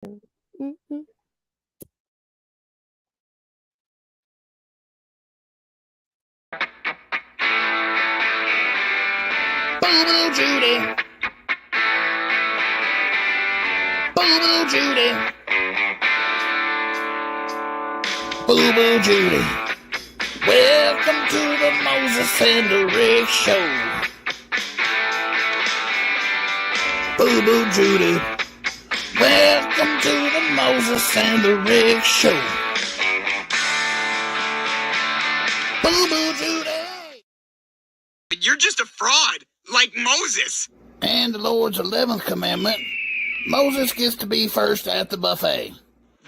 Mhm. Boo Boo Judy. Boo Boo Judy. Boo Boo Judy. Welcome to the Moses and the Rick Show. Boo Boo Judy. Welcome to the Moses and the Rick Show. Boo Boo Judy. You're just a fraud, like Moses. And the Lord's 11th commandment, Moses gets to be first at the buffet.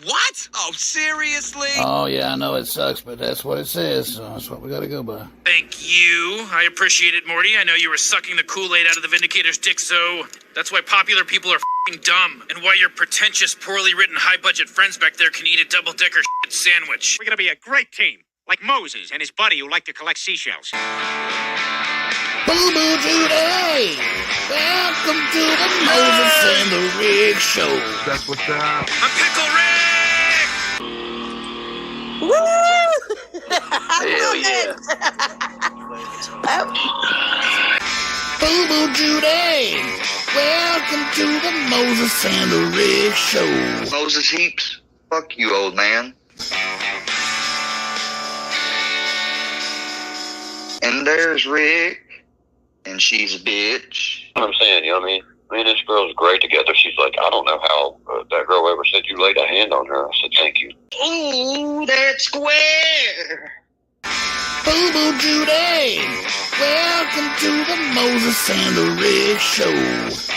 What? Oh, seriously? Oh, yeah, I know it sucks, but that's what it says, so that's what we gotta go by. Thank you. I appreciate it, Morty. I know you were sucking the Kool-Aid out of the Vindicator's dick, so that's why popular people are f***ing dumb, and why your pretentious, poorly written, high-budget friends back there can eat a double-decker shit sandwich. We're gonna be a great team, like Moses and his buddy who like to collect seashells. Boo Boo Judy! Welcome to the Moses and the Rick Show. That's what's up. I'm Pickle Rick! Woo! Hell yeah. Boo Boo Judy! Welcome to the Moses and the Rick Show. Moses Heaps, fuck you, old man. And there's Rick, and she's a bitch. I'm saying, you know what I mean? Me and this girl's great together. She's like, I don't know how that girl ever said you laid a hand on her. I said, thank you. Ooh, that's square. Boo Boo Judy! Welcome to the Moses and the Rick Show.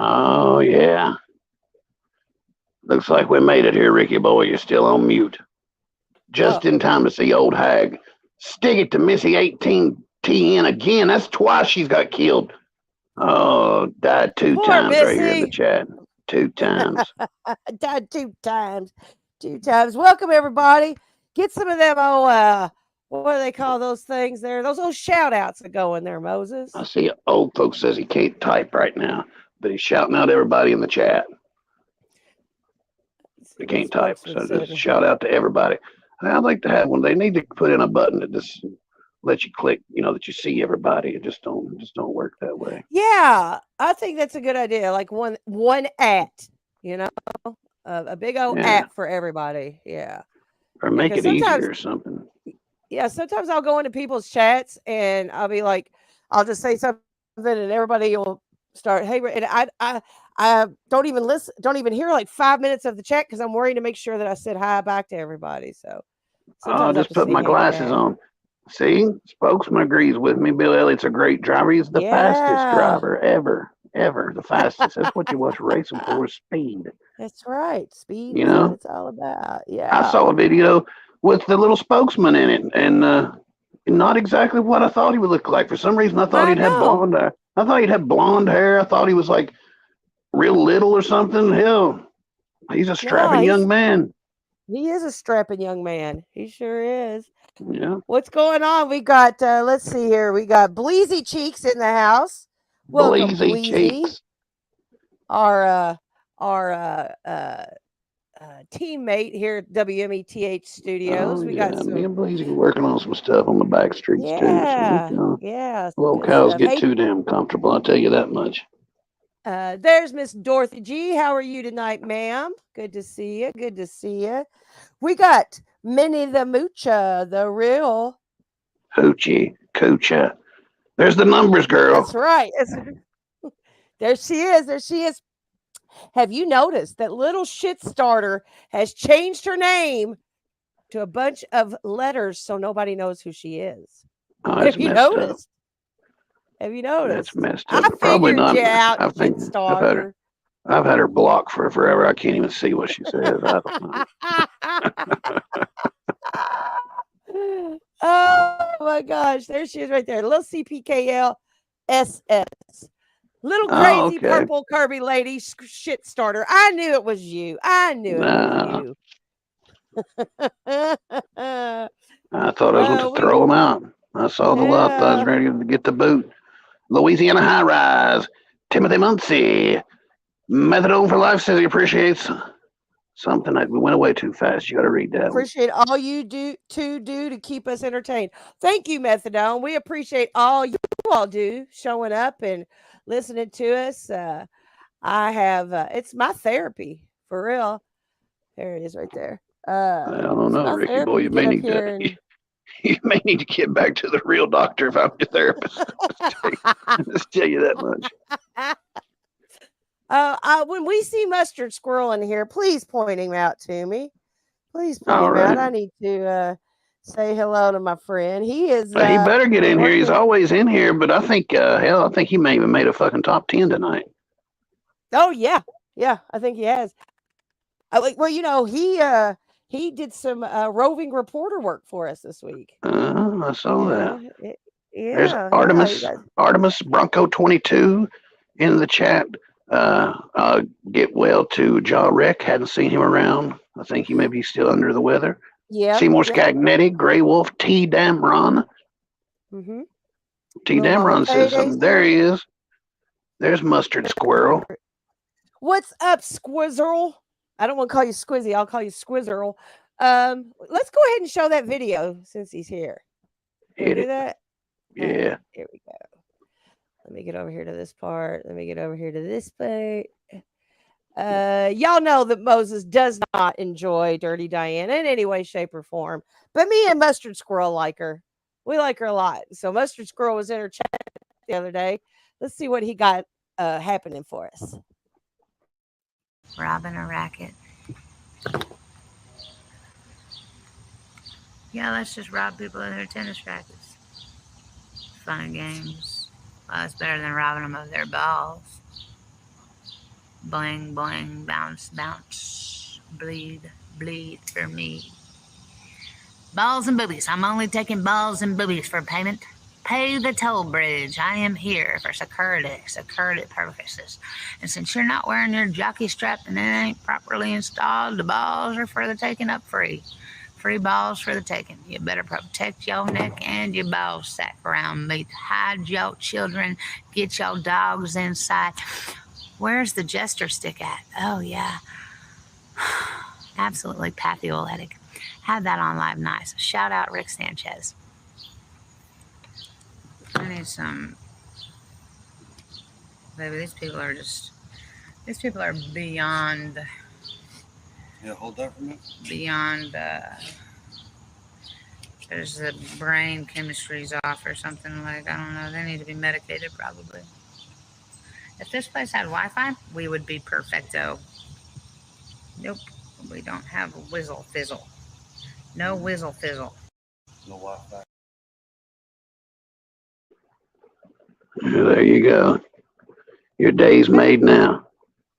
Oh, yeah. Looks like we made it here, Ricky boy. You're still on mute. Just in time to see old hag stick it to Missy 18TN again. That's twice she's got killed. Oh, died two Poor times right here in Missy. the chat. 2 times. Died 2 times. 2 times. Welcome, everybody. Get some of them, what do they call those things there? Those old shout outs that go in there, Moses. I see old folks says he can't type right now, but he's shouting out everybody in the chat. They can't type, so just shout out to everybody. I'd like to have one. They need to put in a button that just let you click, that you see everybody. It just don't work that way. Yeah, I think that's a good idea. Like one at, a big old at for everybody. Yeah. Or make it easier or something. Yeah, sometimes I'll go into people's chats and I'll be like, I'll just say something and everybody will start, hey, and I don't even listen, don't even hear like 5 minutes of the chat because I'm worried to make sure that I said hi back to everybody. So I'll just put my glasses on. See, spokesman agrees with me. Bill Elliott's a great driver. He's the fastest driver ever. The fastest. That's what you watch racing for, is speed. That's right. Speed is what it's all about. Yeah. I saw a video with the little spokesman in it, and not exactly what I thought he would look like. For some reason, I thought he'd have blonde hair. I thought he'd have blonde hair. I thought he was like real little or something. Hell, he's a strapping young man. He is a strapping young man. He sure is. Yeah. What's going on? We got, let's see here. We got Bleezy Cheeks in the house. Welcome, Bleezy Cheeks. Our teammate here at WMETH Studios. We got some. Me and Bleezy working on some stuff on the back streets too. So yeah. Lolcows get too damn comfortable. I'll tell you that much. There's Miss Dorothy G. How are you tonight, ma'am? Good to see you. Good to see you. We got Minnie the Moocha, the real Hoochie Coocha. There's the numbers, girl. That's right. There she is. There she is. Have you noticed that little shit starter has changed her name to a bunch of letters so nobody knows who she is? Have you noticed? Have you noticed? That's messed up. Probably not. I think I've had her blocked for forever. I can't even see what she says. I don't know. Oh my gosh, there she is right there. Little CPKL SS. Little Oh, crazy okay. purple Kirby lady shit starter. I knew it was you. I knew it Nah, was you. I thought I was going to We throw them out. I saw the lot. I was yeah. ready to get the boot. Louisiana High Rise. Timothy Muncie. Methadone for Life says he appreciates something that we went away too fast. You got to read that one. Appreciate all you do to keep us entertained. Thank you, Methadone. We appreciate all you all do showing up and listening to us. I have it's my therapy for real. There it is right there. I don't It's know, my Ricky therapy boy. to You may get up need to. here and You may need to get back to the real doctor if I'm your therapist. Just tell you that much. When we see Mustard Squirrel in here, please point him out to me. Please point All him out. right. I need to say hello to my friend. He is He better get in here. He's working. always in here, but I think, hell, I think he may even made a fucking top 10 tonight. Oh yeah, yeah. I think he has. Well, he did some roving reporter work for us this week. I saw that. There's Yeah, Artemis, yeah. Artemis Bronco 22 in the chat. Get well to Ja Rick. Hadn't seen him around. I think he may be still under the weather. Yeah. Seymour Yep. Scagnetti, Grey Wolf, T. Damron. Mm-hmm. T. Damron says something. There he is. There's Mustard Squirrel. What's up, Squizzle? I don't want to call you Squizzy. I'll call you Squizzle. Let's go ahead and show that video since he's here. Can we do that? Yeah. Right, here we go. Let me get over here to this part. Let me get over here to this part. Y'all know that Moses does not enjoy Dirty Diana in any way, shape, or form. But me and Mustard Squirrel like her. We like her a lot. So Mustard Squirrel was in her chat the other day. Let's see what he got happening for us. Robbing a racket. Yeah, let's just rob people of their tennis rackets. Fun and games. Well, it's better than robbing them of their balls. Bling, bling, bounce, bounce. Bleed, bleed for me. Balls and boobies. I'm only taking balls and boobies for payment. Pay the toll bridge. I am here for security purposes. And since you're not wearing your jockey strap and it ain't properly installed, the balls are for the taking up free. Free balls for the taking. You better protect your neck and your ball sack around me. Hide your children. Get your dogs inside. Where's the jester stick at? Oh, yeah. Absolutely pathioletic. Had that on live nice. Shout out Rick Sanchez. I need some. Baby, these people are beyond. Yeah, hold that for me. Beyond, there's the brain chemistry's off or something like, I don't know. They need to be medicated probably. If this place had Wi-Fi, we would be perfecto. Nope, we don't have a whizzle fizzle. No whizzle fizzle. No Wi-Fi. There you go. Your day's made now.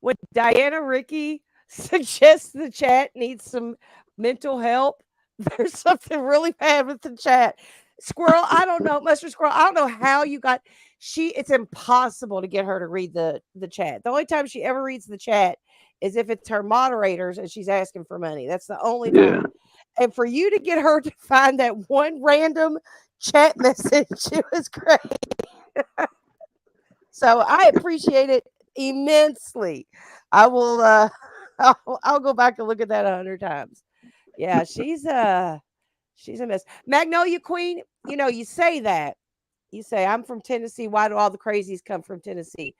Would Diana Ricky suggests the chat needs some mental help? There's something really bad with the chat. Squirrel, I don't know, Mustard Squirrel. I don't know how you got. It's impossible to get her to read the chat. The only time she ever reads the chat is if it's her moderators and she's asking for money. That's the only time. And for you to get her to find that one random chat message, it was great. So I appreciate it immensely. I will. I'll go back and look at that 100 times. Yeah, she's a mess. Magnolia Queen. You know, you say that. You say I'm from Tennessee. Why do all the crazies come from Tennessee?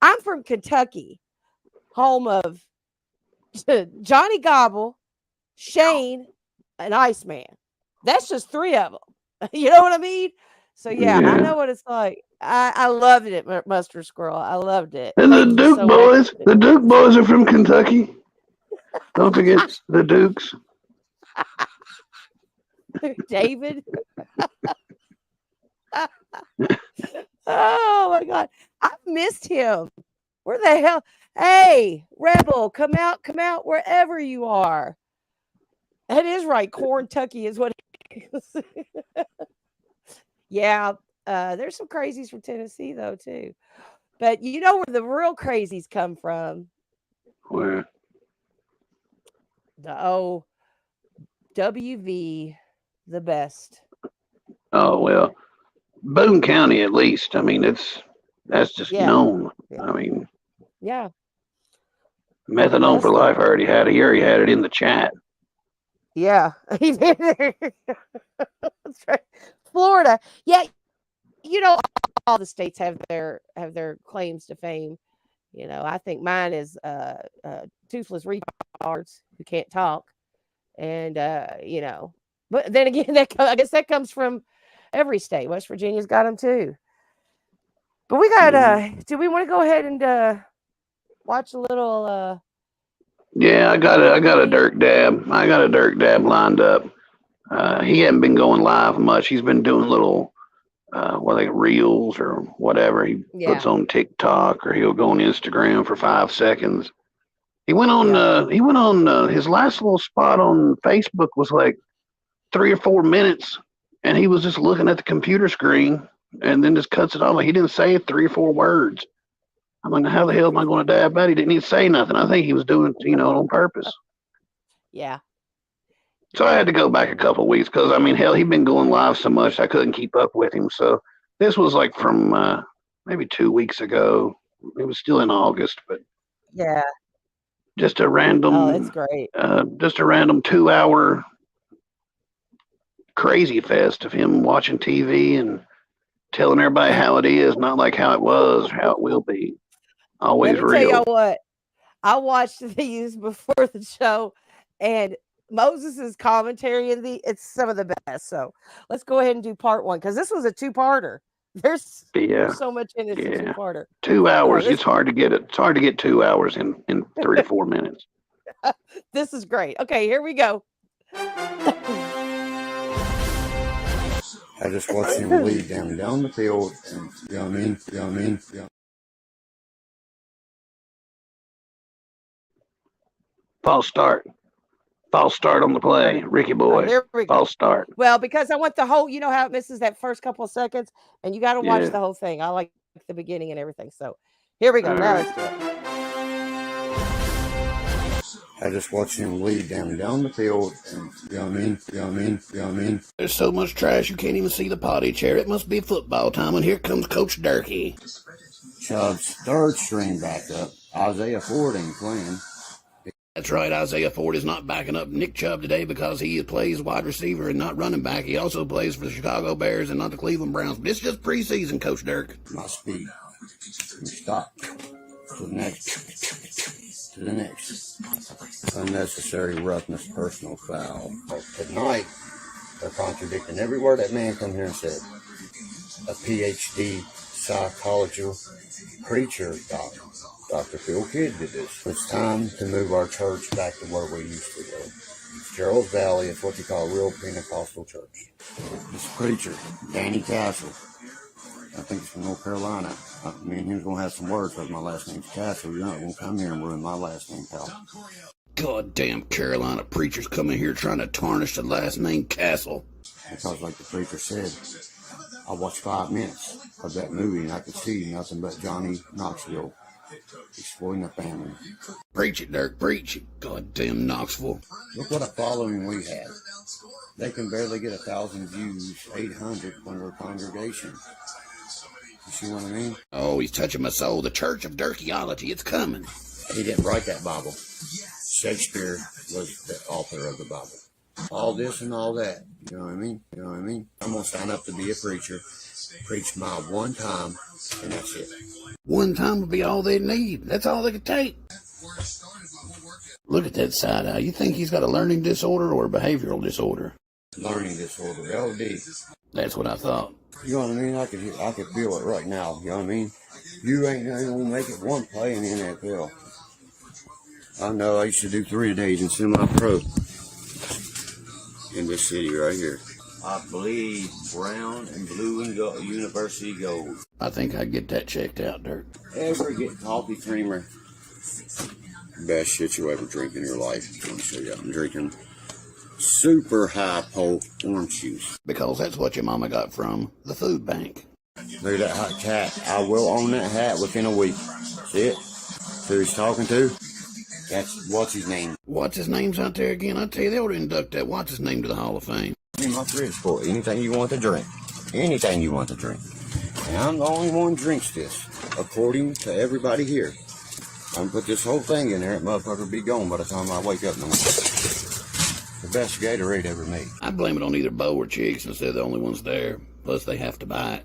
I'm from Kentucky, home of Johnny Gobble, Shane, and Iceman. That's just 3 of them. You know what I mean? So yeah, I know what it's like. I loved it, Mustard Squirrel. I loved it. And the Duke boys. The Duke boys are from Kentucky. Don't forget the Dukes. David. Oh my God. I've missed him. Where the hell? Hey, Rebel, come out wherever you are. That is right. Corntucky is what it is. Yeah. There's some crazies from Tennessee though, too. But you know where the real crazies come from? Where? The WV, the best. Oh well, Boone County at least. I mean, that's just Yeah. known. Yeah. I mean, Yeah. methadone for Best life. I of- already had it. He already had it in the chat. Yeah. He did. That's right. Florida. Yeah. You know, all the states have their claims to fame. You know, I think mine is toothless retards who can't talk, and you know, but then again, I guess that comes from every state. West Virginia's got them too. But we got. Do we want to go ahead and watch a little? Yeah, I got a Dirk Dab. I got a Dirk Dab lined up. He hasn't been going live much. He's been doing little reels or whatever he puts on TikTok, or he'll go on Instagram for 5 seconds. He went on his last little spot on Facebook was like 3 or 4 minutes, and he was just looking at the computer screen and then just cuts it off. Like he didn't say 3 or 4 words. I'm like, how the hell am I going to dab that? He didn't even say nothing. I think he was doing it, on purpose. Yeah. So I had to go back a couple of weeks because, I mean, hell, he'd been going live so much I couldn't keep up with him. So this was like from maybe 2 weeks ago. It was still in August, but Yeah. just a random. Oh, that's great. Just a random 2-hour crazy fest of him watching TV and telling everybody how it is, not like how it was, how it will be. Always Let me real. tell y'all what. I watched these before the show, and Moses's commentary in it's some of the best. So let's go ahead and do part 1 because this was a 2-parter. There's so much in this 2-parter. 2 hours. It's hard to get it. It's hard to get 2 hours in 3 to 4 minutes. This is great. Okay, here we go. I just watched him lead down the field. And, you know what I mean? Yeah. False start on the play. Ricky boy. Here we go. False start. Well, because I want the whole, you know how it misses that first couple of seconds, and you got to watch the whole thing. I like the beginning and everything. So here we go. Now let's do it. I just watched him lead down the field. And, you know what I mean? There's so much trash you can't even see the potty chair. It must be football time, and here comes Coach Durkee. Chubb's third string backup. Isaiah Ford ain't playing. That's right, Isaiah Ford is not backing up Nick Chubb today because he plays wide receiver and not running back. He also plays for the Chicago Bears and not the Cleveland Browns. But it's just preseason, Coach Dirk. My speed. Stop. To the next. Unnecessary roughness, personal foul. Tonight, they're contradicting every word that man come here and said. A PhD psychology preacher, Dr. Phil Kidd did this. It's time to move our church back to where we used to go. Gerald's Valley is what you call a real Pentecostal church. This preacher, Danny Castle, I think it's from North Carolina. Me and him's going to have some words because my last name's Castle. You're not going to come here and ruin my last name, pal. Goddamn Carolina preachers coming here trying to tarnish the last name Castle. Because like the preacher said, I watched 5 minutes of that movie and I could see nothing but Johnny Knoxville exploiting the family. Preach it, Dirk, preach it. Goddamn Knoxville. Look what a following we have. They can barely get 1,000 views, 800 from their congregation. You see what I mean? Oh, he's touching my soul. The Church of Dirkeology, it's coming. He didn't write that Bible. Shakespeare was the author of the Bible. All this and all that. You know what I mean? I'm going to sign up to be a preacher, preach my one time, and that's it. One time would be all they need. That's all they could take. Look at that side eye. You think he's got a learning disorder or a behavioral disorder? Learning disorder, LD. That's what I thought. You know what I mean? I could feel it right now. You know what I mean? You ain't gonna make it one play in the NFL. I know I used to do 3 days in semi-pro in this city right here. I believe brown and blue and gold, university gold. I think I'd get that checked out, Dirk. Ever get coffee creamer? Best shit you ever drink in your life. Let me show you. I'm drinking super high pulp orange juice. Because that's what your mama got from the food bank. Look at that hot cat. I will own that hat within a week. See it? Who he's talking to? That's what's his name. What's his name's out there again? I tell you, they ought to induct that what's his name to the Hall of Fame. In my fridge for anything you want to drink. Anything you want to drink. And I'm the only one who drinks this, according to everybody here. I'm gonna put this whole thing in there, that motherfucker will be gone by the time I wake up in the morning. The best Gatorade ever made. I blame it on either Bo or Chig since they're the only ones there. Plus, they have to buy it.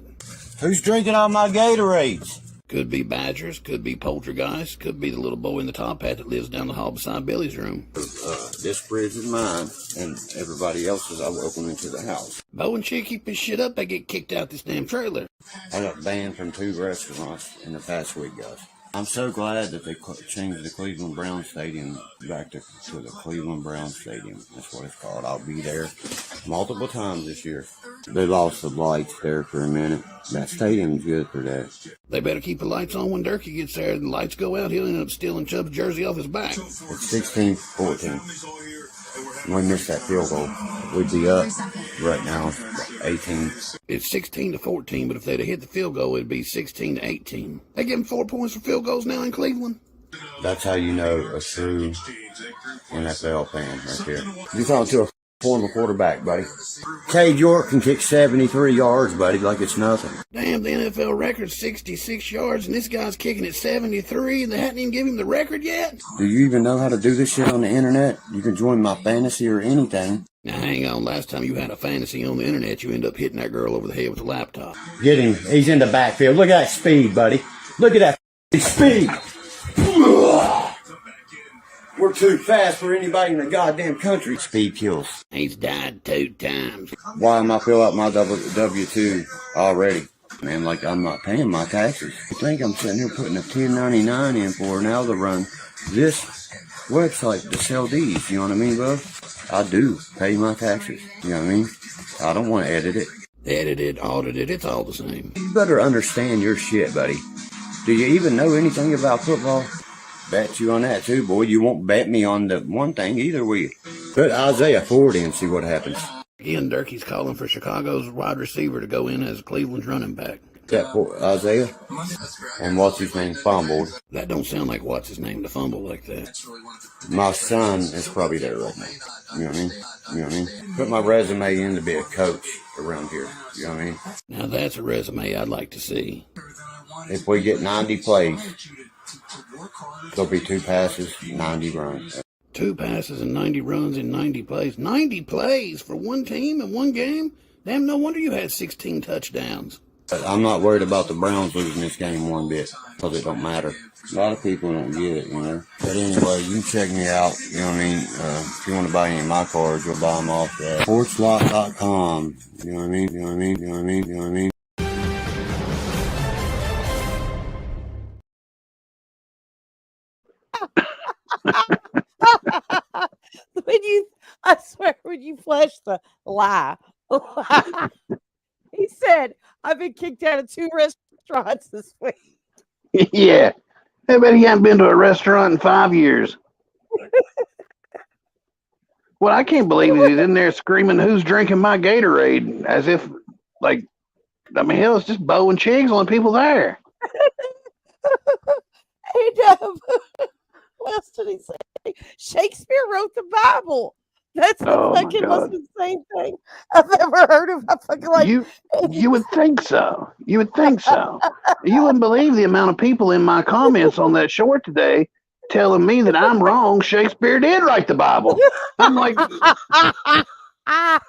Who's drinking all my Gatorades? Could be badgers, could be poltergeists, could be the little boy in the top hat that lives down the hall beside Billy's room. This fridge is mine, and everybody else's I welcome into the house. Bo and Chig keep this shit up, they get kicked out this damn trailer. I got banned from 2 restaurants in the past week, guys. I'm so glad that they changed the Cleveland Browns Stadium back to the Cleveland Browns Stadium. That's what it's called. I'll be there multiple times this year. They lost the lights there for a minute. That stadium's good for that. They better keep the lights on when Durkee gets there. And the lights go out, he'll end up stealing Chubb's jersey off his back. It's 16-14. We missed that field goal. We'd be up right now, 18. It's 16-14, but if they'd have hit the field goal, it'd be 16-18. They give them 4 points for field goals now in Cleveland. That's how you know a true NFL fan right there. You're talking to a former quarterback, buddy. Cade York can kick 73 yards, buddy, like it's nothing. Damn, the NFL record's 66 yards, and this guy's kicking at 73, and they hadn't even given him the record yet? Do you even know how to do this shit on the internet? You can join my fantasy or anything. Now, hang on. Last time you had a fantasy on the internet, you end up hitting that girl over the head with a laptop. Get him. He's in the backfield. Look at that speed, buddy. Look at that speed. We're too fast for anybody in the goddamn country. Speed kills. He's died 2 times. Why am I fill out my W-2 already? Man, like I'm not paying my taxes. You think I'm sitting here putting a 1099 in for now to run this website to sell these, you know what I mean, bub? I do pay my taxes, you know what I mean? I don't want to edit it. Edit it, audit it, it's all the same. You better understand your shit, buddy. Do you even know anything about football? Bet you on that too, boy. You won't bet me on the one thing either, will you? Put Isaiah Ford in and see what happens. Again, Durkee's calling for Chicago's wide receiver to go in as Cleveland's running back. That for Isaiah? And what's his name? Fumbled. That don't sound like what's his name to fumble like that. My son is probably there right now. You know what I mean? You know what I mean? Put my resume in to be a coach around here. You know what I mean? Now that's a resume I'd like to see. If we get 90 plays, there'll be 2 passes, 90 runs. 2 passes and 90 runs in 90 plays. 90 plays for one team in one game? Damn, no wonder you had 16 touchdowns. But I'm not worried about the Browns losing this game one bit, because it don't matter. A lot of people don't get it, you know. But anyway, you can check me out, you know what I mean? If you want to buy any of my cards, you'll buy them off at sportslot.com. You know what I mean? You know what I mean? You know what I mean? You know what I mean? I swear, when you flash the lie, he said, I've been kicked out of 2 restaurants this week. Yeah. I bet he hasn't been to a restaurant in 5 years. Well, I can't believe he's in there screaming, who's drinking my Gatorade? As if, like, I mean, hell, it's just Bo and Chig's only people there. Hey, what else did he say? Shakespeare wrote the Bible. That's the fucking most insane thing I've ever heard of. I fucking like you would think so. You would think so. You wouldn't believe the amount of people in my comments on that short today telling me that I'm wrong. Shakespeare did write the Bible. I'm like, I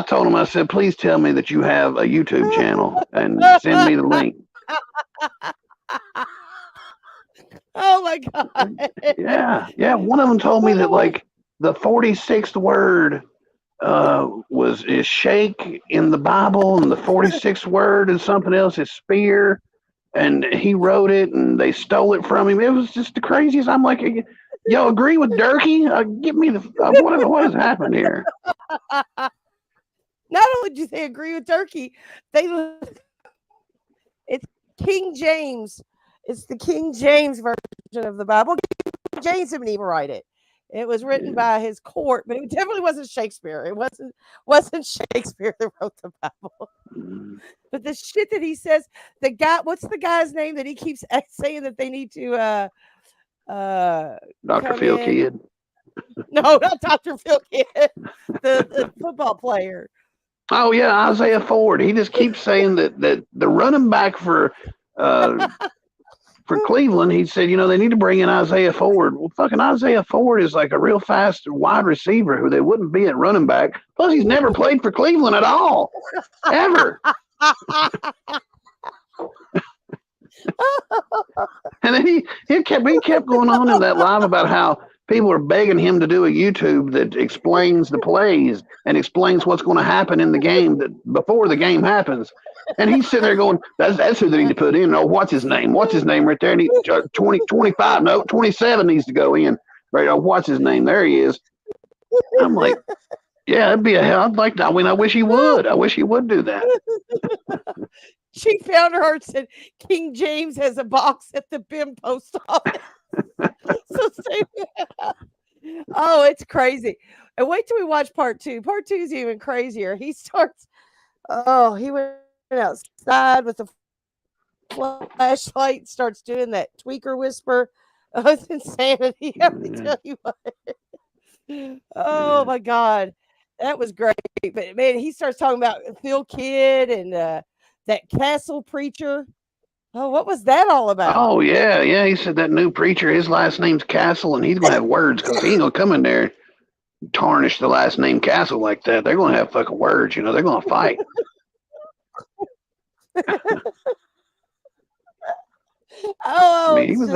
told him, I said, please tell me that you have a YouTube channel and send me the link. Oh my God. Yeah. One of them told me that like the 46th word is shake in the Bible, and the 46th word is something else, is spear, and he wrote it and they stole it from him. It was just the craziest. I'm like, yo, agree with Durkee? Give me the what has happened here? Not only do they agree with Durkee, it's King James. It's the King James version of the Bible. King James didn't even write it. It was written Yeah. by his court, but it definitely wasn't Shakespeare. It wasn't Shakespeare that wrote the Bible. Mm. But the shit that he says, the guy, what's the guy's name that he keeps saying that they need to Dr. come Phil in? Kidd. No, not Dr. Phil Kidd, the football player. Oh yeah, Isaiah Ford. He just keeps saying that the running back uh for Cleveland, he said, they need to bring in Isaiah Ford. Well, fucking Isaiah Ford is like a real fast wide receiver who they wouldn't be at running back. Plus, he's never played for Cleveland at all, ever. And then he kept going on in that live about how people are begging him to do a YouTube that explains the plays and explains what's going to happen in the game before the game happens. And he's sitting there going, that's who they need to put in. Oh, what's his name? What's his name right there? And 25, no, 27 needs to go in. Right? Oh, what's his name? There he is. I'm like, yeah, it'd be a hell. I'd like that. I mean, I wish he would. I wish he would do that. She found her and said King James has a box at the BIM post office. So oh, it's crazy. And wait till we watch part 2. Part 2 is even crazier. He went outside with the flashlight, starts doing that tweaker whisper. Oh, it's insanity. Let me tell you what. Oh my God. That was great. But man, he starts talking about Phil Kidd and that castle preacher. Oh, what was that all about? Oh yeah. He said that new preacher, his last name's Castle, and he's gonna have words because he ain't gonna come in there and tarnish the last name Castle like that. They're gonna have fucking words. They're gonna fight. Oh, I mean, he was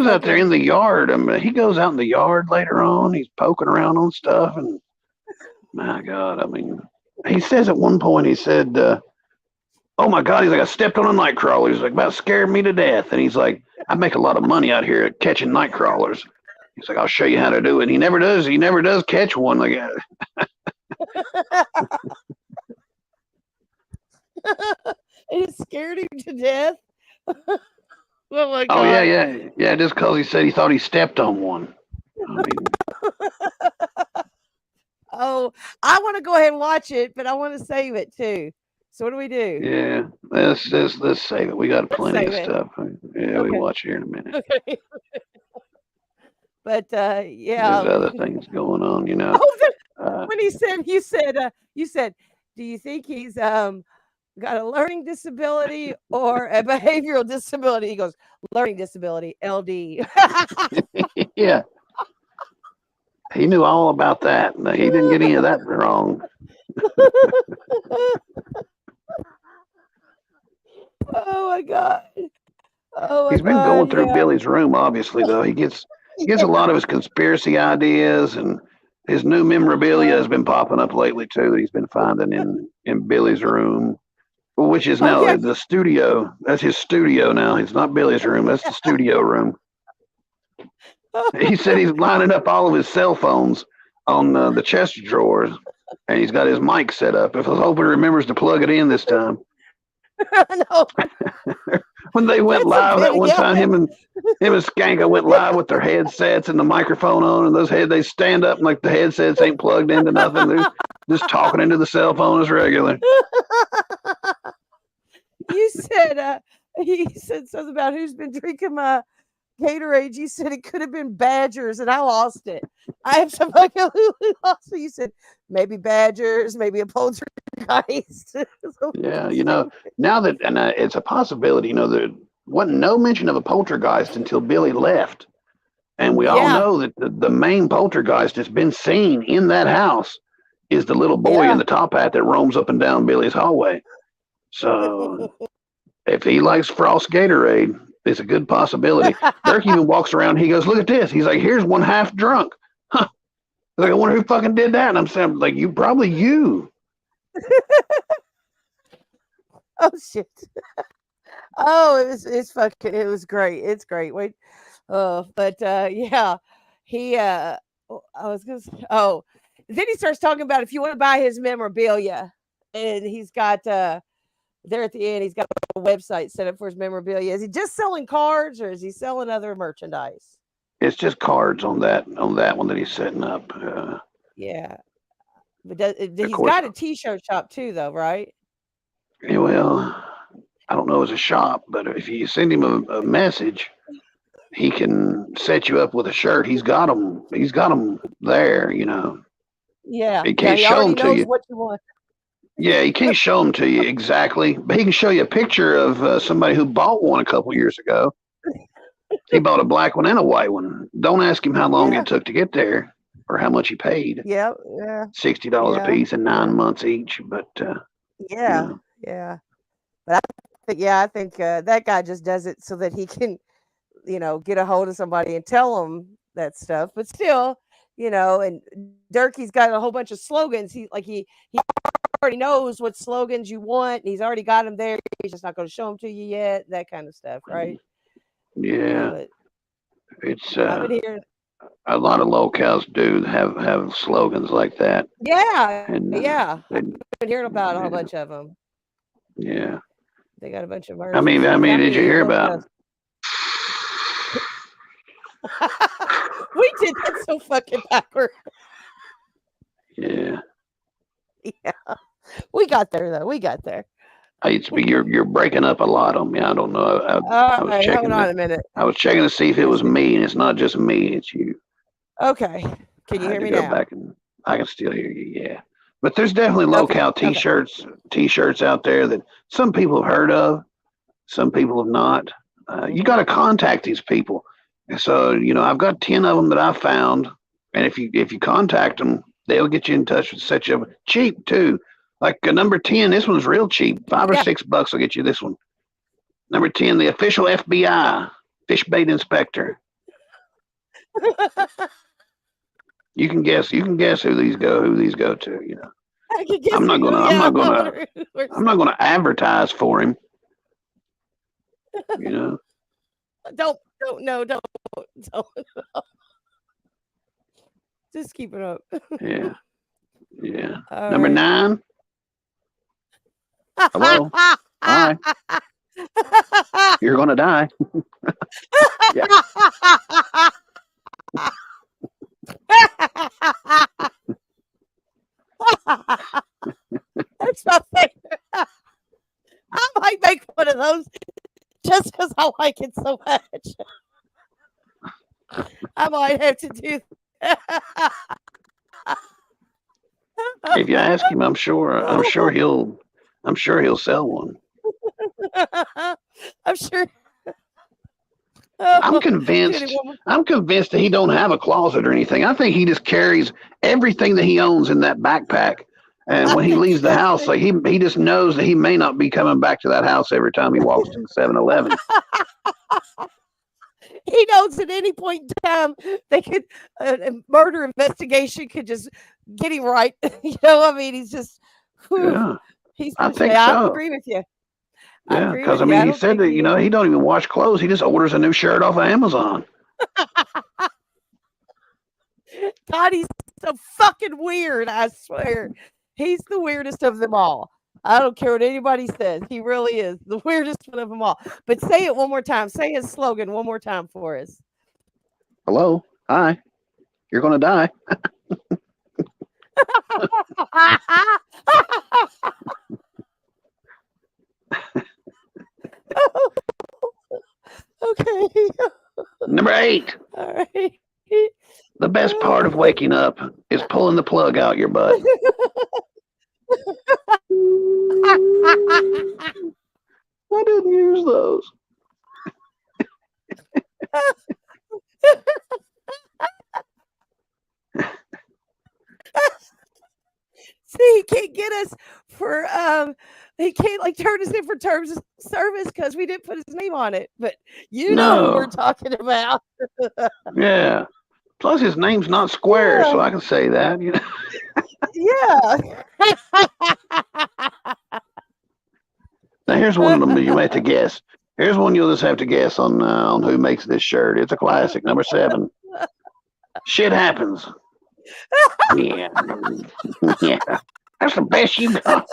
out there in the yard. I mean, he goes out in the yard later on. He's poking around on stuff, and my God, I mean, he says at one point, he said, "Oh my God," he's like, "I stepped on a night crawler." He's like, "About scared me to death." And he's like, "I make a lot of money out here at catching night crawlers." He's like, "I'll show you how to do it." And he never does. He never does catch one. Like, it scared him to death. Oh my God. Oh yeah. Just because he said he thought he stepped on one. I mean, oh, I want to go ahead and watch it, but I want to save it too. So what do we do? yeah, let's save it. We got plenty of stuff. Yeah, we Okay. watch here in a minute. Okay. But yeah, There's other things going on, when you said, do you think he's got a learning disability or a behavioral disability? He goes, learning disability, LD. Yeah. He knew all about that. No, he didn't get any of that wrong. Oh my God. Oh my He's been God, going through yeah. Billy's room, obviously, though. He gets a lot of his conspiracy ideas, and his new memorabilia has been popping up lately too that he's been finding in Billy's room. Which is now the studio. That's his studio now. It's not Billy's room. That's the studio room. He said he's lining up all of his cell phones on the chest of drawers, and he's got his mic set up. If I hope he remembers to plug it in this time. No. When they went live that one time, him and Skanka went live with their headsets and the microphone on, and they stand up and like the headsets ain't plugged into nothing. They're just talking into the cell phone as regular. You said he said something about who's been drinking my Gatorade. You said it could have been Badgers, and I lost it. I have somebody who lost it. You said maybe Badgers, maybe a poltergeist. Yeah, now that it's a possibility. There wasn't no mention of a poltergeist until Billy left, and we all know that the main poltergeist that's been seen in that house is the little boy in the top hat that roams up and down Billy's hallway. So if he likes Frost Gatorade, it's a good possibility. Dirk even walks around. He goes, "Look at this." He's like, "Here's one half drunk." Huh. Like, I wonder who fucking did that. And I'm saying, like, probably you. Oh shit. Oh, it was great. It's great. Wait. But yeah, he I was gonna say, then he starts talking about if you want to buy his memorabilia, and he's got there at the end, he's got a website set up for his memorabilia. Is he just selling cards or is he selling other merchandise? It's just cards on that one that he's setting up. Yeah. But Of he's course, got a T-shirt shop too, though, right? well, I don't know as a shop, but if you send him a message, he can set you up with a shirt. He's got them. He's got them there. You know, Yeah. he Yeah. can't He show already them to knows you. what you want. Yeah, he can't show them to you exactly, but he can show you a picture of somebody who bought one a couple years ago. He bought a black one and a white one. Don't ask him how long Yeah. it took to get there or how much he paid. Yeah. Yeah. $60 a Yeah. piece and 9 months each. But Yeah. know. Yeah. But I think that guy just does it so that he can, get a hold of somebody and tell them that stuff. But still, and Durkee's got a whole bunch of slogans. He already knows what slogans you want, and he's already got them there. He's just not going to show them to you yet. That kind of stuff, right? Yeah, But it's I've been hearing. a lot of lolcows do have slogans like that. Yeah. And Yeah. they, I've been hearing about a whole yeah, bunch of them. yeah. They got a bunch of How versions. many did you hear about? We did that so fucking backward. Yeah. Yeah. We got there though. We got there. You're breaking up a lot on me. I don't know. All I was right, checking. hold on a minute. I was checking to see if it was me, and it's not just me. It's you. Okay. Can you I had hear to me go now? back and I can still hear you. Yeah. But there's definitely Okay. LolCow Okay. t-shirts out there that some people have heard of, some people have not. You got to contact these people. And so, I've got 10 of them that I found, and if you contact them, they'll get you in touch with set you up. Cheap too. Like number 10, this one's real cheap. $5 or $6 will get you this one. Number 10, the official FBI fish bait inspector. You can guess who these go to. I can guess I'm not who- gonna yeah, I'm not I gonna wonder who's- I'm not gonna advertise for him. Don't no, don't. Just keep it up. Yeah. Yeah. All Number right. 9. Hello. Hi. You're gonna die. Yeah. That's my favorite. I might make one of those just because I like it so much. I might have to do that. If you ask him, I'm sure he'll sell one. I'm sure. I'm Oh, convinced Judy, one more- that he don't have a closet or anything. I think he just carries everything that he owns in that backpack. And when he leaves the house, like he just knows that he may not be coming back to that house every time he walks to the 7-Eleven. He knows at any point in time they could a murder investigation could just get him right. He's just. Whew, Yeah, he's. I think I so. agree with you. Yeah, agree because with you. I he don't said think that he- he don't even wash clothes. He just orders a new shirt off of Amazon. God, he's so fucking weird. I swear, he's the weirdest of them all. I don't care what anybody says. He really is the weirdest one of them all. But say it one more time. Say his slogan one more time for us. Hello, hi, you're gonna die. Okay. Number 8. All right. The best part of waking up is pulling the plug out your butt. I didn't use those. See, he can't get us for he can't turn us in for terms of service because we didn't put his name on it. But you know who we're No. talking about. Yeah. Plus, his name's not Square, so I can say that. Yeah. Now, here's one of them that you may have to guess. Here's one you'll just have to guess on who makes this shirt. It's a classic. Number 7. Shit happens. Yeah. Yeah. That's the best you got.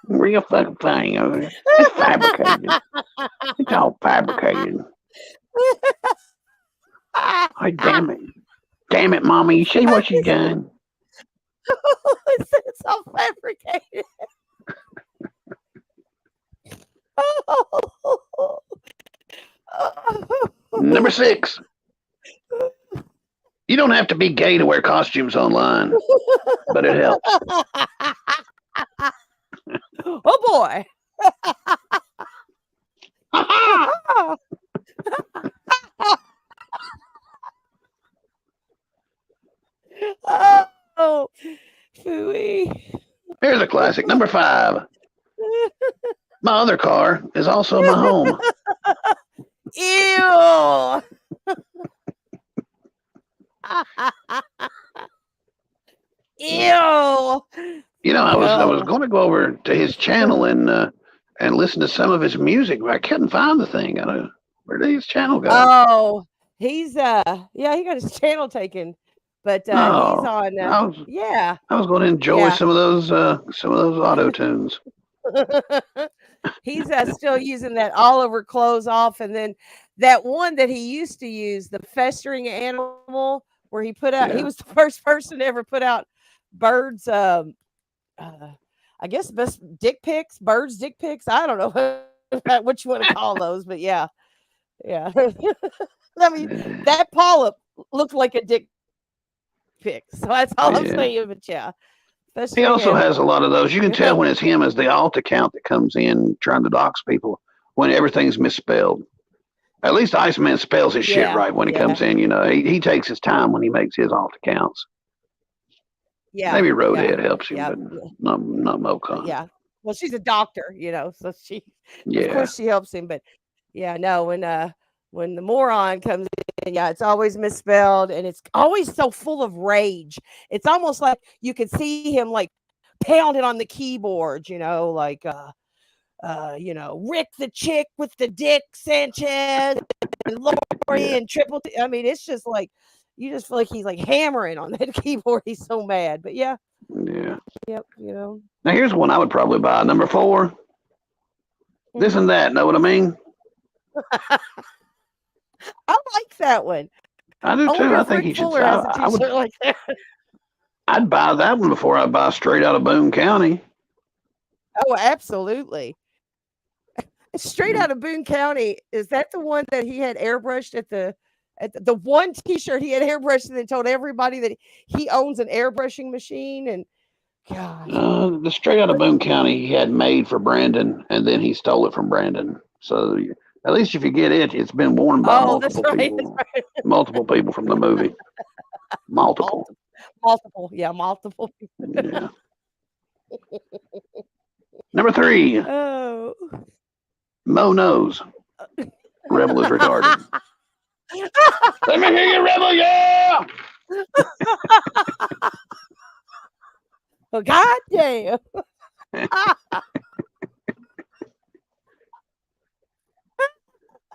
Real fucking funny. It's fabricated. It's all fabricated. Oh, damn it. Damn it, Mommy. You see what you done? It's all fabricated. Number 6. You don't have to be gay to wear costumes online, but it helps. Oh boy. Oh, phooey. Here's a classic. Number 5. My other car is also my home. Ew. Ew. You know, I was going to go over to his channel and listen to some of his music, but I couldn't find the thing. Where did his channel go? Oh, he's yeah, he got his channel taken, but he's on. Yeah, I was going to enjoy some of those auto tunes. He's still using that all over clothes off, and then that one that he used to use, the festering animal, where he put out. He was the first person to ever put out birds. I guess best dick pics, birds dick pics. I don't know what you want to call those, but yeah. I mean, that polyp looked like a dick pic, so that's all I'm saying. But yeah. He also has a lot of those. You can tell when it's him as the alt account that comes in trying to dox people when everything's misspelled. At least Iceman spells his shit right when he comes in. You know, he takes his time when he makes his alt accounts. Yeah. Maybe Roadhead helps him, but not Mocon. Yeah. Well, she's a doctor, you know, so she, of course, she helps him. But yeah, no, when the moron comes in, it's always misspelled, and it's always so full of rage. It's almost like you could see him like pounding on the keyboard, you know, like you know, Rick the chick with the dick Sanchez and Lori and Triple T. I mean, it's just like you just feel like he's like hammering on that keyboard. He's so mad. But yeah. Yep, you know. Now here's one I would probably buy. Number 4. This and that, know what I mean? I like that one. I do too. I think he should. Like that. I'd buy that one before I buy Straight Out of Boone County. Oh, absolutely. Straight Out of Boone County, is that the one that he had airbrushed at the one T-shirt he had airbrushed and then told everybody that he owns an airbrushing machine? And God, the Straight Out of Boone County he had made for Brandon, and then he stole it from Brandon. So at least if you get it, it's been worn by multiple people. Right. Multiple people from the movie. Multiple. Yeah, multiple people. Yeah. Number 3. Oh. Mo knows. Rebel is retarded. Let me hear you, Rebel, yeah! Well, God damn.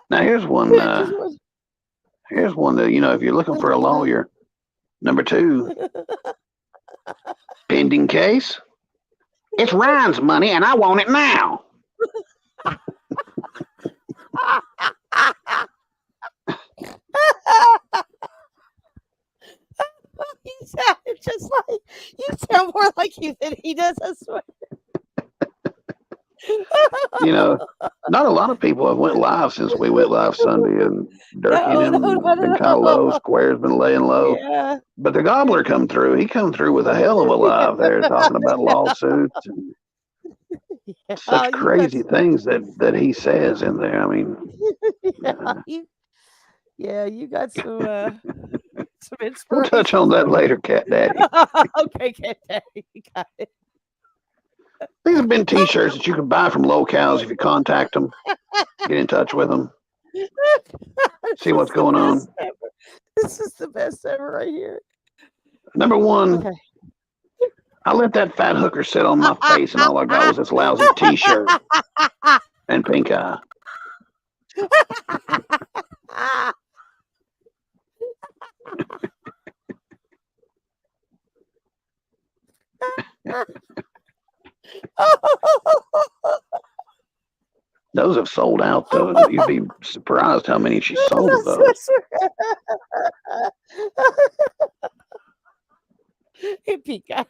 Now here's one that, you know, if you're looking for a lawyer. Number 2. Pending case. It's Ryan's money and I want it now. You sounded just like you sound more like you than he does, I swear. You know, not a lot of people have went live since we went live Sunday, and Durkee and him been kind of low. Square's been laying low. Yeah. But the Gobbler come through. He come through with a hell of a live there, talking about lawsuits and such crazy things that he says in there. I mean, you got some inspiration. We'll touch on that later, Cat Daddy. Okay, Cat Daddy, you got it. These have been T-shirts that you can buy from LolCow's if you contact them, get in touch with them, see what's going on. This is the best ever right here. Number 1, I let that fat hooker sit on my face, and all I got was this lousy T-shirt and pink eye. Those have sold out, though. You'd be surprised how many she sold of those. Hippie guy.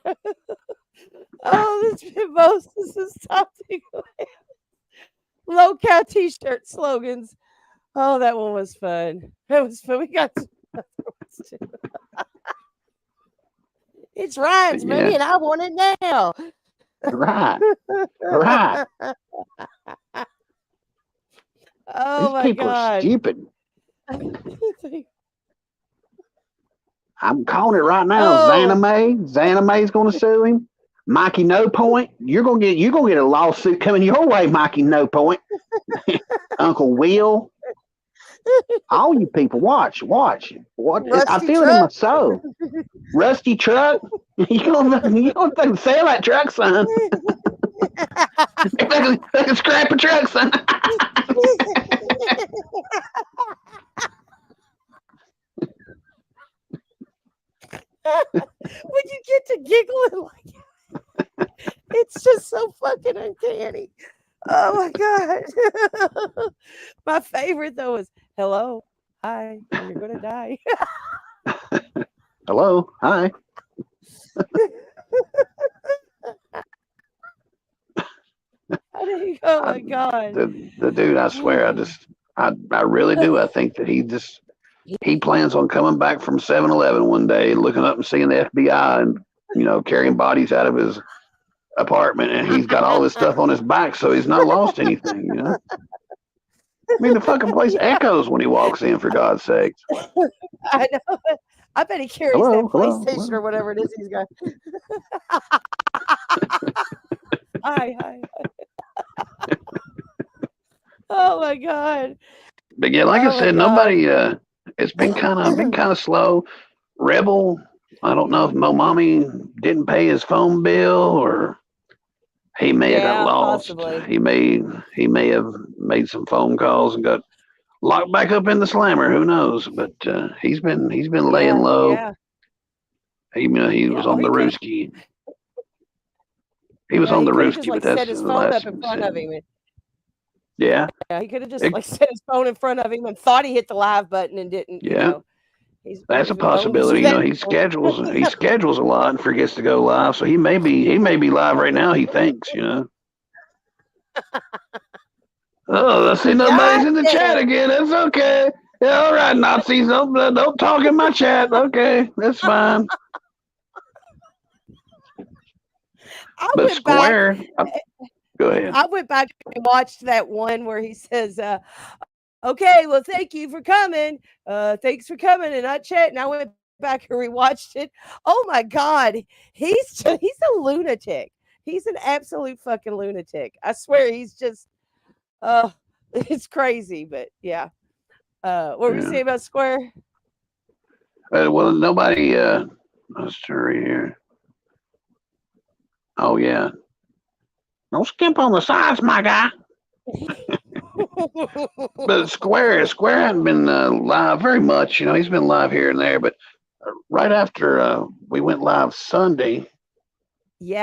Oh, this mimosas is topic. Lolcow t-shirt slogans. Oh, that one was fun. That was fun. We got other ones too. It's Ryan's money, Yeah. and I want it now. Right. Right. Oh These my people are God. stupid. I'm calling it right now. Oh. Xanamay's going to sue him. Mikey No Point, you're gonna get a lawsuit coming your way, Mikey No Point. Uncle Will, all you people, watch. What? I feel it in my soul. Rusty truck. You don't sell that truck, son. They can scrap a truck, son. When you get to giggling like it's just so fucking uncanny. Oh my God. My favorite though is hello, hi, and you're gonna die. Hello, hi. Oh my God. The dude, I swear, I really do. I think that he plans on coming back from 7-Eleven one day, looking up and seeing the FBI and, carrying bodies out of his apartment. And he's got all this stuff on his back, so he's not lost anything, I mean, the fucking place echoes when he walks in, for God's sakes. I know. I bet he carries that PlayStation or whatever it is he's got. Hi. Oh my God. But yeah, like I said, nobody. It's been kind of slow. Rebel. I don't know if Mo Mommy didn't pay his phone bill, or he may have got lost. Possibly. He may have made some phone calls and got locked back up in the slammer. Who knows? But he's been laying low. Yeah. He was on the Rooski. He was on the Rooski, but that's set his the phone last up in front of him. Yeah. Yeah, he could have just set his phone in front of him and thought he hit the live button and didn't. Yeah. That's a possibility. He schedules a lot and forgets to go live, so he may be live right now. He thinks, Oh, I see nobody's in the chat again. That's okay. Yeah, all right, Nazis. Don't talk in my chat. Okay, that's fine. But Square. Go ahead. I went back and watched that one where he says, okay, well, thank you for coming. Thanks for coming and not chatting. I went back and rewatched it. Oh my God. He's a lunatic. He's an absolute fucking lunatic. I swear he's just it's crazy, but yeah. What were you saying about Square? Well, nobody let's turn here. Oh yeah. Don't skimp on the sides, my guy. But Square hadn't been live very much. He's been live here and there, but right after we went live Sunday, he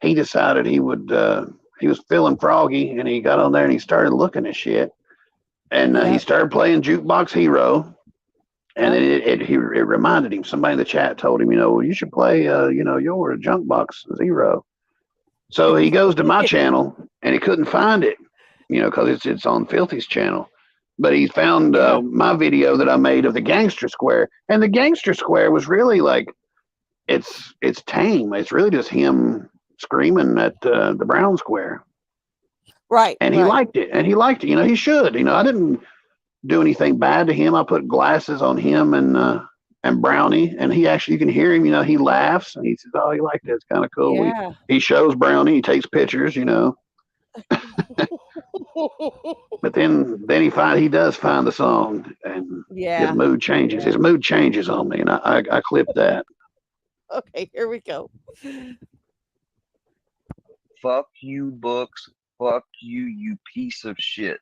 decided he would. He was feeling froggy, and he got on there and he started looking at shit, and he started playing Jukebox Hero, and it reminded him. Somebody in the chat told him, you should play, your Junkbox Zero. So he goes to my channel and he couldn't find it, because it's on Filthy's channel. But he found my video that I made of the Gangster Square, and the Gangster Square was really like, it's tame. It's really just him screaming at the Brown Square. Right. And he liked it. And he liked it. He should. I didn't do anything bad to him. I put glasses on him and Brownie, and he actually, you can hear him, he laughs and he says, oh, you like that? It's kind of cool. Yeah. He shows Brownie, he takes pictures, But then he does find the song, and his mood changes. His mood changes on me, and I clipped that. Okay, here we go. Fuck you, books. Fuck you, you piece of shit.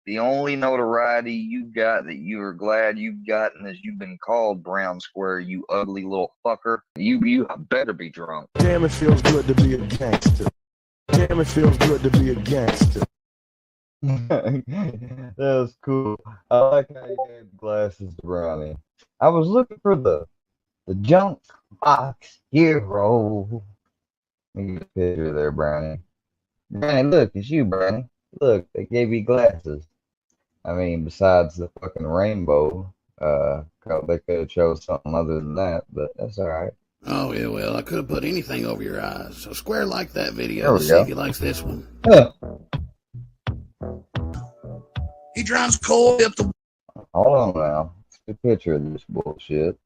The only notoriety you got that you are glad you've gotten is you've been called Brown Square, you ugly little fucker. You better be drunk. Damn, it feels good to be a gangster. Damn, it feels good to be a gangster. That was cool. I like how you gave glasses to Brownie. I was looking for the junk box hero. Let me get a picture there, Brownie. Brownie, look, it's you, Brownie. Look, they gave you glasses. I mean, besides the fucking rainbow, they could have chose something other than that, but that's all right. Oh, yeah, well, I could have put anything over your eyes. So Square liked that video. There we Let's see go. if he likes this one. Huh. He drives coal up the. Hold on now. It's a picture of this bullshit.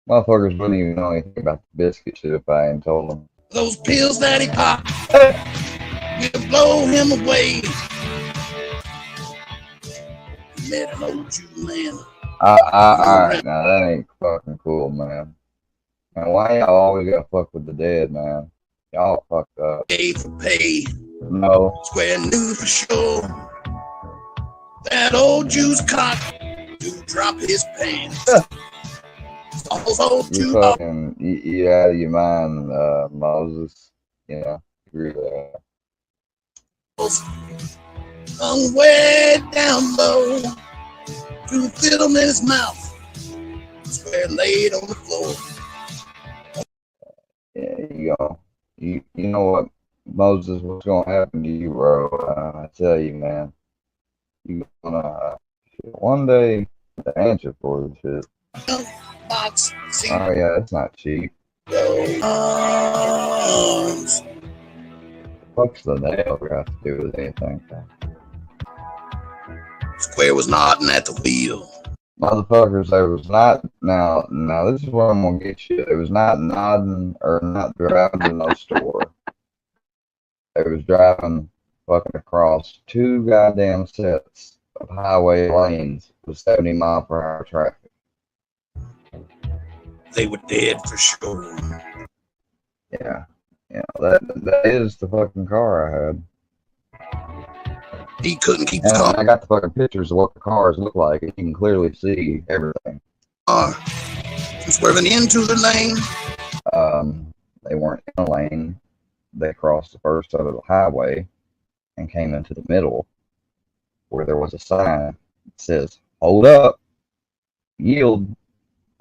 Motherfuckers wouldn't even know anything about the biscuit shit if I ain't told them. Those pills that he popped will blow him away. He met an old Jew man. Alright, now that ain't fucking cool, man. And why y'all always gotta fuck with the dead, man? Y'all fucked up. Pay for pay. No. Square knew for sure that old Jew's cock to drop his pants. You fucking, you out of your mind, Moses. You know, agree with that. Hung way down low to fit him in his mouth. Square laid on the floor. Yeah, you know what, Moses, what's gonna happen to you, bro? I tell you, man, you gonna one day the answer for this shit. Box. Oh yeah, it's not cheap. What's the nail got to do with anything? Square was nodding at the wheel. Motherfuckers, they was not now this is where I'm gonna get you. It was not nodding or not driving to no store. They was driving fucking across 2 goddamn sets of highway lanes with 70-mile-per-hour traffic. They were dead for sure. Yeah, that is the fucking car I had. He couldn't keep and the car. I got the fucking pictures of what the cars look like. You can clearly see everything. Swerving into the lane. They weren't in a lane. They crossed the first side of the highway and came into the middle where there was a sign that says, "Hold up, yield,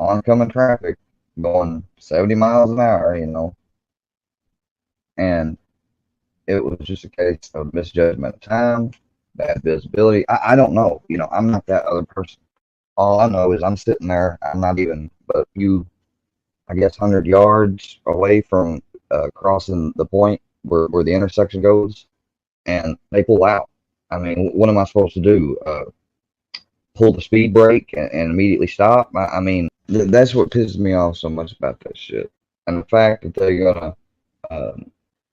oncoming traffic," going 70 miles an hour, you know. And it was just a case of misjudgment of time, bad visibility. I don't know. You know, I'm not that other person. All I know is I'm sitting there. I'm not even but a few, I guess, 100 yards away from crossing the point where the intersection goes, and they pull out. I mean, what am I supposed to do? Pull the speed brake and immediately stop? I mean, that's what pisses me off so much about that shit. And the fact that they're gonna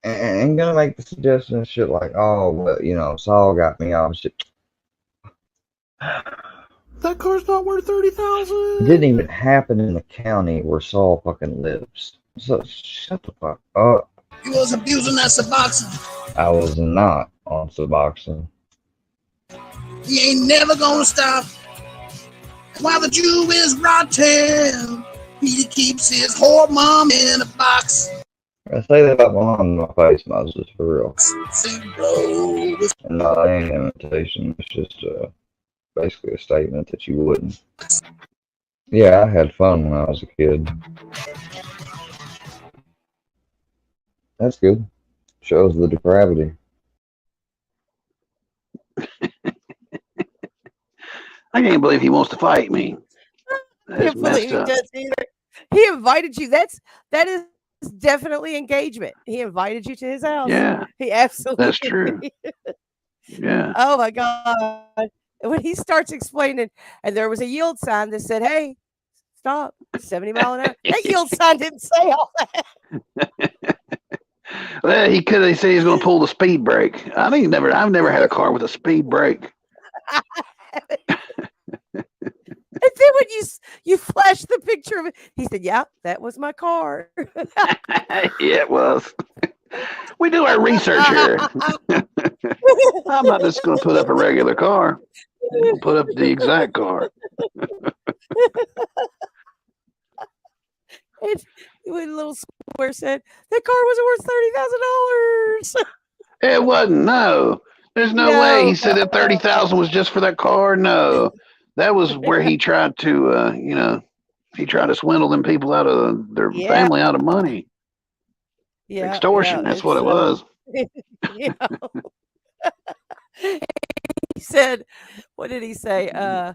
and gonna make the suggestion and shit like, oh, well, you know, Saul got me off shit. That car's not worth $30,000. It didn't even happen in the county where Saul fucking lives. So shut the fuck up. He was abusing that Suboxone. I was not on Suboxone. He ain't never gonna stop. While the Jew is rotten, he keeps his whore mom in a box. I say that about my mom in my face, Moses, for real. And no, that ain't an imitation. It's just basically a statement that you wouldn't. Yeah, I had fun when I was a kid. That's good. Shows the depravity. I can't believe he wants to fight me. I can't believe he does either. He invited you. That is definitely engagement. He invited you to his house. Yeah. He absolutely. That's true. Yeah. Oh my God. When he starts explaining, and there was a yield sign that said, "Hey, stop, 70 mile an hour." That yield sign didn't say all that. Well, he could have said he's going to pull the speed brake. I've never had a car with a speed brake. And then when you flashed the picture of it, he said, "Yeah, that was my car." Yeah, it was. We do our research here. I'm not just going to put up a regular car. We'll put up the exact car. And when little square said that car wasn't worth $30,000. It wasn't. No, there's no way. He said that 30,000 was just for that car. No, that was where he tried to, He tried to swindle them people out of their Yeah, family out of money. yeah, Extortion. That's what it's it was. yeah. He said, what did he say?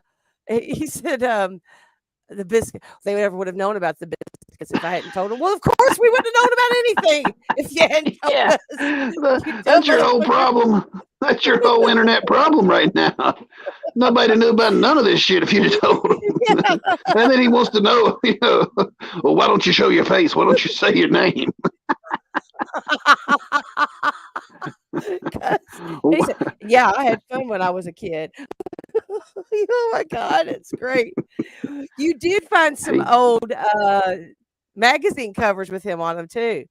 He said, the biscuit. They never would have known about the biscuits if I hadn't told them. Well, of course we wouldn't have known about anything if you hadn't told Yeah, us. You dumb that's your whole motherfucker. problem. That's your whole internet problem right now. Nobody knew about none of this shit if you'd have told them. Yeah. And then he wants to know, well, why don't you show your face? Why don't you say your name? He said, yeah, I had fun when I was a kid. Oh my God, it's great. You did find some old magazine covers with him on them too.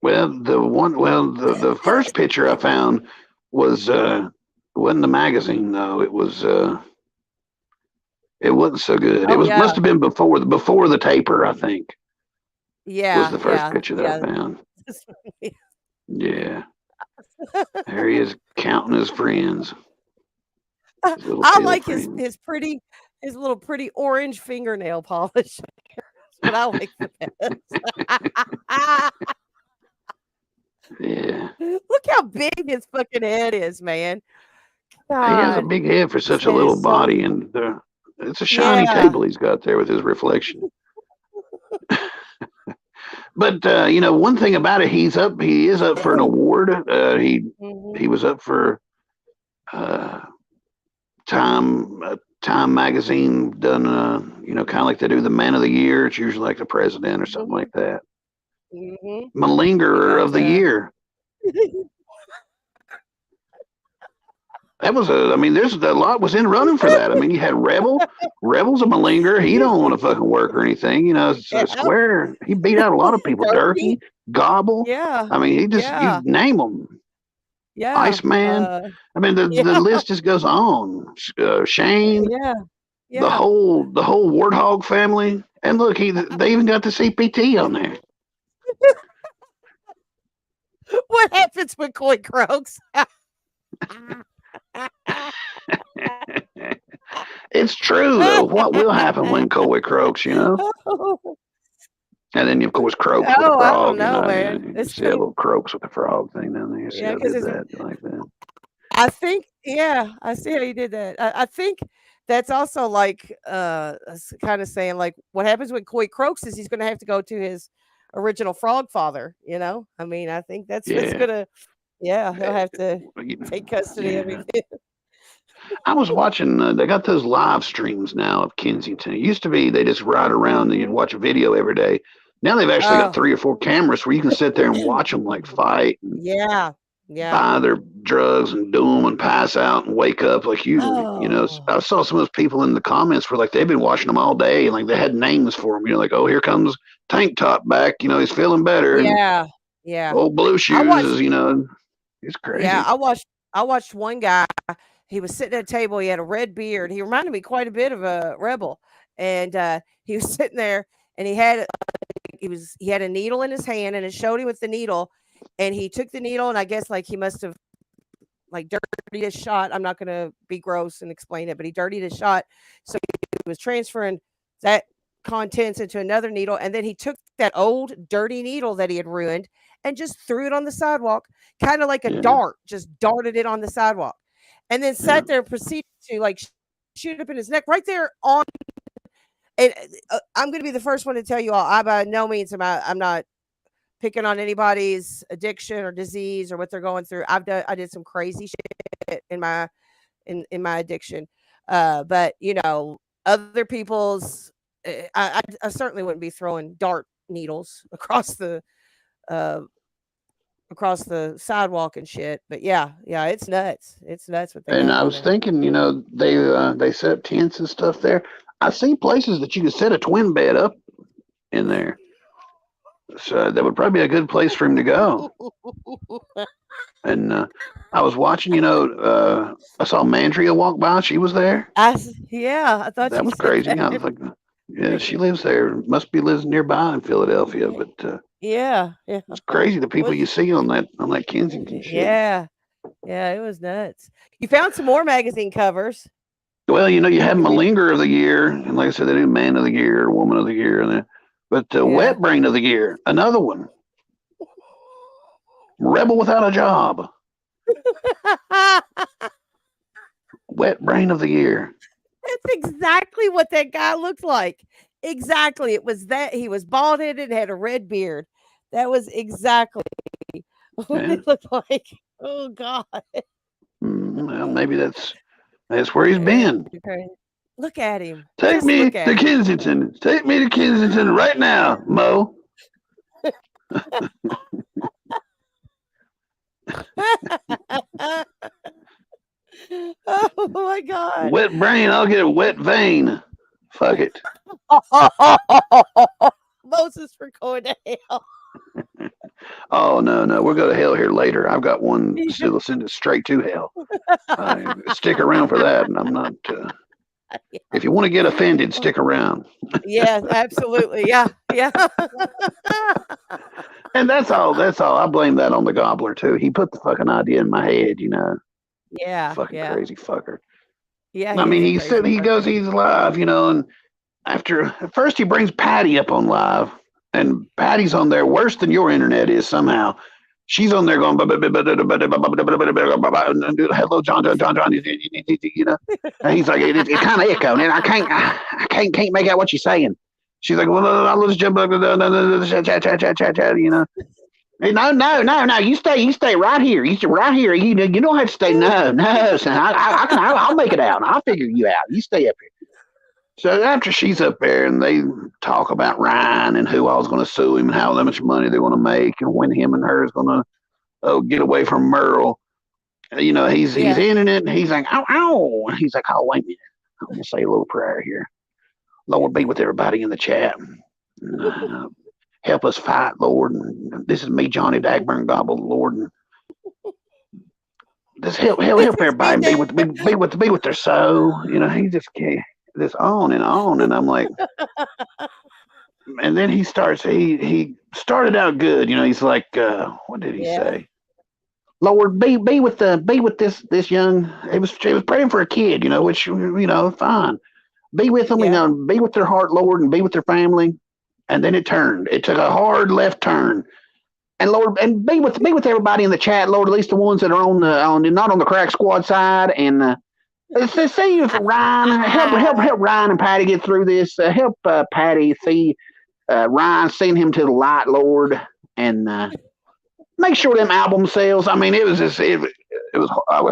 Well, the first picture I found was wasn't the magazine though. It wasn't so good. Oh, Must have been before the taper, I think. Yeah, Was the first picture that I found. Yeah. There he is counting his friends. I like his little pretty orange fingernail polish. But I like the best. Yeah. Look how big his fucking head is, man. God. He has a big head for such a little body, and it's a shiny table he's got there with his reflection. But one thing about it, he is up for an award. He was up for Time magazine done kind of like they do the Man of the Year. It's usually like the president or something like that. Malingerer of the Year. That was there's a lot was in running for that. I mean, you had Rebel's a malingerer. He don't want to fucking work or anything. Square, he beat out a lot of people. Durkee, Gobble. Yeah. I mean, you name them. Yeah. Iceman. The list just goes on. Shane. Yeah. The whole Warthog family. And look, they even got the CPT on there. What happens when Coy croaks? It's true though. What will happen when Coy croaks, And then of course croaks with a frog. I don't know, man. You see a little croaks with the frog thing down there. See how I did that? You like that? I think, I see how you did that. I think that's also like kind of saying like what happens when Coy croaks is he's gonna have to go to his original frog father, I think that's what's gonna he'll have to take custody of him. I was watching, they got those live streams now of Kensington. It used to be they just ride around and you'd watch a video every day. Now they've actually got 3 or 4 cameras where you can sit there and watch them like fight. Yeah. Buy their drugs and do them and pass out and wake up like I saw some of those people in the comments were like they've been watching them all day and like they had names for them. Like, oh, here comes Tank Top back. He's feeling better. Yeah. Old Blue Shoes it's crazy. Yeah, I watched one guy. He was sitting at a table. He had a red beard. He reminded me quite a bit of a rebel. And he was sitting there and he had a needle in his hand and it showed him with the needle. And he took the needle and I guess like he must have like dirtied his shot. I'm not going to be gross and explain it, but he dirtied his shot. So he was transferring that contents into another needle. And then he took that old dirty needle that he had ruined and just threw it on the sidewalk, kind of like a dart, just darted it on the sidewalk. And then sat there and proceeded to like shoot up in his neck right there on. And I'm going to be the first one to tell you all, I by no means I'm not picking on anybody's addiction or disease or what they're going through. I did some crazy shit in my addiction. But other people's, I certainly wouldn't be throwing dart needles across the sidewalk and shit. But yeah, it's nuts. It's nuts what they. And I was thinking, they set up tents and stuff there. I've seen places that you could set a twin bed up in there. So that would probably be a good place for him to go. And I was watching, I saw Mandria walk by. She was there. I thought that was crazy. I was like, yeah, she lives there. Must be lives nearby in Philadelphia. But yeah, it's crazy the people you see on that Kensington shit. Yeah, it was nuts. You found some more magazine covers. Well, you have Malinger of the Year, and like I said, they do Man of the Year, Woman of the Year, and but Wet Brain of the Year, another one. Rebel Without a Job. Wet Brain of the Year. That's exactly what that guy looked like. Exactly. It was that he was bald headed and had a red beard. That was exactly what Yeah. it looked like. Oh God. Well, maybe that's where he's been. Okay. Look at him. Take Just me look at to him. Kensington. Take me to Kensington right now, Mo. Oh my God. Wet brain, I'll get a wet vein. Fuck it. Moses, we're going to hell. Oh no, we'll go to hell here later. I've got one that'll send it straight to hell. Stick around for that, and I'm not. If you want to get offended, stick around. Yeah, absolutely. Yeah. And that's all. I blame that on the gobbler too. He put the fucking idea in my head, Yeah. Fucking crazy fucker. Yeah. I mean, he said crazy he goes, he's live, and at first he brings Patty up on live, and Patty's on there worse than your internet is somehow. She's on there going, hello, John, and he's like, it's kind of echoing, and I can't make out what she's saying. She's like, well, I'll just jump up, chat, Hey, no, you stay right here. You stay right here. You don't have to stay. No, son, I'll make it out. I'll figure you out. You stay up here. So after she's up there and they talk about Ryan and who all's going to sue him and how much money they want to make and when him and her is going to get away from Merle, he's in it and he's like, ow. He's like, oh, wait a minute. I'm going to say a little prayer here. Lord, be with everybody in the chat. Help us fight, Lord. And this is me, Johnny Dagburn Gobble, Lord. And just help everybody be with their soul. He just can't. This on, and I'm like, and then he starts. He started out good, he's like, what did he say? Lord, be with this young. He was praying for a kid, which fine. Be with them, be with their heart, Lord, and be with their family. And then it turned. It took a hard left turn. And Lord, and be with everybody in the chat, Lord, at least the ones that are not on the crack squad side, and. See if Ryan help Ryan and Patty get through this. Help Patty see Ryan, send him to the light, Lord, and make sure them album sales. I mean, it was I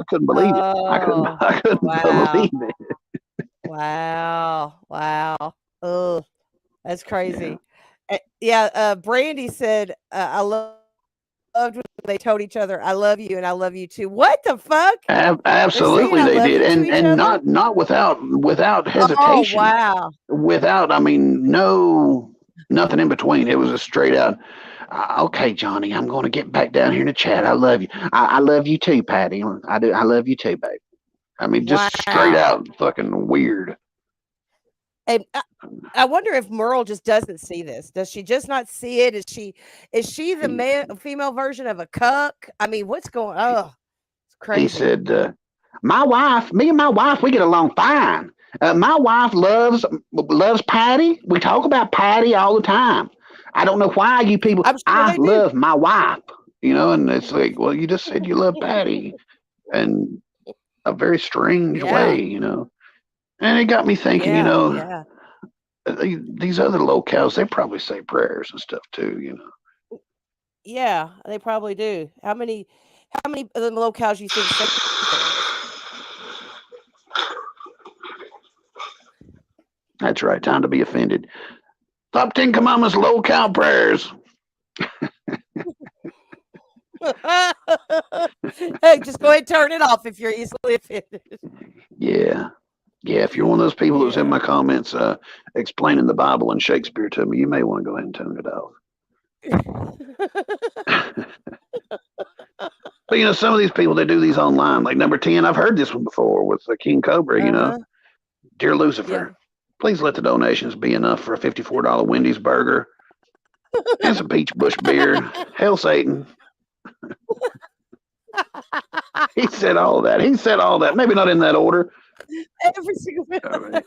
couldn't believe it. I couldn't believe it. Wow. Oh, that's crazy. Brandy said, I loved when they told each other, I love you and I love you too. What the fuck? Absolutely they did. And not without hesitation. Oh, wow. Without, nothing in between. It was a straight out, okay, Johnny, I'm going to get back down here in the chat. I love you. I love you too, Patty. I do. I love you too, babe. Just straight out fucking weird. And I wonder if Merle just doesn't see this. Does she just not see it? Is she the female version of a cuck? What's going on? Oh, it's crazy. He said, me and my wife, we get along fine. My wife loves Patty. We talk about Patty all the time. I don't know why you people, I love my wife, and it's like, well, you just said you love Patty in a very strange way, And it got me thinking, these other locals, they probably say prayers and stuff too, Yeah, they probably do. How many of the locales you think say That's right. Time to be offended. Top 10 commandments, local prayers. Hey, just go ahead and turn it off if you're easily offended. Yeah. If you're one of those people who's in my comments explaining the Bible and Shakespeare to me, you may want to go ahead and turn it off. But some of these people, they do these online. Like number 10, I've heard this one before with the King Cobra. Dear Lucifer, please let the donations be enough for a $54 Wendy's burger and some peach bush beer. Hail Satan. He said all that. Maybe not in that order. Every single All right.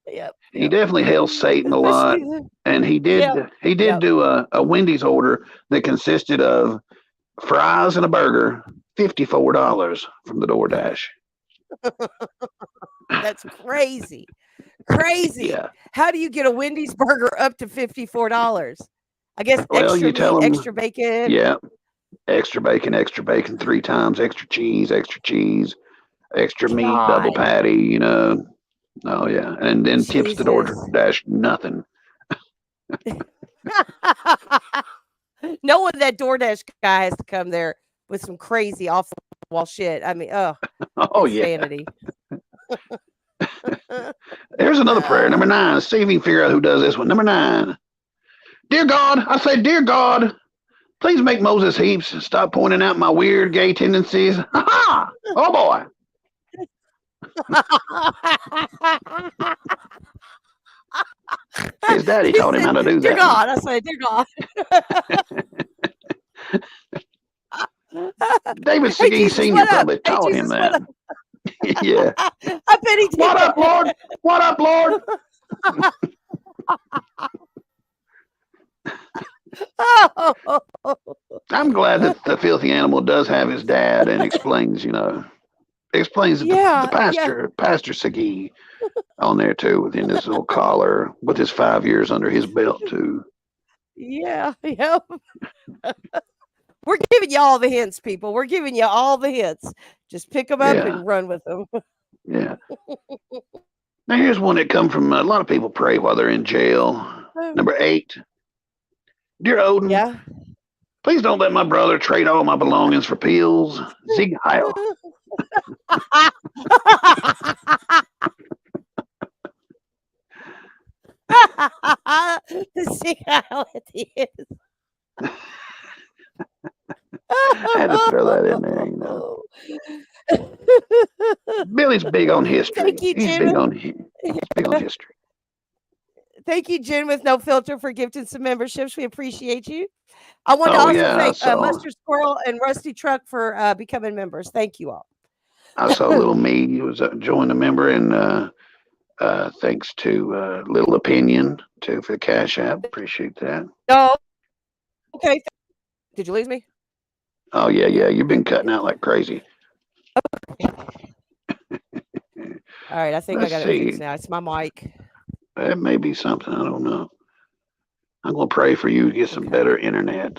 Yep. He definitely hails Satan a lot, Especially the and he did Yep. do a Wendy's order that consisted of fries and a burger, $54 from the DoorDash. That's crazy. Crazy. Yeah. How do you get a Wendy's burger up to $54? I guess Well, extra you tell meat, them, extra bacon. yeah, extra bacon 3 times, extra cheese, extra meat, double God. patty, you know. Oh yeah, and then tips the Jesus. DoorDash nothing. Knowing that DoorDash guy has to come there with some crazy off the wall shit. I mean, Oh yeah. insanity. There's another prayer, number 9. See if you can figure out who does this one. Number 9. Dear God, I say, dear God, please make Moses Heaps stop pointing out my weird gay tendencies. Ha ha! Oh boy. His daddy He taught him how said, to do dear that. God, I say, dear God. David Hey, Segee Jesus, Sr. what up? probably Hey, taught him Jesus, what that. up? Yeah. I bet he did. What up, Lord? What up, Lord? Oh. I'm glad that the filthy animal does have his dad and explains, you know, explains the Yeah, Pastor Segee on there too, within his little collar, with his 5 years under his belt too. yeah. We're giving you all the hints, people. We're giving you all the hints. Just pick them up Yeah. and run with them. Yeah. Now here's one that come from a lot of people pray while they're in jail. Number 8. Dear Odin, Yeah. please don't let my brother trade all my belongings for pills. Zig Heil. See how it is. I had to throw that in there, you know. Billy's big on history. Thank you, He's Jen. big on history. Thank you, Jen, with no filter, for gifting some memberships. We appreciate you. I want to Oh, also yeah, I thank saw. Mustard Squirrel and Rusty Truck for becoming members. Thank you all. I saw little me. He was joined a member, and thanks to Little Opinion too for the Cash App. Appreciate that. Oh, okay. Did you lose me? Oh yeah. You've been cutting out like crazy. All right, I think Let's I got it see. fixed now. It's my mic. That may be something. I don't know. I'm gonna pray for you to get some better internet.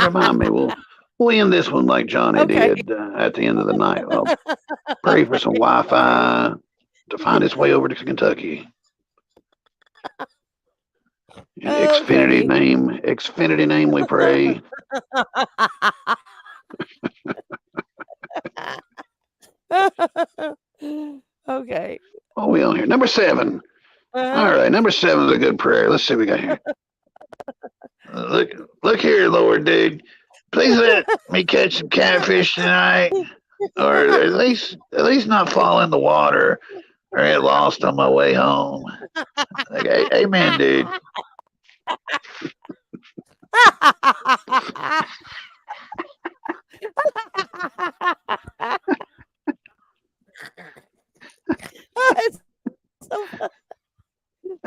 Remind me. We'll end this one like Johnny did at the end of the night. I'll pray for some Wi-Fi to find its way over to Kentucky. In Xfinity name, we pray. Okay. What are we on here? Number 7. All right, number 7 is a good prayer. Let's see what we got here. Look here, Lord, dude. Please let me catch some catfish tonight, or at least not fall in the water or get lost on my way home. Okay, amen, dude. It's so funny.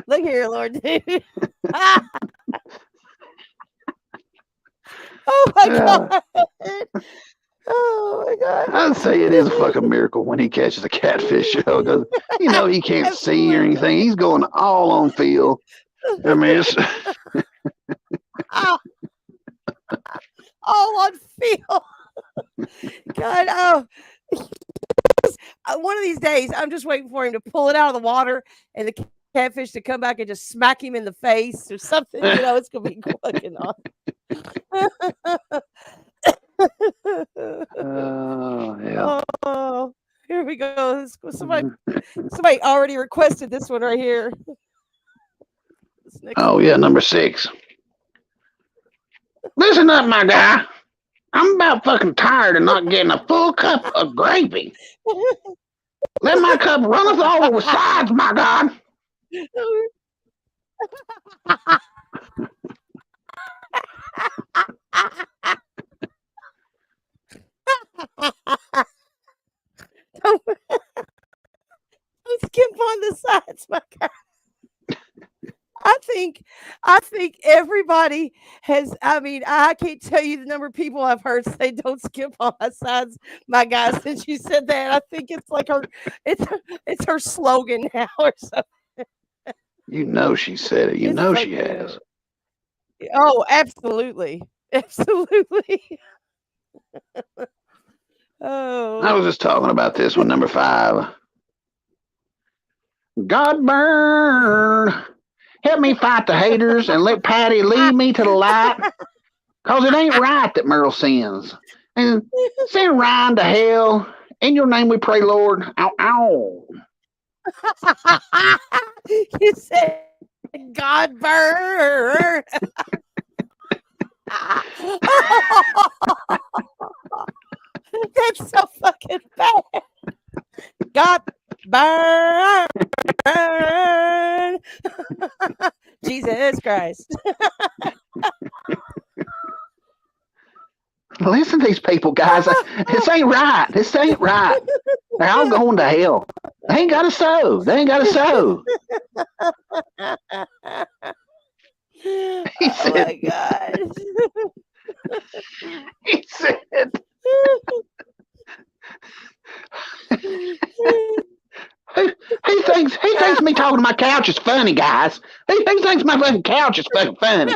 Look here, Lord, dude. Oh my God. Oh my God. I'd say it is a fucking miracle when he catches a catfish, because he can't see or anything. He's going all on feel. I mean, it's all on feel. God, one of these days, I'm just waiting for him to pull it out of the water and the catfish to come back and just smack him in the face or something. It's gonna be fucking awesome. yeah. Oh, here we go. Somebody already requested this one right here. Oh yeah, number 6. Listen up, my guy. I'm about fucking tired of not getting a full cup of gravy. Let my cup runneth over with sides, my God. think everybody has. I mean, I can't tell you the number of people I've heard say "Don't skip on my sides, my guy." Since you said that, I think it's like it's her slogan now or something. You know she said it. You It's know so she has. good. Oh, absolutely, absolutely. I Oh, was just talking about this one, number 5. God burn. Help me fight the haters and let Patty lead me to the light. Cause it ain't right that Merle sins. And send Ryan to hell. In your name we pray, Lord. Ow, ow. you said God burn. That's so fucking bad. God burn. Jesus Christ. Listen to these people, guys. This ain't right. This ain't right. They're all going to hell. They ain't got to sow. They ain't got to sow. He Oh said, my God. he said, he thinks me talking to my couch is funny, guys. He thinks my fucking couch is fucking funny.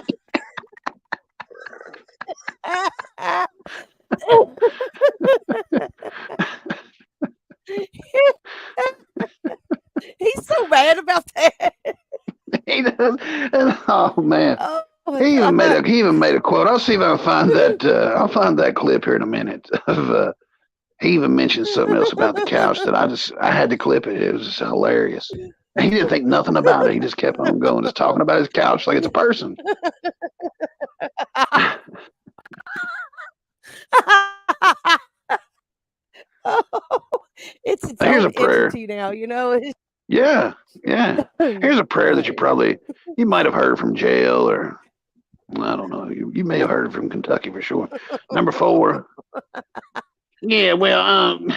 He's so mad about that. He does. Oh man. Oh my He even God. made a quote. I'll see if I can find that. I'll find that clip here in a minute. Of he even mentioned something else about the couch that I had to clip it. It was just hilarious. He didn't think nothing about it. He just kept on going, just talking about his couch like it's a person. Oh, it's its Here's own a prayer. entity now, you know. Yeah, yeah. Here's a prayer that you might have heard from jail, or I don't know. You may have heard it from Kentucky for sure. Number 4. Yeah, well, I'm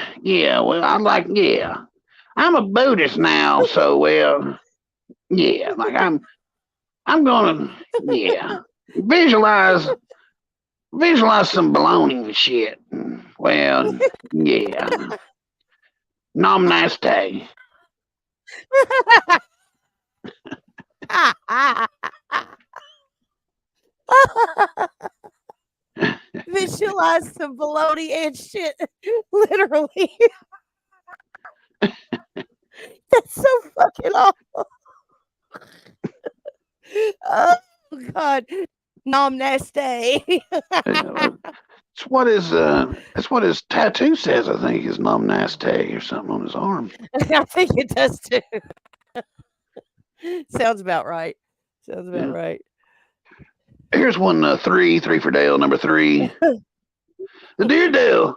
a Buddhist now, so yeah, like I'm gonna, visualize some baloney and shit. Well, yeah, namaste. Visualize some baloney and shit. Literally. That's so fucking awful. Oh God. Namaste. It's what his tattoo says. I think is namaste or something on his arm. I think it does too. Sounds about right. Sounds about right. Here's one 3 for Dale. Number 3. The dear Dale.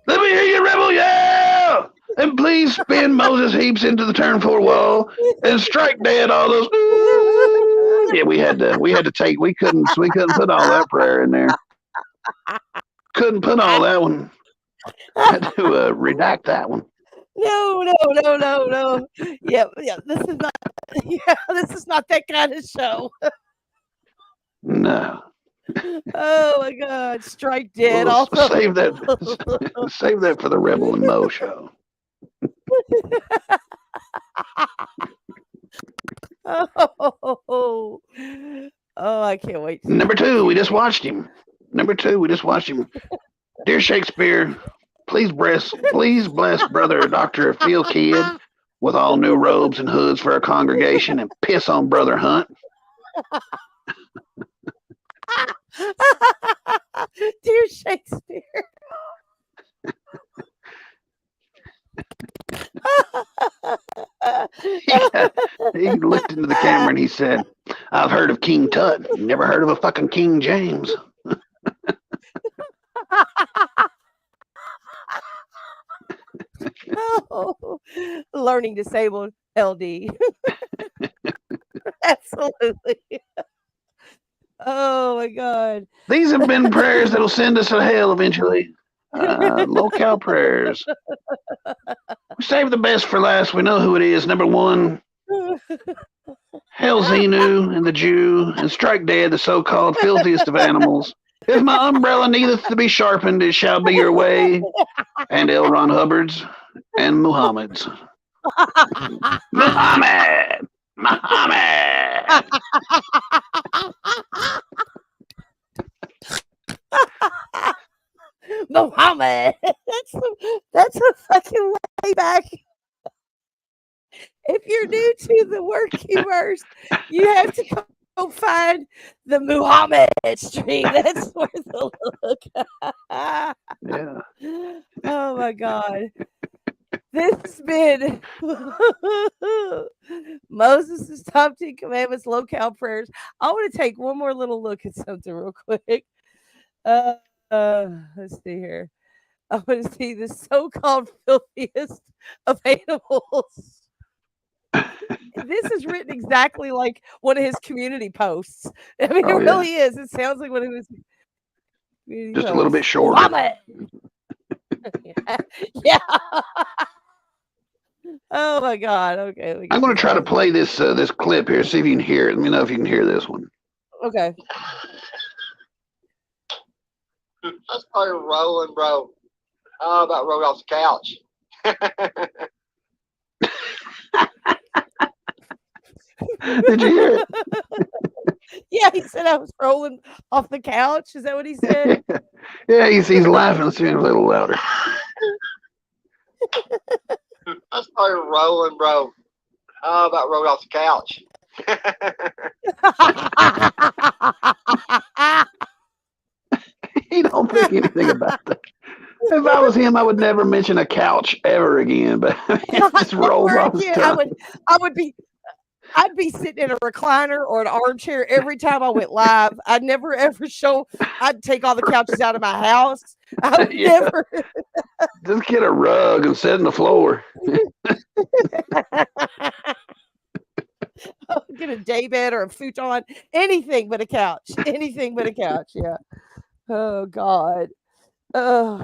Let me hear you rebel yell! And please spin Moses Heaps into the turn 4 wall and strike dead all those. Yeah, we had to take. We couldn't put all that prayer in there. Couldn't put all that one. Had to redact that one. No. Yeah. This is not. Yeah, this is not that kind of show. No. Oh my God! Strike dead. Well, Also, save that for the Rebel and Mo show. Oh, I can't wait. Number 2, we just watched him. Dear Shakespeare, please bless brother Dr. Phil Kidd with all new robes and hoods for our congregation, and piss on brother Hunt. Dear Shakespeare. He looked into the camera and he said, I've heard of King Tut. Never heard of a fucking King James. Oh, learning disabled LD. Absolutely. Oh my God. These have been prayers that'll send us to hell eventually. Lolcow prayers. We save the best for last. We know who it is. Number 1. Hail Xenu and the Jew, and strike dead the so-called filthiest of animals. If my umbrella needeth to be sharpened, it shall be your way, and L. Ron Hubbard's, and Muhammad's. Muhammad! Muhammad! Muhammad. That's a fucking way back. If you're new to the word keywords, you have to go find the Muhammad stream. That's where the look. Yeah. Oh my God. This has been Moses' top 10 commandments, Lolcow prayers. I want to take one more little look at something real quick. Let's see here. I want to see the so-called filthiest of animals. This is written exactly like one of his community posts. I mean, Oh, it yeah. really is. It sounds like one of his community Just a little bit posts. shorter. Muhammad. Yeah. Oh my God. Okay. let me I'm get going to this try to on. play this this clip here, see if you can hear it. Let me know if you can hear this one. Okay. I started rolling, bro. I about rolled off the couch. Did you hear it? Yeah, he said I was rolling off the couch. Is that what he said? Yeah, he's laughing. Let's see him a little louder. I started rolling, bro. I about rolled off the couch. He don't think anything about that. If I was him, I would never mention a couch ever again. But it just rolls Never off his again. tongue. I'd be sitting in a recliner or an armchair every time I went live. I'd never ever show. I'd take all the couches out of my house. I would Yeah. never. Just get a rug and sit on the floor. Get a daybed or a futon. Anything but a couch. Anything but a couch. Yeah. Oh God. Oh.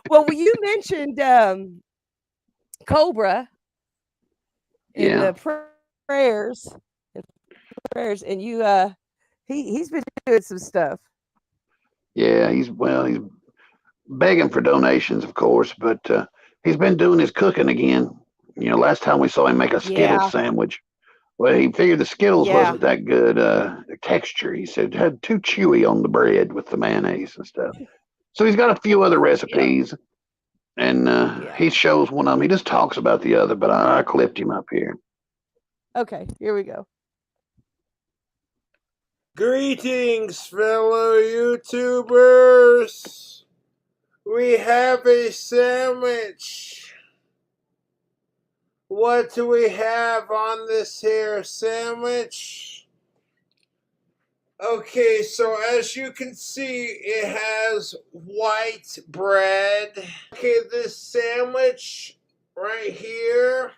Well, you mentioned Cobra in Yeah. the prayers, and you he's been doing some stuff. Yeah, he's begging for donations, of course, but he's been doing his cooking again. You know, last time we saw him make a Skittles Yeah. sandwich. Well, he figured the Skittles Yeah. wasn't that good texture. He said it had too chewy on the bread with the mayonnaise and stuff. So he's got a few other recipes, and he shows one of them. He just talks about the other, but I clipped him up here. Okay, here we go. Greetings, fellow YouTubers. We have a sandwich. What do we have on this here sandwich? Okay, so as you can see, it has white bread. Okay, this sandwich right here,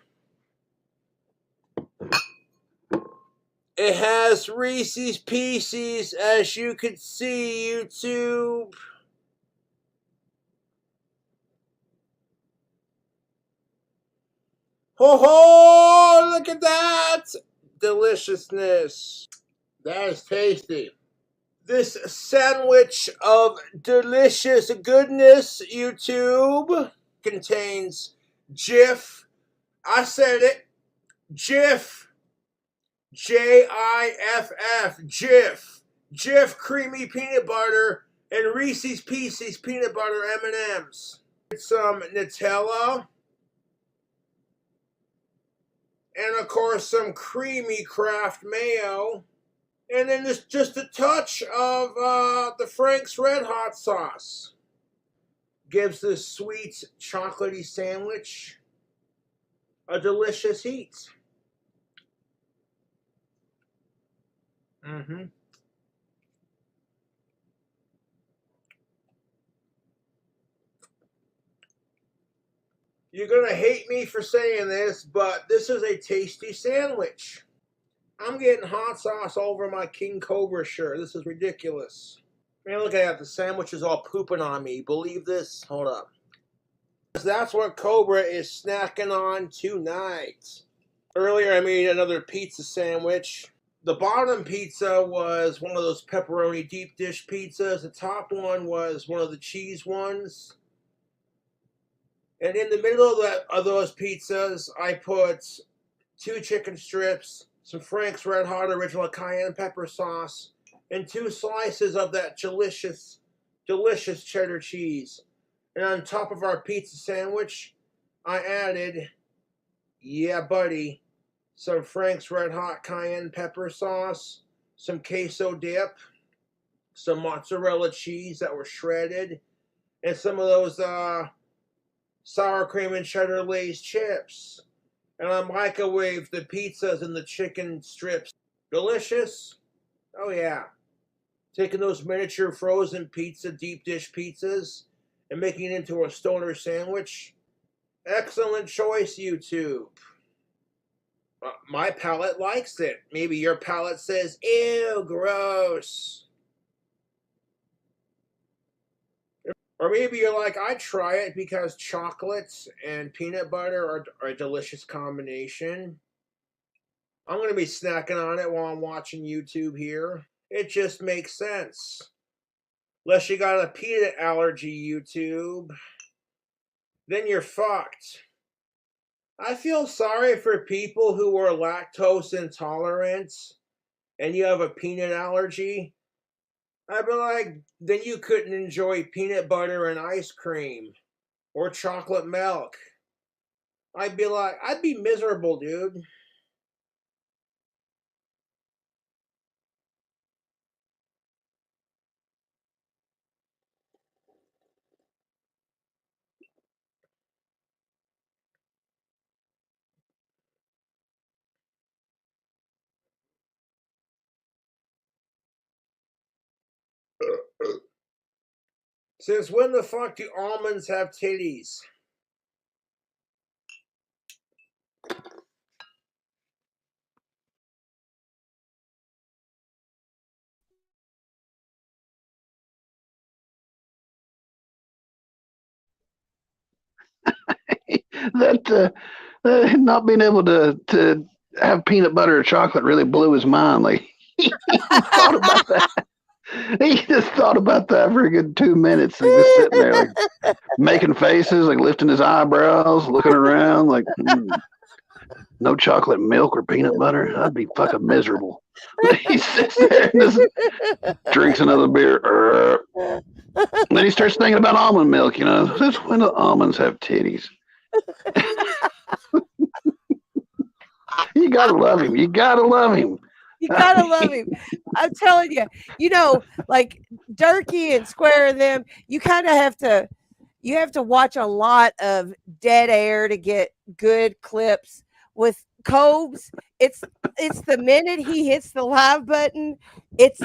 it has Reese's Pieces, as you can see, YouTube. Ho ho! Look at that! Deliciousness. That is tasty. This sandwich of delicious goodness, YouTube, contains Jif. I said it. Jif. Jiff. Jif. Jif creamy peanut butter and Reese's Pieces peanut butter M&Ms. Some Nutella. And of course some creamy Kraft mayo. And then there's just a touch of the Frank's Red Hot sauce. Gives this sweet chocolatey sandwich a delicious heat. Mm-hmm. You're gonna hate me for saying this, but this is a tasty sandwich. I'm getting hot sauce over my King Cobra shirt. This is ridiculous. Man, look at that. The sandwich is all pooping on me. Believe this? Hold up. That's what Cobra is snacking on tonight. Earlier, I made another pizza sandwich. The bottom pizza was one of those pepperoni deep dish pizzas. The top one was one of the cheese ones. And in the middle of those pizzas, I put 2 chicken strips, some Frank's Red Hot original cayenne pepper sauce, and 2 slices of that delicious, delicious cheddar cheese. And on top of our pizza sandwich, I added, yeah, buddy, some Frank's Red Hot cayenne pepper sauce, some queso dip, some mozzarella cheese that were shredded, and some of those sour cream and cheddar Lay's chips. And I microwaved the pizzas and the chicken strips. Delicious? Oh yeah. Taking those miniature frozen pizza deep dish pizzas and making it into a stoner sandwich. Excellent choice, YouTube. My palate likes it. Maybe your palate says, ew, gross. Or maybe you're like, I'd try it because chocolates and peanut butter are a delicious combination. I'm going to be snacking on it while I'm watching YouTube here. It just makes sense. Unless you got a peanut allergy, YouTube. Then you're fucked. I feel sorry for people who are lactose intolerant and you have a peanut allergy. I'd be like, then you couldn't enjoy peanut butter and ice cream or chocolate milk. I'd be miserable, dude. Since when the fuck do almonds have titties? That not being able to have peanut butter or chocolate really blew his mind. Like he thought about that. He just thought about that for a good 2 minutes. Like just sitting there, like making faces, like lifting his eyebrows, looking around, like no chocolate milk or peanut butter. I'd be fucking miserable. He sits there and just drinks another beer. Then he starts thinking about almond milk. Since when do almonds have titties? You gotta love him. You gotta love him. You gotta love him. I'm telling you, like Durkee and Square and them, you have to watch a lot of dead air to get good clips. With Cobes, it's the minute he hits the live button, it's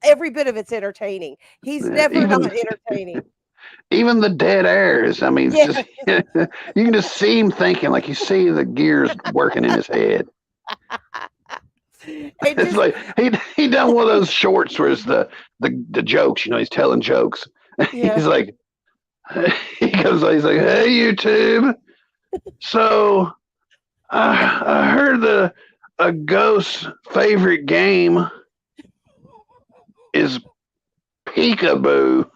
every bit of it's entertaining. He's never not entertaining. Even the dead airs. I mean, it's just you can just see him thinking, like you see the gears working in his head. It's like he done one of those shorts where it's the jokes. He's telling jokes. Yeah. He's like, he's like, hey YouTube. So I heard a ghost's favorite game is peekaboo.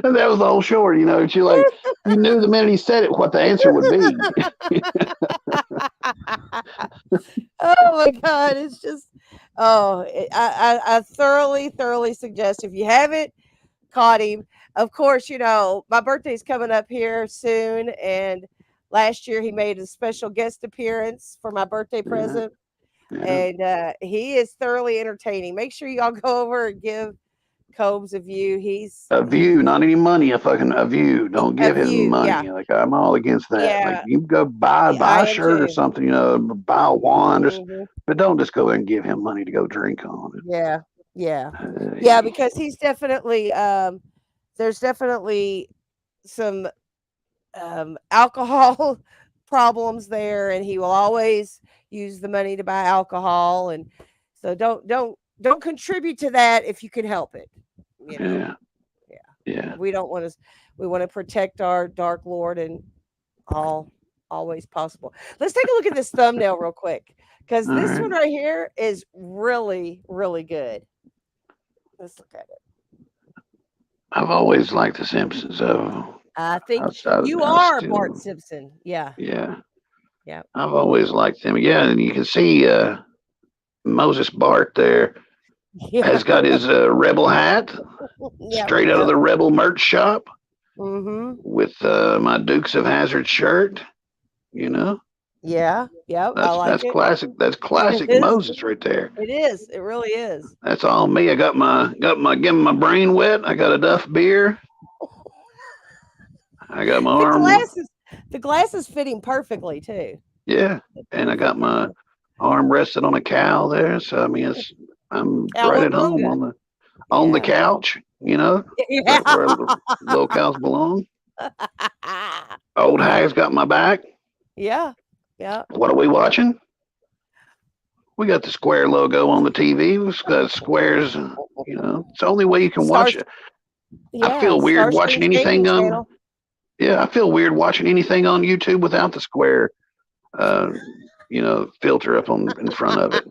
And that was the whole short, you knew the minute he said it what the answer would be. Oh my God, it's just I thoroughly suggest, if you haven't caught him, of course, my birthday's coming up here soon, and last year he made a special guest appearance for my birthday present. And he is thoroughly entertaining. Make sure y'all go over and give Cobes a view. He's a view, not any money. A view. Don't give him money. Yeah. Like I'm all against that. Yeah. Like you go buy a shirt or something. Buy a wand, but don't just go and give him money to go drink on it. Yeah, because he's definitely there's definitely some alcohol problems there, and he will always use the money to buy alcohol, and so don't contribute to that if you can help it. Yeah. We don't want We want to protect our Dark Lord and always possible. Let's take a look at this thumbnail real quick because All this right. one right here is really, really good. Let's look at it. I've always liked The Simpsons, so I think you I are Bart still, Simpson. Yeah. yeah, Yeah. I've always liked them. Yeah, and you can see Moses Bart there Yeah. has got his rebel hat Yep. straight out of Yep. the Rebel merch shop Mm-hmm. with my Dukes of Hazzard shirt. You know, Yeah. Yep. I like that's it. classic. That's It classic is. Moses right there. It is. It really is. That's all me. I got my getting my brain wet. I got a Duff beer. I got my The arm. glasses. The glasses fit him perfectly too. Yeah, and I got my arm rested on a cow there. So I mean, I'm right at home Cowabunga. on the Yeah. couch. You know, Yeah. right where little cows belong. Old Hag's got my back. Yeah. Yeah. What are we watching? We got the Square logo on the TV. We've got squares. You know, it's the only way you can watch it. I Yeah. feel weird Starsky watching and Shanking anything on. channel. Yeah, I feel weird watching anything on YouTube without the Square. Uh, filter up on in front of it.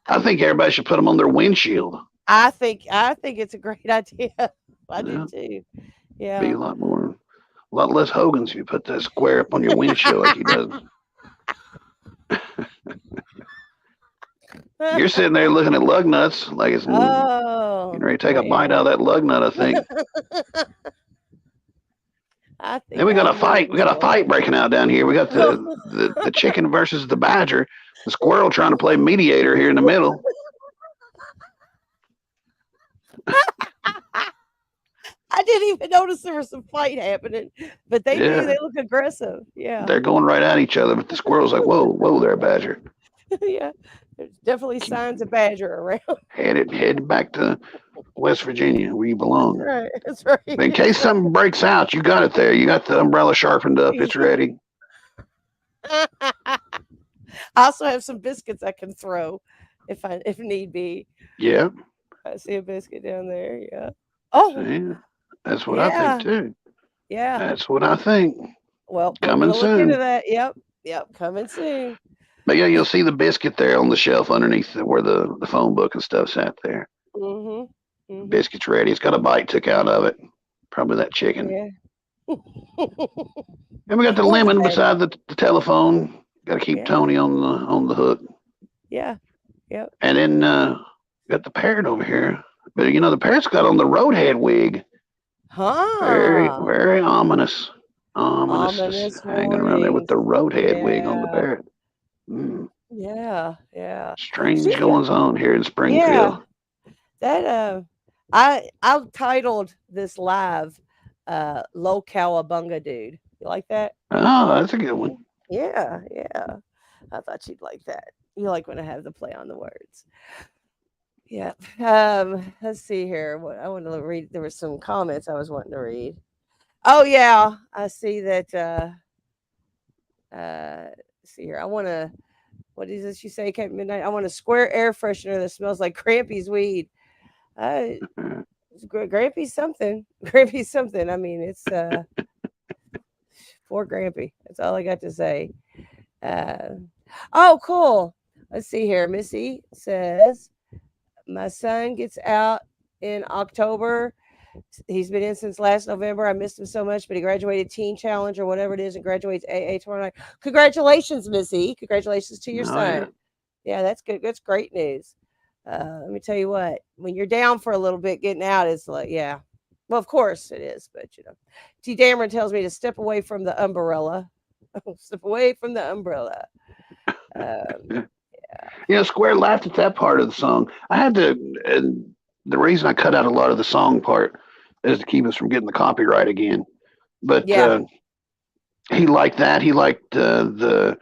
I think everybody should put them on their windshield. I think it's a great idea. I do Yeah, too. be Yeah. a lot less Hogan's if you put that Square up on your windshield like he does. You're sitting there looking at lug nuts like it's Oh getting ready to take a bite man. out of that lug nut. I think. I Then think we got I a agree fight. We with got a you. fight breaking out down here. We got the chicken versus the badger. The squirrel trying to play mediator here in the middle. I didn't even notice there was some fight happening, but they do. Yeah, They look aggressive. Yeah. they're going right at each other. But the squirrel's like, whoa there, badger. Yeah. There's definitely signs of badger around. Headed back to West Virginia where you That's belong. right. That's right. But in case something breaks out, you got it there. You got the umbrella sharpened up. It's ready. I also have some biscuits I can throw if need be. Yeah. I see a biscuit down there. Yeah. Oh, See? That's what I think yeah. too. Yeah. That's what I think. Well, we're Coming gonna look into soon. that. Yep. Yep. Coming soon. But yeah, you'll see the biscuit there on the shelf underneath where the phone book and stuff sat there. Mm-hmm. Mm-hmm. Biscuit's ready. It's got a bite took out of it. Probably that chicken. Yeah. And we got the Poor lemon thing. beside the telephone. Got to keep Yeah. Tony on the hook. Yeah. Yep. And then got the parrot over here. But the parrot's got on the roadhead wig. Very, Huh. very ominous. Ominous, Ominous just hanging around there with the warnings. roadhead wig on the Yeah. parrot. Mm, Yeah. Yeah. strange Speaking. goings on here in Yeah. Springfield. That I titled this live LolCowABunga, dude. You like that? Oh, that's a good one. Yeah, yeah. I thought you'd like that. You like when I have the play on the words. Yeah. Let's see here. What I want to read. There were some comments I was wanting to read. Oh yeah, I see that. See here. I want to. What is this you say, Captain Midnight? I want a square air freshener that smells like Grampy's weed. Grampy's something. Grampy's something. I mean, it's poor Grampy. That's all I got to say. Oh, cool. Let's see here. Missy says, my son gets out in October. He's been in since last November. I missed him so much, but he graduated Teen Challenge or whatever it is and graduates AA tomorrow night. Congratulations, Missy. Congratulations to your Oh, son. Yeah, that's good. That's great news. Let me tell you what, when you're down for a little bit, getting out is like, yeah. Well, of course it is, but T. Dameron tells me to step away from the umbrella. Step away from the umbrella. Square laughed at that part of the song. I had to, and the reason I cut out a lot of the song part is to keep us from getting the copyright again. But Yeah. He liked that. He liked the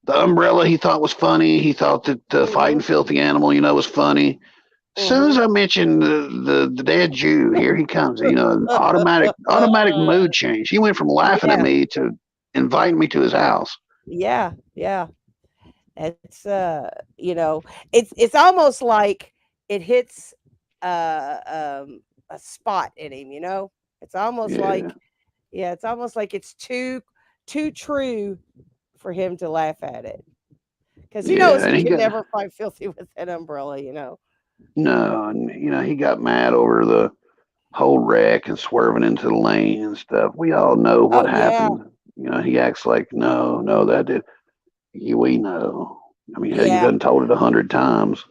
umbrella. He thought was funny. He thought that fighting filthy animal, was funny. As soon as I mentioned the dead Jew, here he comes. An automatic mood change. He went from laughing at Yeah. me to inviting me to his house. Yeah, yeah. It's it's almost like it hits a spot in him, It's almost Yeah. it's almost like it's too true for him to laugh at it because he knows Yeah, he and he can got never fight filthy with that umbrella. no, and he got mad over the whole wreck and swerving into the lane and stuff. We all know what Oh yeah, happened. He acts like no, no, that did. We know. I mean, hell, you yeah. done told it 100 times.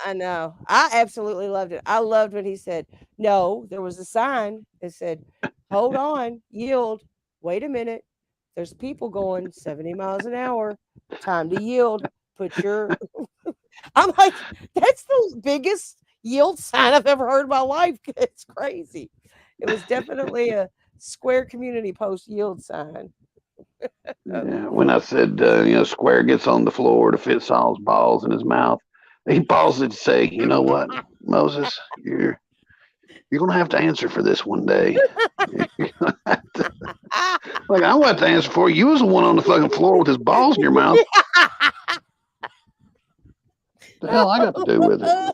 I know. I absolutely loved it. I loved when he said, "No, there was a sign that said, hold on, yield. Wait a minute. There's people going 70 miles an hour. Time to yield. Put your." I'm like, that's the biggest yield sign I've ever heard in my life. It's crazy. It was definitely a square community post yield sign. Yeah, when I said, Square gets on the floor to fit Saul's balls in his mouth, he pauses to say, "You know what, Moses, you're gonna have to answer for this one day." Like I'm gonna have to answer for you. You was the one on the fucking floor with his balls in your mouth. The hell I got to do with it?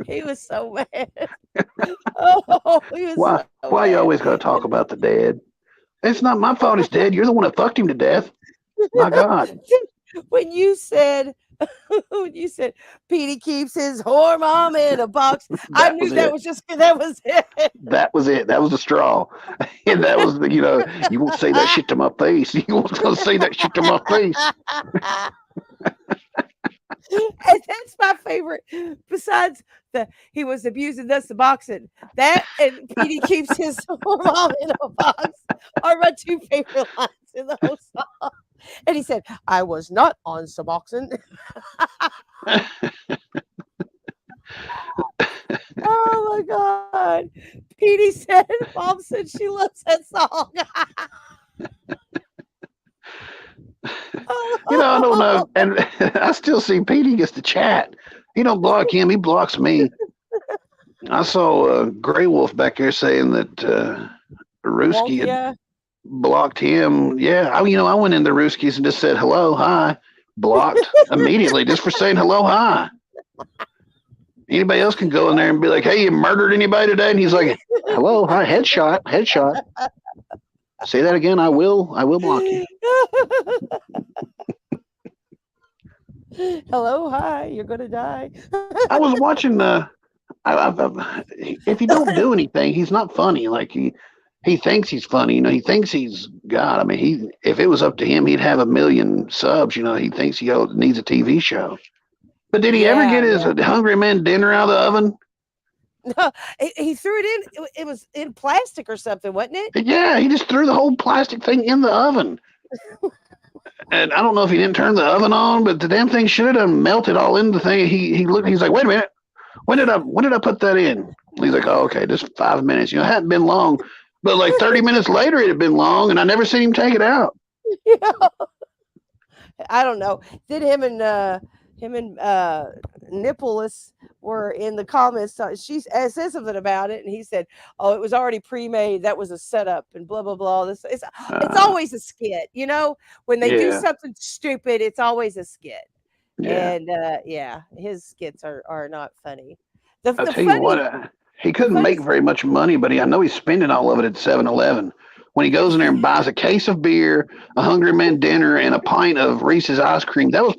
He was so mad. Oh, he was Why? so Why you mad. always gotta talk about the dead? It's not my fault he's dead. You're the one that fucked him to death. My God. when you said when you said Petey keeps his whore mama in a box, I That knew was it. that was it. That was it. That was the straw. And that was you won't say that shit to my face. You won't say that shit to my face. And that's my favorite. Besides he was abusing us the boxing. That and Petey keeps his whore mama in a box are my two favorite lines in the whole song. And he said, I was not on Suboxone. Oh my God. Petey said, Mom said she loves that song. I don't know. And I still see Petey gets to chat. He don't block him. He blocks me. I saw Grey Wolf back there saying that Ruski had Wonkia. blocked him. Yeah. I went into Ruski's and just said, hello, hi. Blocked immediately just for saying hello, hi. Anybody else can go in there and be like, hey, you murdered anybody today? And he's like, hello, hi, headshot. Say that again. I will block you. Hello, hi, you're gonna die. I was watching if you don't do anything, he's not funny. Like he thinks he's funny. He thinks he's God. I mean, if it was up to him, he'd have 1 million subs. He thinks he needs a TV show. But did he ever get his Hungry Man dinner out of the oven? No, he threw it in. It was in plastic or something, wasn't it? Yeah, he just threw the whole plastic thing in the oven. And I don't know if he didn't turn the oven on, but the damn thing should have melted all in the thing. He looked. He's like, wait a minute. When did I put that in? He's like, oh, okay, just 5 minutes. It hadn't been long, but like 30 minutes later, it had been long, and I never seen him take it out. Yeah. I don't know. Did him and Nicholas were in the comments. She said something about it, and he said, "Oh, it was already pre-made. That was a setup, and blah blah blah." It's always a skit, When they do something stupid, it's always a skit. Yeah. And his skits are not funny. I'll tell you what, he couldn't make very much money, but I know he's spending all of it at 7-Eleven. When he goes in there and buys a case of beer, a Hungry Man dinner, and a pint of Reese's ice cream, that was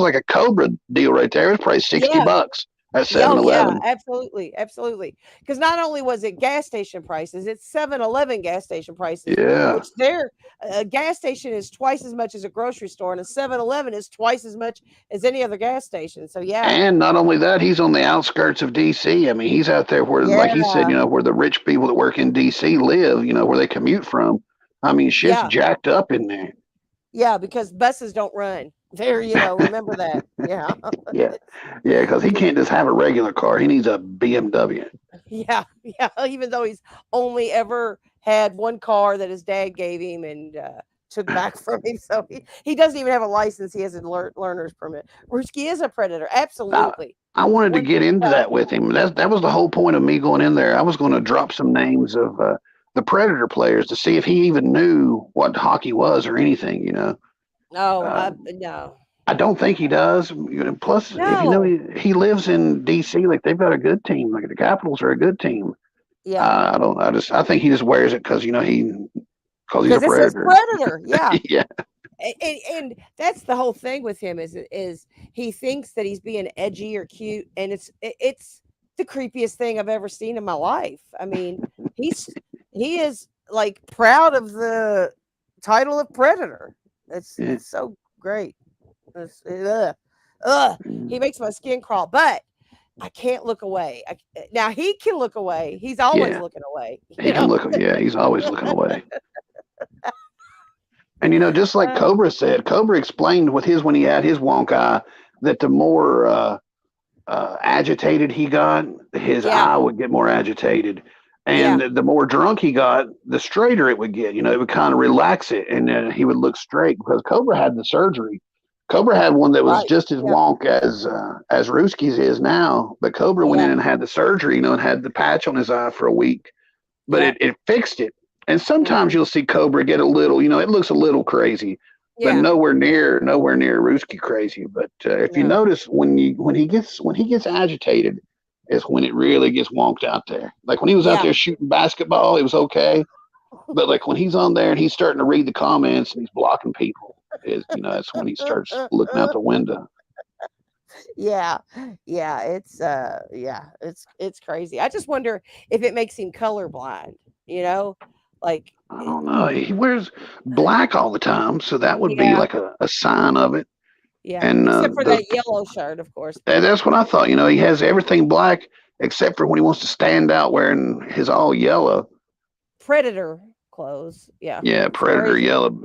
like a Cobra deal right there. It was probably $60 at 7-Eleven. Yeah, absolutely. Because not only was it gas station prices, it's 7-Eleven gas station prices. Yeah. Which a gas station is twice as much as a grocery store, and a 7-Eleven is twice as much as any other gas station. So yeah. And not only that, he's on the outskirts of DC. I mean, he's out there where, like he said, where the rich people that work in DC live, where they commute from. I mean, shit's jacked up in there. Yeah, because buses don't run. There, remember that. Yeah. Yeah, because he can't just have a regular car. He needs a BMW. Yeah. Even though he's only ever had one car that his dad gave him and took back from him, so he doesn't even have a license. He has a learner's permit. Ruski is a predator, absolutely. I wanted to get into that with him. That was the whole point of me going in there. I was going to drop some names of the Predator players to see if he even knew what hockey was or anything. No. I don't think he does. Plus, if he lives in DC, like they've got a good team. Like the Capitals are a good team. Yeah. I think he just wears it because, he's a Because it says predator. predator. Yeah. Yeah. And that's the whole thing with him is he thinks that he's being edgy or cute, and it's the creepiest thing I've ever seen in my life. I mean, he is like proud of the title of predator. Yeah. It's so great. Ugh. He makes my skin crawl, but I can't look away. Now he can look away. He's always Yeah. looking away. He can look. Yeah, he's always looking away. And just like Cobra said, Cobra explained with when he had his wonk eye, that the more agitated he got, his eye would get more agitated, and the more drunk he got, the straighter it would get. It would kind of relax it, and then he would look straight. Because Cobra had the surgery. Cobra had one that was just as wonk as Ruski's is now, but Cobra went in and had the surgery, and had the patch on his eye for a week, but it fixed it. And sometimes you'll see Cobra get a little, it looks a little crazy, but nowhere near Ruski crazy. But if you notice, when he gets agitated, is when it really gets wonked out there. Like when he was out there shooting basketball, it was okay, but like when he's on there and he's starting to read the comments and he's blocking people, that's when he starts looking out the window. Yeah. It's crazy. I just wonder if it makes him colorblind, like I don't know. He wears black all the time, so that would be like a sign of it. Yeah, And except for that yellow shirt, of course. that's what I thought. He has everything black except for when he wants to stand out wearing his all yellow. Predator clothes. Yeah. Yeah, predator yellow.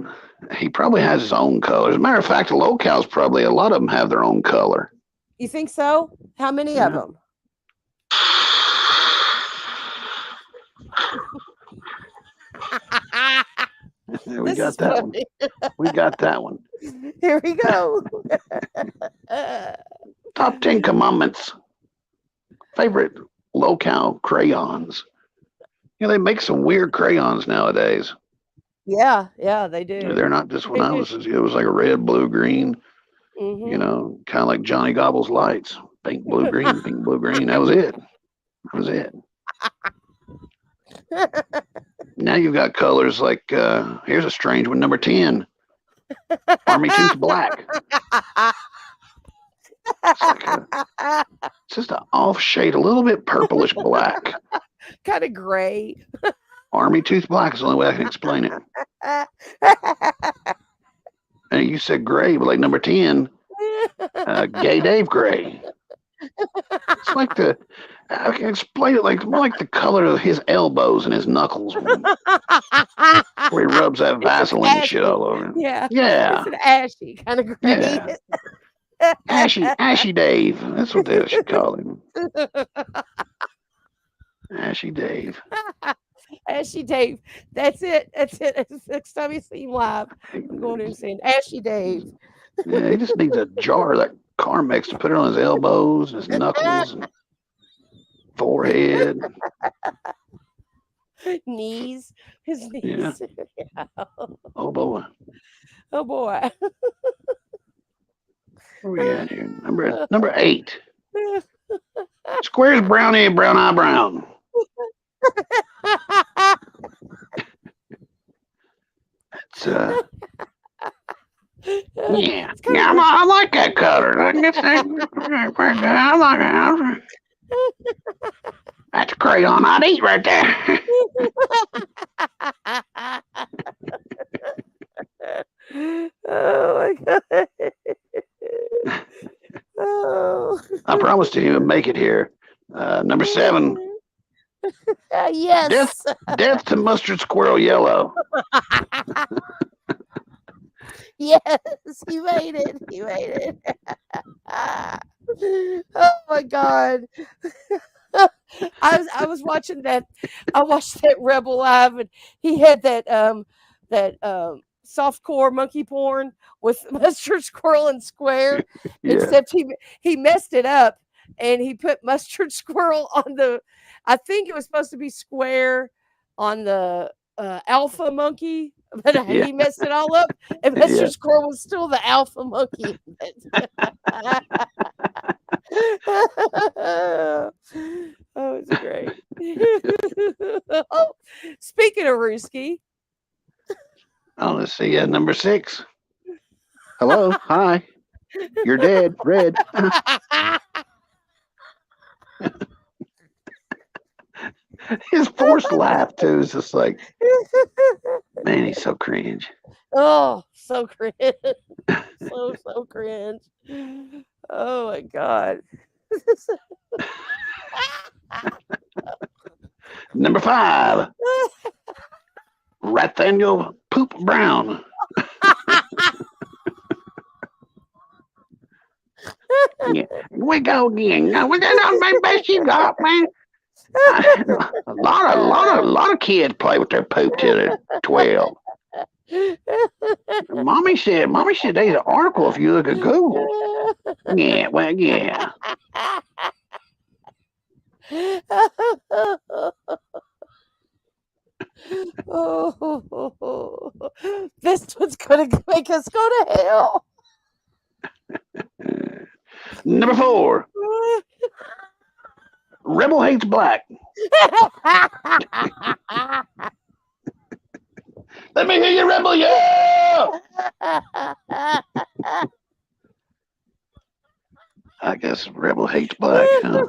He probably has his own color. As a matter of fact, the Lolcows probably, a lot of them have their own color. You think so? How many of them? We got that one. We got that one. Here we go. Top 10 commandments. Favorite Lolcow crayons. They make some weird crayons nowadays. Yeah, they do. They're not just when it was like a red, blue, green. Mm-hmm. Kind of like Johnny Gobble's lights. Pink, blue, green, pink, blue, green. That was it. Now you've got colors like, here's a strange one, number 10. Army Tooth Black. It's just an off shade, a little bit purplish black. Kind of gray. Army Tooth Black is the only way I can explain it. And you said gray, but like number 10, Gay Dave Gray. It's like I can explain it like more like the color of his elbows and his knuckles where he rubs that Vaseline shit all over. Yeah. Yeah. It's an ashy kind of gray. Yeah. Ashy Dave. That's what they should call him. Ashy Dave. Ashy Dave. That's it. Next time you see him live, I'm going in and saying Ashy Dave. Yeah, he just needs a jar of that Carmex to put it on his elbows, his knuckles, and forehead, knees. His knees. Yeah. Oh boy. Oh boy. Where we at here? Number 8. Square's brownie and brown eye brown. It's yeah. I like that color. I guess I like it. That's a crayon I'd eat right there. Oh my god. Oh. I promised he would make it here. Number 7. Yes. Death to mustard squirrel yellow. Yes, he made it. He made it. Oh my god. I was watching that. I watched that Rebel Live, and he had that softcore monkey porn with mustard squirrel and square. Yeah. Except he messed it up, and he put mustard squirrel on the. I think it was supposed to be square on the alpha monkey, but he messed it all up, and Mr. Squirrel was still the alpha monkey. Oh, it's great. Speaking of Rooski. Oh, let's see. Number 6. Hello. Hi. You're dead. Red. His forced laugh, too, is just like, man, he's so cringe. Oh, so cringe. So cringe. Oh, my God. Number 5. Nathaniel Poop Brown. Yeah. We go again. Now, we got on my best you got, man. A lot of kids play with their poop till they're 12. Mommy said there's an article if you look at Google. Yeah, well, yeah. Oh, this one's gonna make us go to hell. Number 4. Rebel hates black. Let me hear you, Rebel. Yeah. I guess Rebel hates black, huh?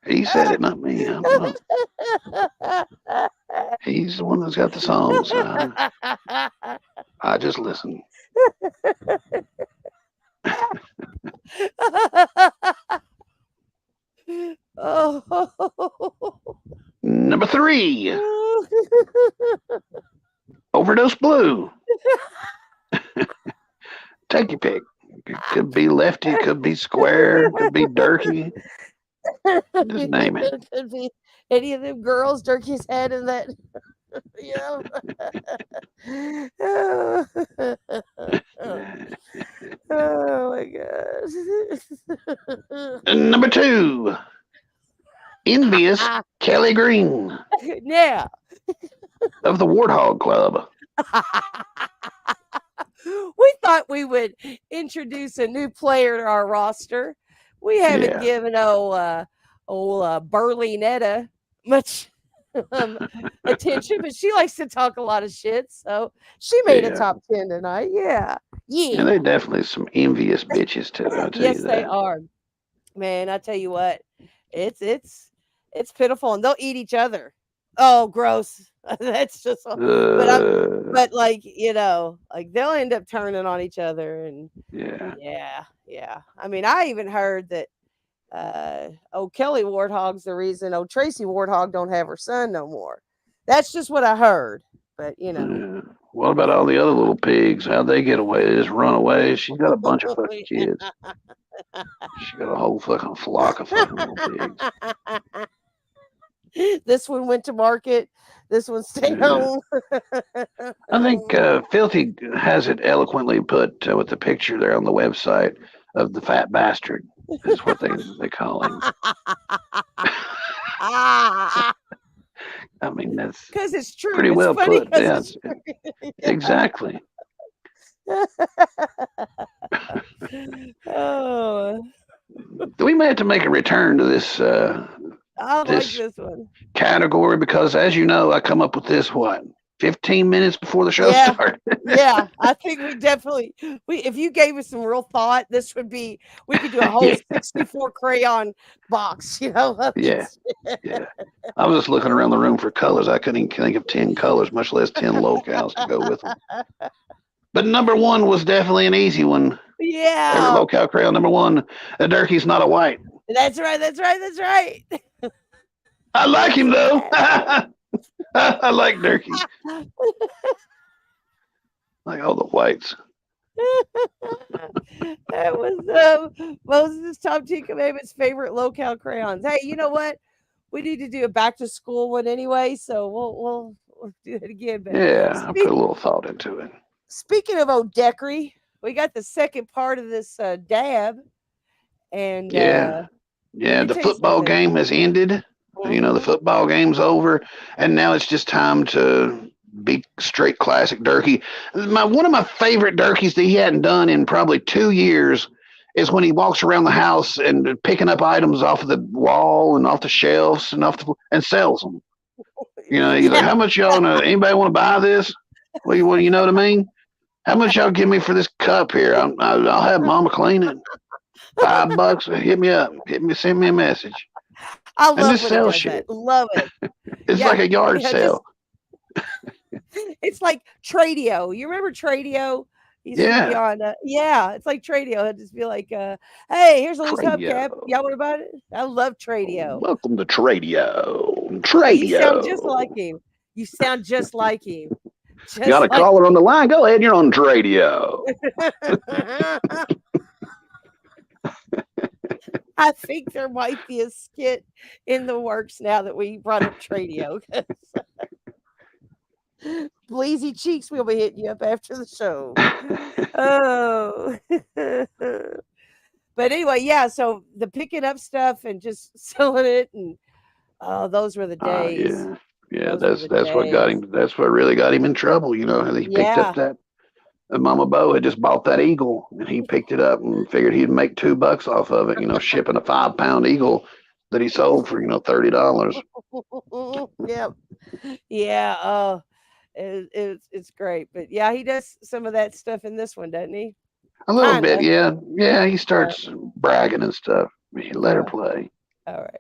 He said it, not me. I don't know. He's the one that's got the songs. I just listen. Number 3. Overdose Blue. Take your pick. It could be lefty, could be square, could be dirty. Just name it. It could be any of them girls, Durkee's head, and that. Oh my gosh. And number 2. Envious Kelly Green. Yeah. Of the Warthog Club. We thought we would introduce a new player to our roster. We haven't given Burly Netta much attention, but she likes to talk a lot of shit, so she made a top 10 tonight. Yeah. And they're definitely some envious bitches too. I'll tell Yes, you that. they are. Man, I tell you what, it's pitiful, and they'll eat each other. Oh, gross. That's just but like, like they'll end up turning on each other, and yeah. I mean, I even heard that Kelly Warthog's the reason Tracy Warthog don't have her son no more. That's just what I heard. But What about all the other little pigs? How'd they get away? They just run away. She's got a bunch of fucking kids. She got a whole fucking flock of fucking little pigs. This one went to market. This one stayed home. I think Filthy has it eloquently put with the picture there on the website of the fat bastard. Is what they call him. I mean, that's because it's true. Pretty it's well funny put. Yeah, exactly. Oh, We may have to make a return to this. I like this one category because, as you know, I come up with this 15 minutes before the show started. Yeah, I think we definitely if you gave us some real thought, this would be we could do a whole 64 crayon box, Yeah. I was just looking around the room for colors. I couldn't even think of 10 colors, much less 10 Lolcows to go with them. But number 1 was definitely an easy one. Yeah. Every Lolcow crayon, number 1, a Durkee's not a white. That's right. I like him though. I like Durkee. Like all the whites. That was Moses' top 10 commandments favorite Lolcow crayons. Hey, you know what? We need to do a back to school one anyway, so we'll do it again. But I put a little thought into it. Speaking of O'Deckery, we got the second part of this dab, and the football game has ended. The football game's over, and now it's just time to be straight classic Durkee. One of my favorite Durkees that he hadn't done in probably 2 years is when he walks around the house and picking up items off of the wall and off the shelves and and sells them. You know, he's like, how much y'all know? Anybody want to buy this? Well, you know what I mean? How much y'all give me for this cup here? I'll have Mama clean it. $5. Hit me up. Send me a message. I love and this when sells he does shit. that. Love it. It's like a yard sale. It's like Tradio. You remember Tradio? He used to be Yeah. on. It's like Tradio. It'd just be like, hey, here's a little hubcap. Tradio. Y'all want to buy it? I love Tradio. Welcome to Tradio. You sound just Tradio. like him. You sound just like him. Just Got a like caller on the line. Go ahead. You're on Tradio. I think there might be a skit in the works now that we brought up Tradio. Bleezy Cheeks, we'll be hitting you up after the show. Oh. But anyway, yeah, so the picking up stuff and just selling it, and those were the days. Yeah, that's what got him. That's what really got him in trouble. You know, he picked up that. Mama Bo had just bought that eagle, and he picked it up and figured he'd make $2 off of it. You know, shipping a 5-pound eagle that he sold for $30. Yeah. It's great, but yeah, he does some of that stuff in this one, doesn't he? A little bit, yeah. Yeah, he starts bragging and stuff. Let her play. All right.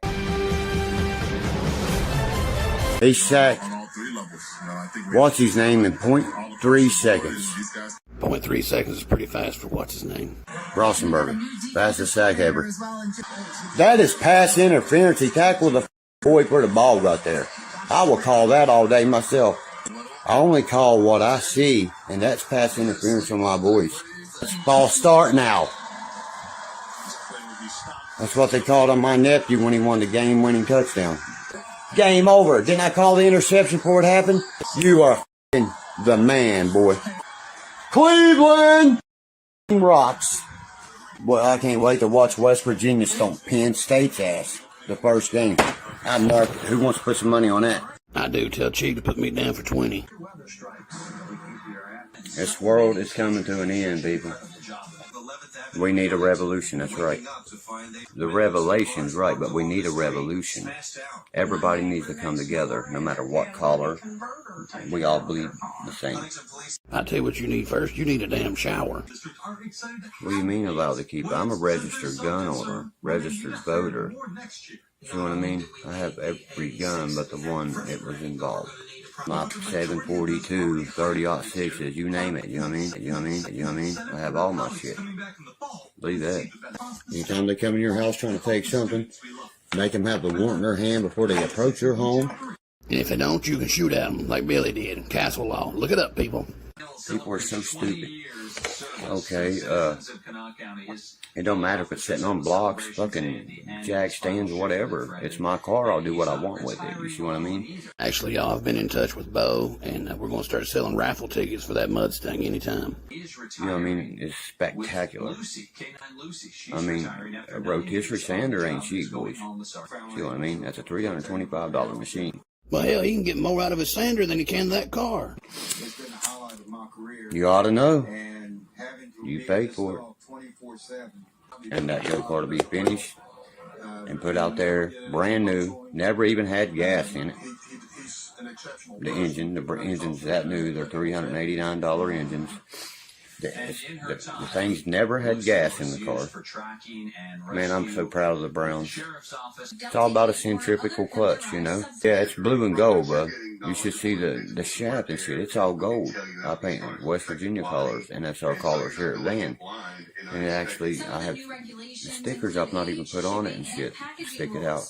He sacked what's his name in 0.3 seconds. 0.3 seconds is pretty fast for what's his name. Rosenberger, fastest sack ever. That is pass interference. He tackled the boy for the ball right there. I will call that all day myself. I only call what I see, and that's pass interference from my boys. It's false start now. That's what they called on my nephew when he won the game-winning touchdown. Game over. Didn't I call the interception before it happened? You are the man, boy. Cleveland rocks. Boy, I can't wait to watch West Virginia stomp Penn State's ass the first game. I'm marking. Who wants to put some money on that? I do. Tell Chief to put me down for 20. This world is coming to an end, people. We need a revolution, that's right. The revelation's right, but we need a revolution. Everybody needs to come together, no matter what color. We all bleed the same. I'll tell you what you need first. You need a damn shower. What do you mean allowed to keep it? I'm a registered gun owner, registered voter. You know what I mean? I have every gun but the one that was involved. My 742, 30-06s, you name it, you know what I mean? You know what I mean? You know what I mean? I have all my shit. Believe that. Anytime they come in your house trying to take something, make them have the warrant in their hand before they approach your home. And if they don't, you can shoot at them like Billy did in Castle Law. Look it up, people. People are so stupid. Okay, it don't matter if it's sitting on blocks, fucking jack stands, or whatever. It's my car. I'll do what I want with it. You see what I mean? Actually, y'all, I've been in touch with Bo, and we're going to start selling raffle tickets for that Mustang anytime. You know what I mean? It's spectacular. I mean, a rotisserie sander ain't cheap, boys. See what I mean? That's a $325 machine. Well, hell, he can get more out of his sander than he can that car. You ought to know. You paid for it. And that go-kart will be finished and put out there brand new. Never even had gas in it. The engine's that new. They're $389 engines. The things never had gas in the car. Man, I'm so proud of the Browns. It's all about a centrifugal clutch, you know. Yeah, it's blue and gold, bro. You should see the shaft and shit. It's all gold. I paint West Virginia colors, and that's our colors here at Van. And actually, I have the stickers I've not even put on it and shit. Stick it out.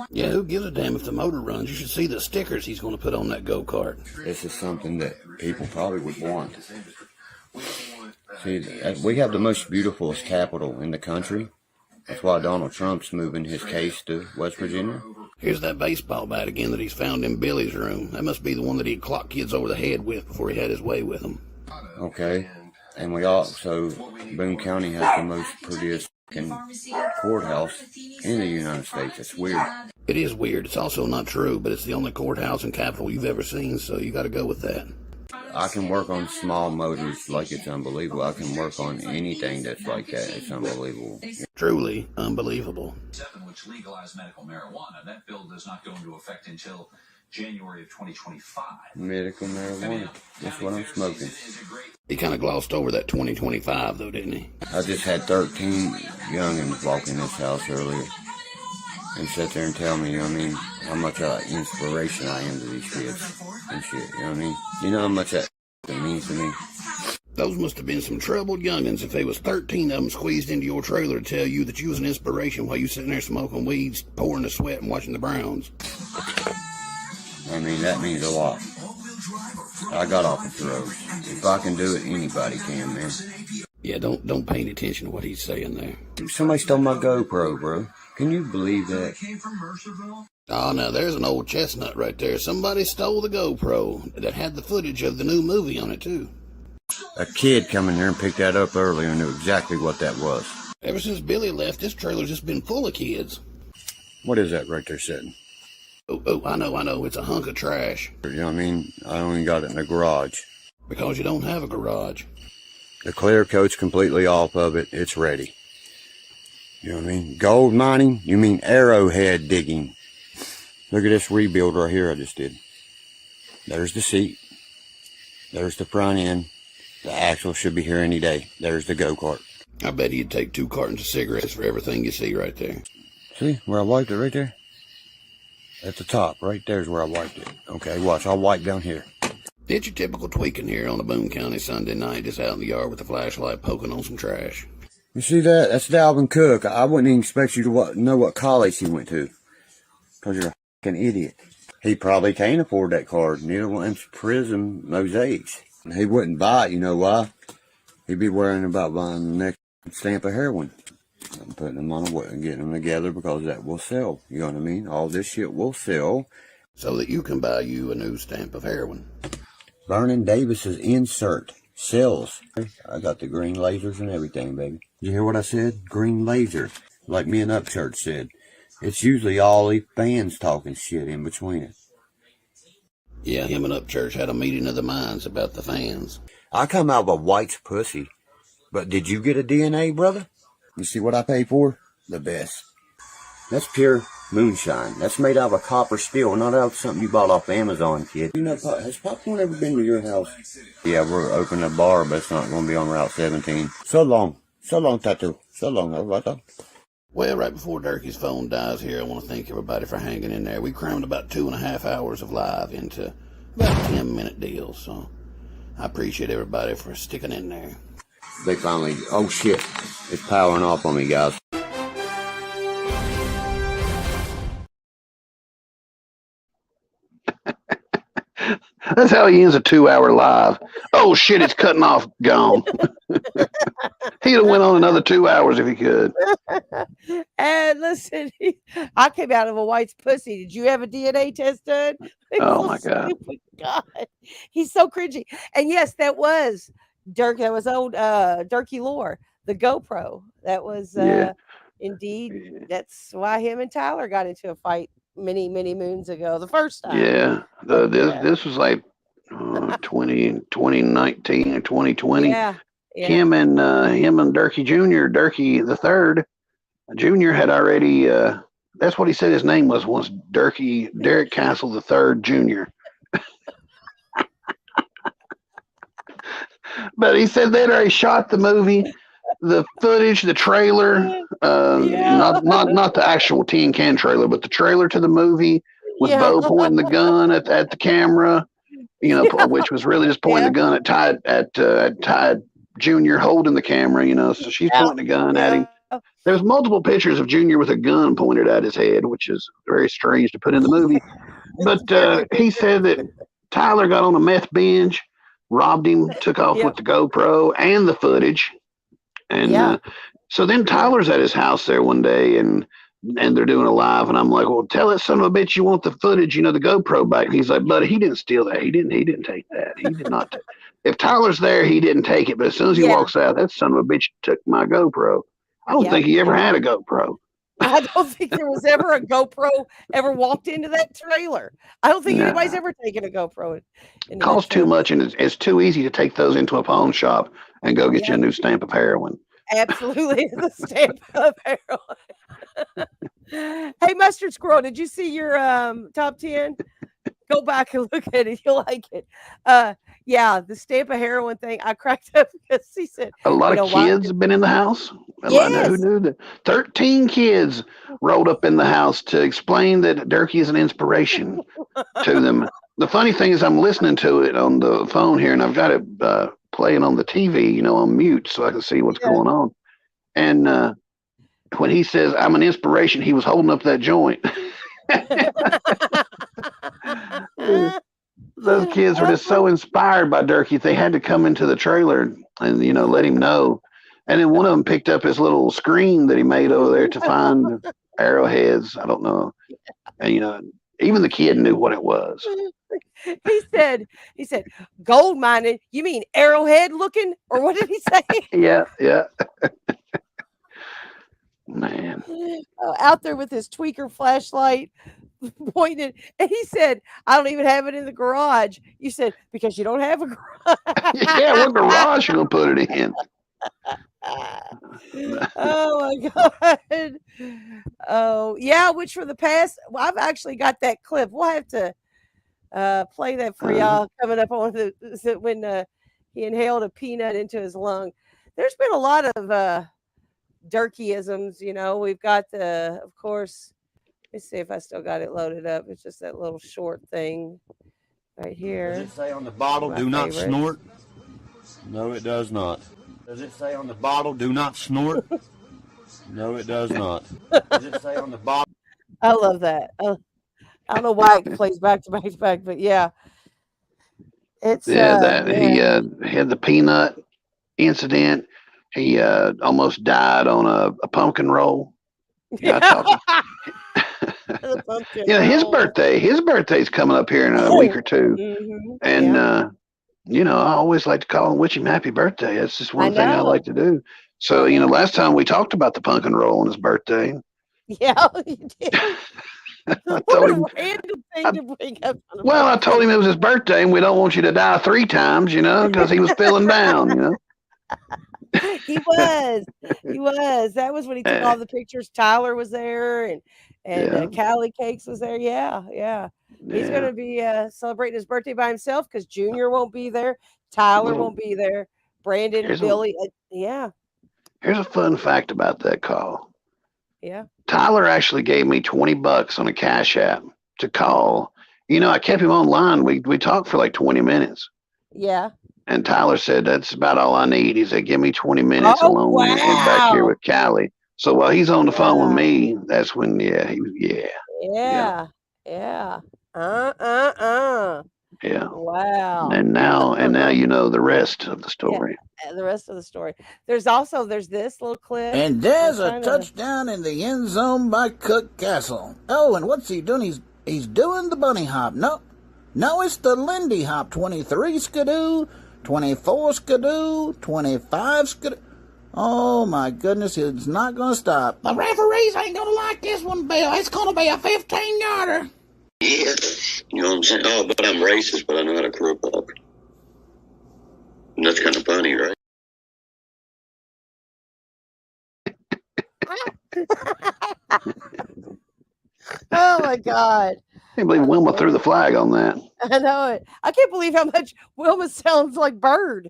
Yeah, who gives a damn if the motor runs? You should see the stickers he's going to put on that go-kart. This is something that people probably would want. See, we have the most beautifulest capital in the country. That's why Donald Trump's moving his case to West Virginia. Here's that baseball bat again that he's found in Billy's room. That must be the one that he'd clock kids over the head with before he had his way with them. Okay. And we also, Boone County has the most prettiest courthouse in the United States. It's weird. It is weird. It's also not true, but it's the only courthouse and capitol you've ever seen, so you got to go with that. I can work on small motors like it's unbelievable. I can work on anything that's like that. It's unbelievable. Truly unbelievable. Which legalized medical marijuana. That bill does not go into effect until January of 2025. Medical marijuana. That's what I'm smoking. He kind of glossed over that 2025, though, didn't he? I just had 13 youngins walk in this house earlier and sit there and tell me, you know what I mean, how much inspiration I am to these kids and shit, you know what I mean? You know how much that means to me? Those must have been some troubled youngins if there was 13 of them squeezed into your trailer to tell you that you was an inspiration while you sitting there smoking weeds, pouring the sweat, and watching the Browns. I mean, that means a lot. I got off the road. If I can do it, anybody can, man. Yeah, don't pay any attention to what he's saying there. Somebody stole my GoPro, bro. Can you believe that? Oh, now there's an old chestnut right there. Somebody stole the GoPro that had the footage of the new movie on it, too. A kid come in there and picked that up earlier and knew exactly what that was. Ever since Billy left, this trailer's just been full of kids. What is that right there sitting? Oh, I know. It's a hunk of trash. You know what I mean? I only got it in the garage. Because you don't have a garage. The clear coat's completely off of it. It's ready. You know what I mean? Gold mining? You mean arrowhead digging. Look at this rebuild right here I just did. There's the seat. There's the front end. The axle should be here any day. There's the go-kart. I bet he'd take 2 cartons of cigarettes for everything you see right there. See where I wiped it right there? At the top, right there's where I wiped it. Okay, watch, I'll wipe down here. It's your typical tweaking here on a Boone County Sunday night, just out in the yard with a flashlight poking on some trash. You see that? That's Dalvin Cook. I wouldn't even expect you to know what college he went to. Because you're a fucking idiot. He probably can't afford that card. Neither one of them's Prism mosaics. He wouldn't buy it, you know why? He'd be worrying about buying the next stamp of heroin. I'm putting them on and getting them together because that will sell. You know what I mean? All this shit will sell. So that you can buy you a new stamp of heroin. Vernon Davis's insert sells. I got the green lasers and everything, baby. You hear what I said? Green laser. Like me and Upchurch said. It's usually all these fans talking shit in between it. Yeah, him and Upchurch had a meeting of the minds about the fans. I come out of a white's pussy. But did you get a DNA, brother? You see what I pay for? The best. That's pure moonshine. That's made out of a copper steel, not out of something you bought off Amazon, kid. You know, has popcorn ever been to your house? Yeah, we're opening a bar, but it's not going to be on Route 17. So long. So long, Tattoo. So long, Alberto. Well, right before Durkee's phone dies here, I want to thank everybody for hanging in there. We crammed about 2.5 hours of live into about a 10-minute deal, so I appreciate everybody for sticking in there. They finally, oh shit, it's powering off on me, guys. That's how he ends a 2-hour live. Oh shit, it's cutting off, gone. He'd have went on another 2 hours if he could. And listen, I came out of a white's pussy. Did you have a DNA test done? Oh my God. God, he's so cringy. And yes, that was Dirk. That was old Durkee Lore, the GoPro. That was indeed. That's why him and Tyler got into a fight many moons ago. The first time. Yeah, this was like 2019 or 2020. Yeah. Him and Durkee Jr., Durkee the third, Jr. had already. That's what he said his name was once. Derek Castle the third Jr. But he said they'd already shot the movie, the footage, the trailer, not the actual tin can trailer, but the trailer to the movie with Bo pointing the gun at the camera, which was really just pointing the gun at Tide Junior holding the camera, so she's pointing the gun at him. There's multiple pictures of Junior with a gun pointed at his head, which is very strange to put in the movie. But he said that Tyler got on a meth binge, robbed him, took off with the GoPro and the footage. And so then Tyler's at his house there one day and they're doing a live. And I'm like, well, tell that son of a bitch you want the footage, the GoPro back. And he's like, buddy, he didn't steal that. He didn't take that. He did not. If Tyler's there, he didn't take it. But as soon as he walks out, that son of a bitch took my GoPro. I don't think he ever had a GoPro. I don't think there was ever a GoPro ever walked into that trailer. I don't think anybody's Nah. ever taken a GoPro into that Costs too trailer. much, and it's too easy to take those into a pawn shop and go get you a Yep. new stamp of heroin. Absolutely, the stamp of heroin. Hey, Mustard Squirrel, did you see your top 10? Go back and look at it. You'll like it. Yeah, the stamp of heroin thing. I cracked up because he said, A lot you of know, why? kids have been in the house. A lot, who Yes. knew that? 13 kids rolled up in the house to explain that Durkee is an inspiration to them. The funny thing is, I'm listening to it on the phone here, and I've got it playing on the TV, on mute, so I can see what's going on. And when he says I'm an inspiration, he was holding up that joint. Those kids were just so inspired by Durkee, they had to come into the trailer and let him know. And then one of them picked up his little screen that he made over there to find arrowheads. I don't know, and even the kid knew what it was. He said, gold mining. You mean arrowhead looking, or what did he say? Yeah. Man. Out there with his tweaker flashlight pointed, and he said, I don't even have it in the garage. You said, because you don't have a garage. Yeah, what garage you gonna put it in? Oh my God. Oh yeah, which for the past, well, I've actually got that clip. We'll have to play that for y'all coming up on when he inhaled a peanut into his lung. There's been a lot of Durkee-isms, we've got of course, let's see if I still got it loaded up. It's just that little short thing right here. Does it say on the bottle, do not snort? No, it does not. Does it say on the bottle, do not snort? No, it does not. Does it say on the bottle? I love that. I don't know why it plays back to back to back, but yeah. It's that he had the peanut incident. He almost died on a pumpkin roll. I talked. His birthday's coming up here in a week or two. And I always like to call and wish him happy birthday. That's just one thing I like to do. So, last time we talked about the pumpkin roll on his birthday. Yeah, you did. I told him, random thing to bring up. I told him it was his birthday and we don't want you to die 3 times, because he was feeling down, He was. That was when he took all the pictures. Tyler was there, and Callie Cakes was there. Yeah. He's going to be celebrating his birthday by himself because Junior won't be there. Tyler won't be there. Brandon, Billy. Here's a fun fact about that call. Yeah. Tyler actually gave me $20 on a Cash App to call. I kept him online. We talked for like 20 minutes. Yeah. And Tyler said, that's about all I need. He said, give me 20 minutes alone when I get back here with Callie. So while he's on the phone with me, that's when, he was, Yeah. Yeah. Wow. And now the rest of the story. Yeah, the rest of the story. There's this little clip. And there's a touchdown in the end zone by Cook Castle. Oh, and what's he doing? He's doing the bunny hop. No, it's the Lindy hop. 23 skidoo, 24 skidoo, 25 skidoo. Oh my goodness, it's not going to stop. The referees ain't going to like this one, Bill. It's going to be a 15-yarder. Yeah, you know what I'm saying? Oh, but I'm racist, but I know how to crow up. And that's kind of funny, right? Oh my God. I can't believe Wilma threw the flag on that. I know it. I can't believe how much Wilma sounds like Bird.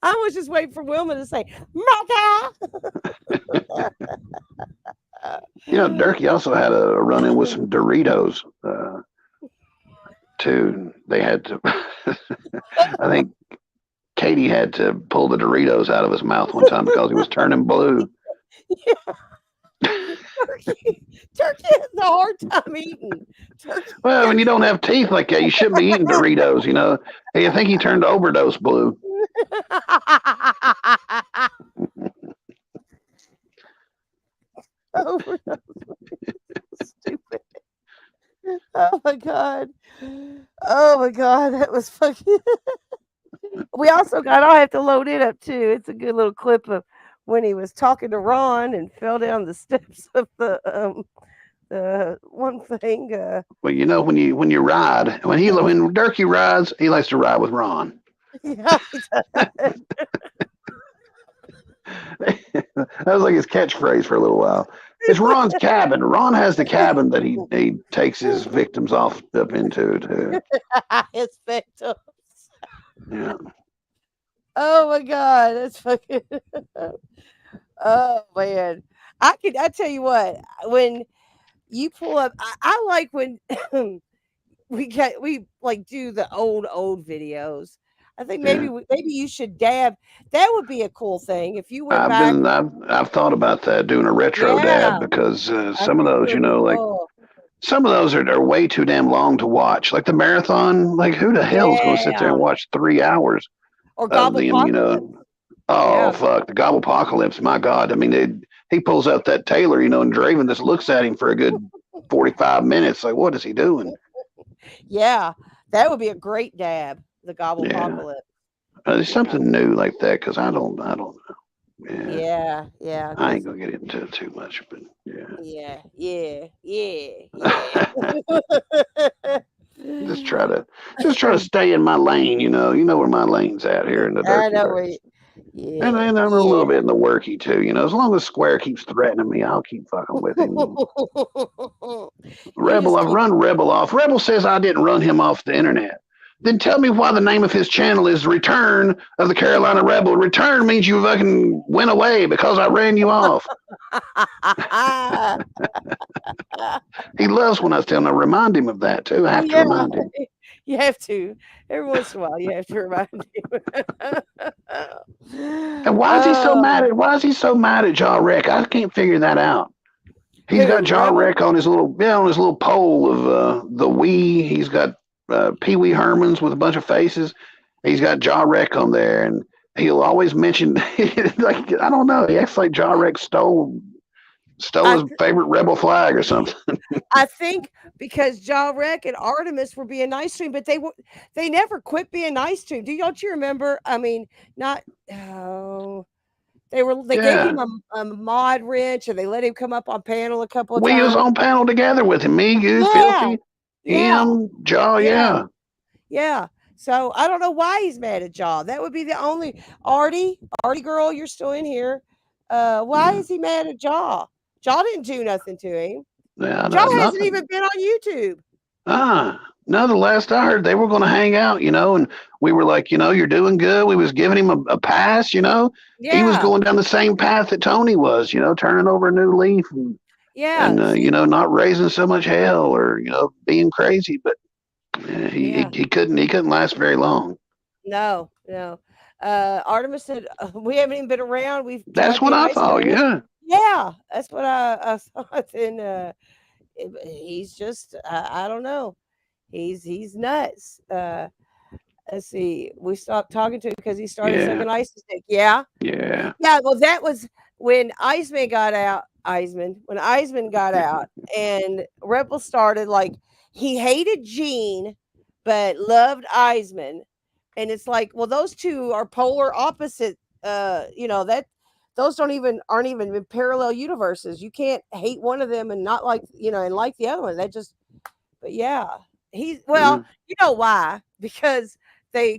I was just waiting for Wilma to say, Mother. Durkee also had a run-in with some Doritos, too. They had to, I think Katie had to pull the Doritos out of his mouth one time because he was turning blue. Turkey has a hard time eating. Well, when you don't have teeth like that, you shouldn't be eating Doritos, Hey, I think he turned overdose blue. Stupid. Oh my God, that was fucking. We also got. I'll have to load it up too. It's a good little clip of when he was talking to Ron and fell down the steps of the one thing. Well, when you ride, when Durkee rides, he likes to ride with Ron. Yeah, he does. That was like his catchphrase for a little while. It's Ron's cabin. Ron has the cabin that he takes his victims off up into too. His victims. Yeah. Oh my God, that's fucking. Oh man, I tell you what. When you pull up, I like when we like do the old videos. I think maybe Yeah. maybe you should dab. That would be a cool thing if you went back. I've thought about that, doing a retro Yeah, dab, because I some of think it those, would be like cool. some of those are way too damn long to watch. Like the marathon, like who the hell is going to sit there Yeah, and watch 3 hours or of them? Gobblepocalypse. Oh Yeah. fuck, the Gobblepocalypse. My God, I mean, he pulls out that Taylor, and Draven just looks at him for a good 45 minutes. Like, what is he doing? Yeah, that would be a great dab. The Yeah, Gobblepocalypse. there's Yeah, something new like that, because I don't know. Yeah, yeah, I ain't because gonna get into it too much, but yeah. just try to stay in my lane. You know where my lane's at here in the I Durkee know where. verse. And Yeah, then I'm a little yeah. bit in the worky too. As long as Square keeps threatening me, I'll keep fucking with him. You Rebel, just I've keep. run Rebel off. Rebel says I didn't run him off the internet. Then tell me why the name of his channel is Return of the Carolina Rebel. Return means you fucking went away because I ran you off. He loves when I tell him. I remind him of that too. I have to Yeah, remind him. you have to. Every once in a while, you have to remind him. And Oh, why is he so mad at Jaw Wreck? I can't figure that out. He's got who? Jaw Rebel? Wreck on his little pole of the Wii. He's got Pee Wee Herman's with a bunch of faces. He's got Jaw Wreck on there, and he'll always mention like, I don't know. He acts like Jaw Wreck stole I his favorite rebel flag or something. I think because Ja Rek and Artemis were being nice to him, but they never quit being nice to him. Don't you remember? I mean, not oh, they gave Yeah, him a mod wrench, and they let him come up on panel a couple of we was times. on panel together with him. Me, you, Yeah, Filthy, yeah, him, Jaw. yeah, Yeah, yeah. So I don't know why he's mad at Ja. That would be the only Artie girl, you're still in here. Why yeah. is he mad at Ja? Ja didn't do nothing to him. Yeah, Ja hasn't nothing. even been on YouTube. No, the last I heard, they were going to hang out, and we were like, you're doing good. We was giving him a pass. He was Yeah, going down the same path that Tony was, turning over a new leaf yeah. and See, not raising so much hell or, being crazy. But yeah. he couldn't last very long. No, no. Artemis said, we haven't even been around. We've That's tried what being I nice to thought. everyone. Yeah. Yeah, that's what I saw. And he's just, I don't know. He's nuts. Let's see. We stopped talking to him because he started Yeah. sucking ice stick. Yeah. Yeah. Yeah. Well, that was when Iceman got out. When Iceman got out and Rebel started, like, he hated Gene, but loved Eisman. And it's like, well, those two are polar opposite. That those aren't even in parallel universes. You can't hate one of them and not like, and like the other one. But yeah, Yeah. you know why? Because they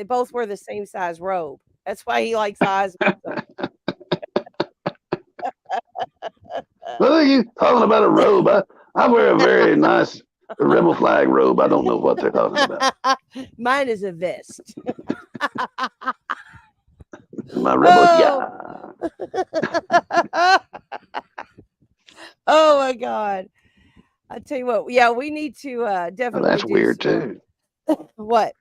both wear the same size robe. That's why he likes Eisman. Well, you talking about a robe? I wear a very nice rebel flag robe. I don't know what they're talking about. Mine is a vest. My rebel, Oh. yeah. Oh my God. I tell you what, yeah, we need to Well, definitely that's do weird some. too. What?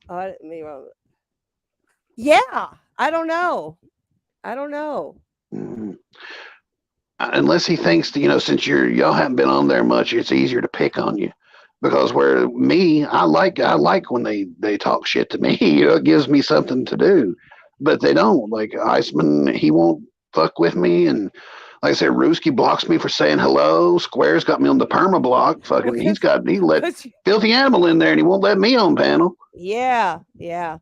Oh, I didn't mean wrong. Yeah, I don't know. I don't know. Mhm. Unless he thinks, since y'all haven't been on there much, it's easier to pick on you. Because where me, I like when they talk shit to me. It gives me something to do. But they don't. Like Iceman, he won't fuck with me, and like I said, Ruski blocks me for saying hello. Square's got me on the perma block. Well, Fucking, he let 'cause Filthy Animal in there, and he won't let me on panel. yeah, yeah.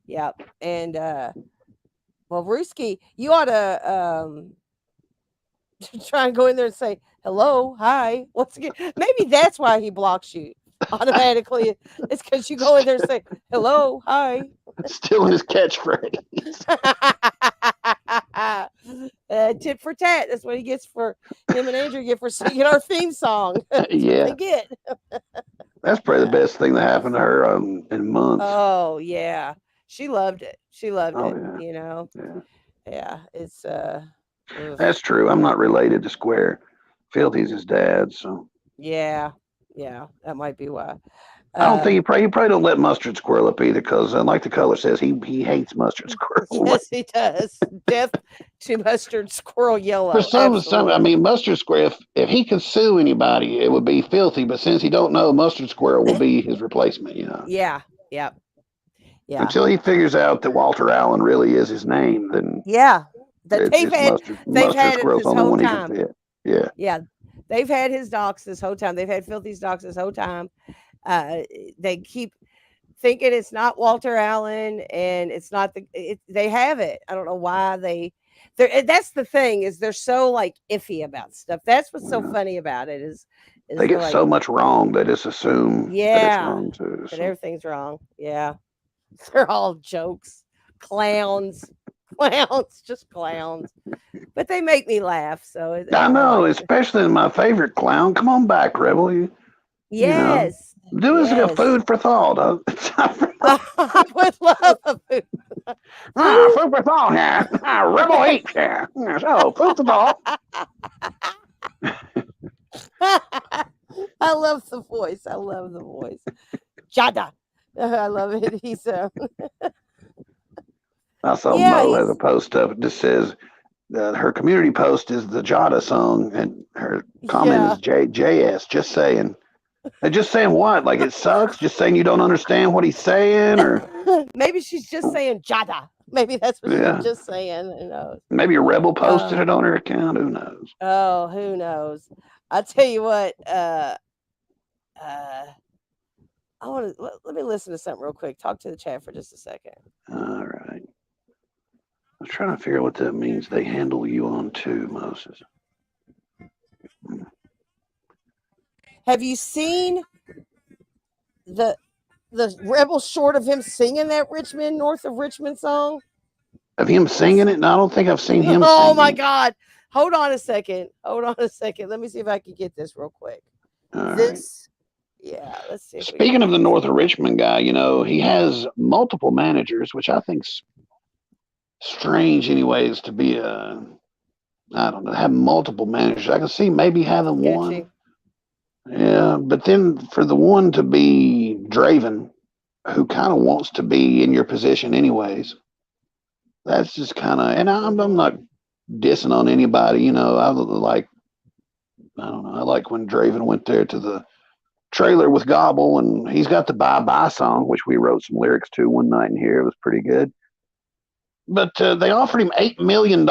Yep. And well, Ruski, you ought to try and go in there and say hello, hi. Once again, maybe that's why he blocks you automatically. It's because you go in there and say hello, hi. Stealing his catchphrase. Tit for tat. That's what he gets for him and Andrew get for singing our theme song. That's what Yeah. they get. That's probably the best thing that happened to her in months. Oh yeah, she loved it. She loved Oh, it. yeah. You know. Yeah. Yeah, it's oof. That's true. I'm not related to Square. Filthy's his dad, so Yeah, yeah, that might be why. I don't think he probably don't let Mustard Squirrel up either, because like the color says, he hates Mustard Squirrel. Yes, he does. Death to Mustard Squirrel For Yellow. some, I Absolutely. mean, Mustard Squirrel. If he could sue anybody, it would be Filthy. But since he don't know, Mustard Squirrel will be his replacement. You know. Yeah. Yep. Yeah. Until he figures out that Walter Allen really is his name, then Yeah. That they've had Mustard it Squirrel's this the only whole one he can time. fit. Yeah. Yeah. They've had his docs this whole time. They've had Filthy's docs this whole time. They keep thinking it's not Walter Allen and it's not they have it. I don't know why that's the thing is they're so like iffy about stuff. That's what's so funny about it is They get like, so much wrong, they just assume that it's wrong too. that So. everything's wrong. Yeah. They're all jokes. Clowns. Just clowns. But they make me laugh. So I know, like especially my favorite clown. Come on back, Rebel. yes. You know, do us a food for thought. I would love a food. Food for thought here. Rebel Heaps here. So, food for thought. I love the voice. I love the voice. Jada. I love it. He's I saw Mo has a post up. It just says her community post is the Jada song, and her comment is JS. Just saying. And just saying what? Like it sucks? Just saying you don't understand what he's saying? Or maybe she's just saying Jada. Maybe that's what she's just saying. Who knows? Maybe a rebel posted it on her account. Who knows? Oh, who knows? I'll tell you what. I want to let me listen to something real quick. Talk to the chat for just a second. All right. I'm trying to figure out what that means. They handle you on too, Moses. Have you seen the rebel short of him singing that Richmond, north of Richmond song? Of him singing it? No, I don't think I've seen him Oh sing my it. God. Hold on a second. Let me see if I can get this real quick. All this Yeah, let's see. Speaking of the North of Richmond guy, you know, he has multiple managers, which I think's strange anyways to be I don't know, have multiple managers. I can see maybe having one. Yeah, but then for the one to be Draven, who kind of wants to be in your position anyways, that's just kind of, and I'm not dissing on anybody, you know, I don't know, I like when Draven went there to the trailer with Gobble, and he's got the Bye Bye song, which we wrote some lyrics to one night in here. It was pretty good. But they offered him $8 million.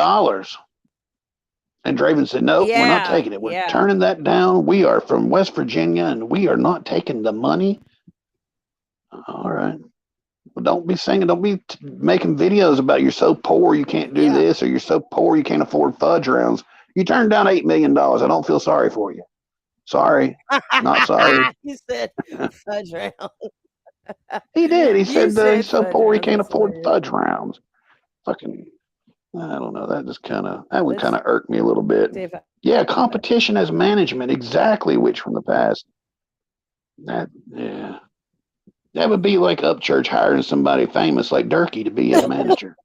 And Draven said, nope, we're not taking it. We're turning that down. We are from West Virginia, and we are not taking the money. All right. Well, don't be singing. Don't be making videos about you're so poor you can't do this, or you're so poor you can't afford fudge rounds. You turned down $8 million. I don't feel sorry for you. Sorry. Not sorry. You said fudge round. He did. He said he's so poor he can't afford hilarious. fudge rounds. Fucking, I don't know. That would kind of irk me a little bit. Yeah, competition as management, exactly, which from the past. That would be like Upchurch hiring somebody famous like Durkee to be his manager.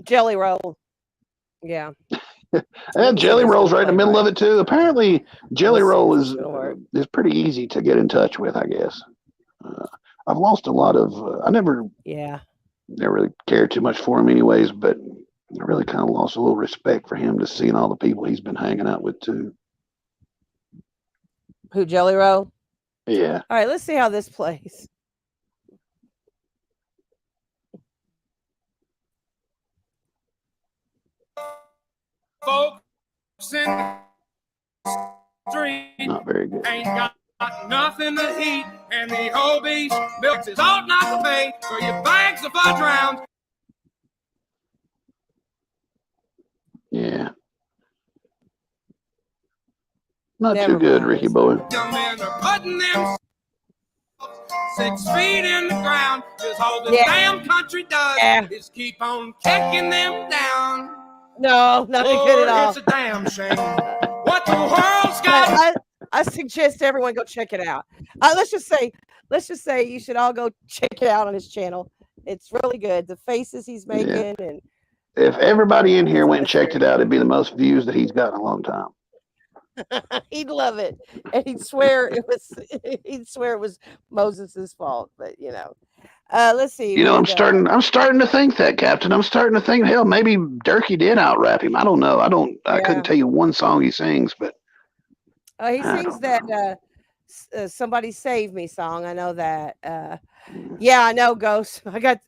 Jelly Roll. Yeah. Jelly Roll's right in the middle of it too. Apparently, Jelly Roll is pretty easy to get in touch with, I guess. I've lost a lot of. I never really cared too much for him, anyways. But I really kind of lost a little respect for him, just seeing all the people he's been hanging out with too. Who, Jelly Roll? Yeah. All right, let's see how this plays. Folks in the street not very good. ain't got nothing to eat. And the whole beast milks is ought not to pay for your bags of fudge rounds. Yeah. Not Never too good, mind. Ricky boy. Young men are putting them 6 feet in the ground. Just all this Yeah. damn country does is keep on kicking them down. No, not good at all. It's a damn shame. What the world's got. I suggest everyone go check it out. Let's just say you should all go check it out on his channel. It's really good. The faces he's making and If everybody in here went and checked it out, it'd be the most views that he's got in a long time. he'd love it, and he'd swear it was Moses's fault. But let's see. You know, I'm starting to think that, Captain. I'm starting to think, hell, maybe Durkee did out rap him. I don't know. I couldn't tell you one song he sings, but he sings that "Somebody Save Me" song. I know that. Yeah, I know, Ghost. I got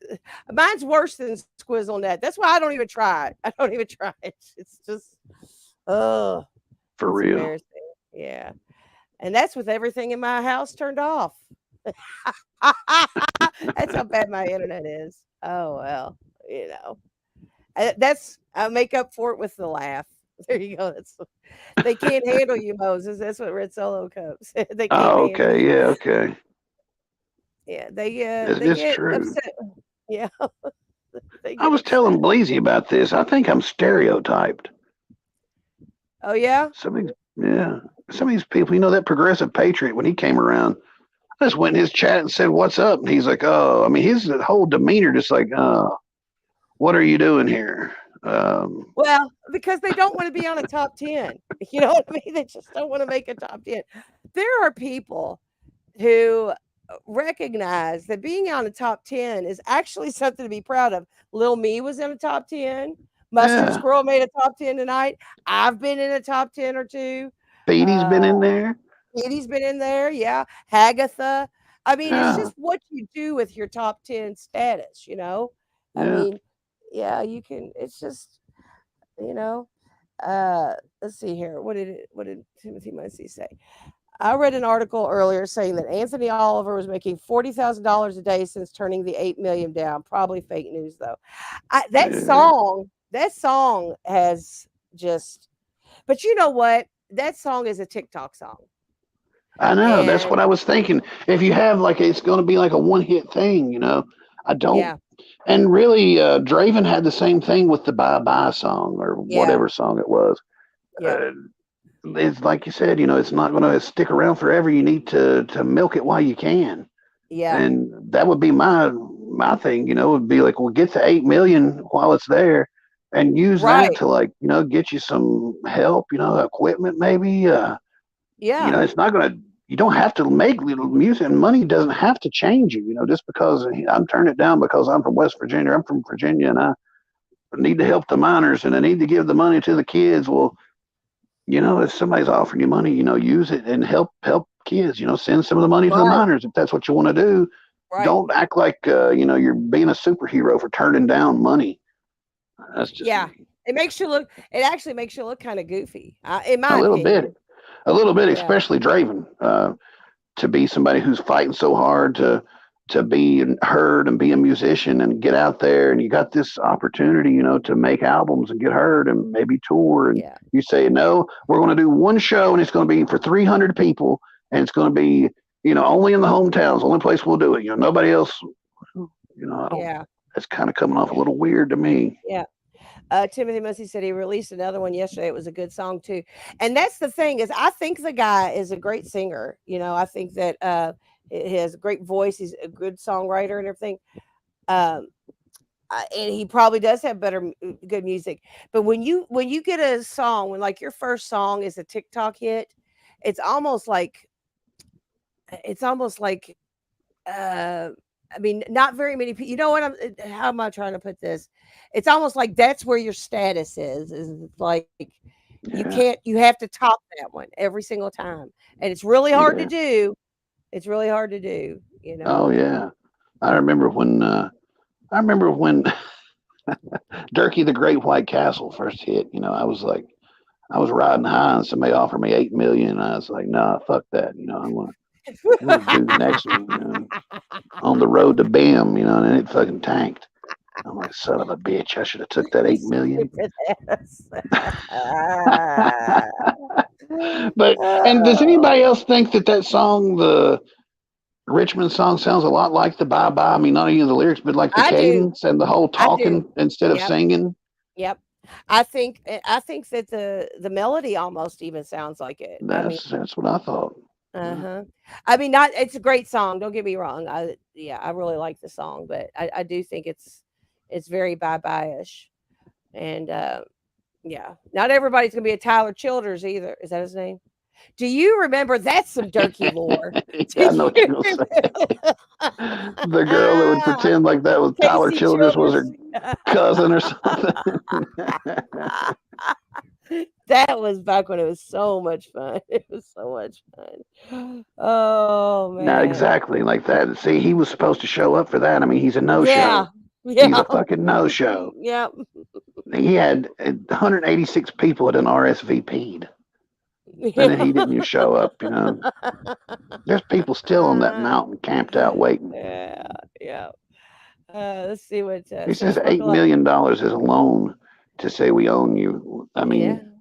mine's worse than Squizzle.net. That's why I don't even try it. I don't even try it. It's just, for real. Embarrassing. Yeah, and that's with everything in my house turned off. That's how bad my internet is. Oh well, I make up for it with the laugh. There you go. They can't handle you, Moses. That's what Red Solo Cups. They can't Oh, handle okay. you. Yeah, okay. Yeah, they It's get true. upset. Yeah. I was telling Bleezy about this. I think I'm stereotyped. Oh yeah? Some of these people, that Progressive Patriot, when he came around, I just went in his chat and said, "What's up?" And he's like, "Oh," I mean, his whole demeanor just like, "What are you doing here?" Well, because they don't want to be on a top 10. You know what I mean? They just don't want to make a top 10. There are people who recognize that being on a top 10 is actually something to be proud of. Lil Me was in a top 10. Mustard Squirrel made a top 10 tonight. I've been in a top 10 or two. Petey's been in there. Petey's been in there. Yeah. Hagatha. I mean, it's just what you do with your top 10 status, I mean, yeah, you can, it's just, let's see here. What did Timothy Muncie say? I read an article earlier saying that Anthony Oliver was making $40,000 a day since turning the 8 million down. Probably fake news though. That song has just, but you know what? That song is a TikTok song. I know. That's what I was thinking. If you have it's going to be like a one-hit thing, I don't. Yeah. And really, Draven had the same thing with the Bye Bye song or whatever song it was. Yeah. It's like you said, it's not going to stick around forever. You need to milk it while you can. Yeah. And that would be my thing, would be like, well, get the 8 million while it's there and use that to get you some help, equipment maybe. Yeah. It's not going to, you don't have to make little music, and money doesn't have to change you, just because I'm turning it down because I'm from West Virginia. I'm from Virginia and I need to help the miners and I need to give the money to the kids. Well, if somebody's offering you money, use it and help kids, send some of the money to the miners if that's what you want to do. Right. Don't act like, you're being a superhero for turning down money. That's just it actually makes you look kind of goofy. In my a little opinion. bit, especially Draven, to be somebody who's fighting so hard to be heard and be a musician and get out there, and you got this opportunity, to make albums and get heard and maybe tour, and you say, no, we're going to do one show and it's going to be for 300 people and it's going to be, only in the hometowns, only place we'll do it, nobody else, I don't, that's kind of coming off a little weird to me. Yeah. Timothy Muncie said he released another one yesterday. It was a good song too. And that's the thing is I think the guy is a great singer. I think that he has a great voice. He's a good songwriter and everything. And he probably does have good music. But when you get a song, when like your first song is a TikTok hit, it's almost like I mean, not very many people. How am I trying to put this? It's almost like that's where your status is like you have to top that one every single time. And it's really hard to do. It's really hard to do, Oh yeah. I remember when Durkee the Great White Castle first hit, I was riding high and somebody offered me 8 million. And I was like, nah, fuck that. want to do the next one, on the road to BIM, and then it fucking tanked. I'm like, son of a bitch, I should have took that 8 million. Stupid ass. And does Oh, anybody else think that song, the Richmond song, sounds a lot like the Bye Bye? I mean, not even the lyrics, but like the I do. cadence and the whole I do. talking instead of Yep. singing? Yep. I think that the melody almost even sounds like it. I mean, That's what I thought. uh-huh. I mean, not it's a great song, don't get me wrong. I really like the song, but I do think it's very bye-bye-ish. And yeah, not everybody's gonna be a Tyler Childers either. Is that his name? Do you remember that's some Durkee lore? Yeah, I know what you're gonna say. The girl that would pretend like that was Tyler Casey Childers was her Childers. cousin or something. That was back when it was so much fun. It was so much fun. Oh Not man. exactly like that. See, he was supposed to show up for that. I mean, he's a Yeah. no-show. He's Yeah. a fucking no-show. Yep. He had 186 people at an RSVP'd, and then he didn't even show up. There's people still on that mountain camped out waiting. Yeah. Yeah. Let's see what He says $8 million is a loan to say we own you. I mean,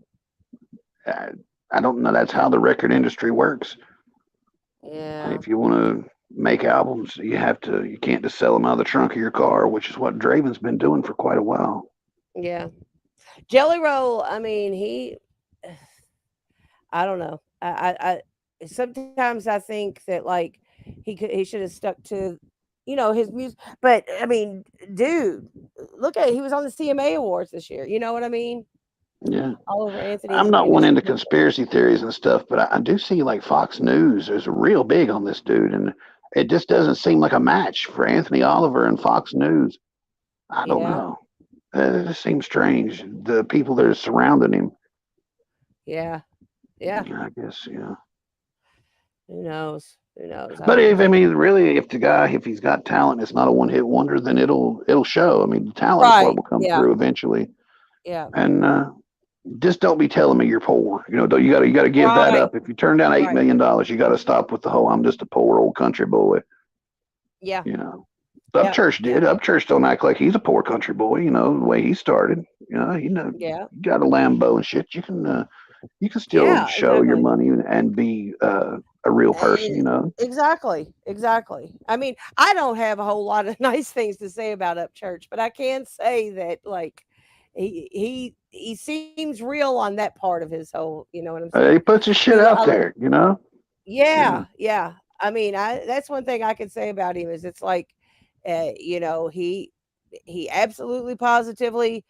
I don't know. That's how the record industry works. Yeah. If you want to make albums, you can't just sell them out of the trunk of your car, which is what Draven's been doing for quite a while. Yeah. Jelly Roll, I mean, I don't know. I sometimes I think that like he should have stuck to his music, but I mean, dude, look at he was on the CMA Awards this year. You know what I mean? Yeah. Oliver Anthony. I'm not one into conspiracy theories and stuff, but I do see like Fox News is real big on this dude, and it just doesn't seem like a match for Anthony Oliver and Fox News. I don't know. It just seems strange. The people that are surrounding him. Yeah. Yeah. I guess, Who knows? Who knows? But if he's got talent, it's not a one-hit wonder, then it'll show. I mean, the talent is what will come through eventually. Yeah. And just don't be telling me you're poor. You got to give that up. If you turn down $8 million, you got to stop with the whole "I'm just a poor old country boy." Yeah. Upchurch did. Upchurch don't act like he's a poor country boy. The way he started. Yeah. You got a Lambo and shit. You can still show your money and be a real person. Exactly. I mean, I don't have a whole lot of nice things to say about Upchurch, but I can say that like he seems real on that part of his whole. You know what I'm saying? He puts his shit out there. Yeah. I mean, that's one thing I can say about him is it's like, he absolutely positively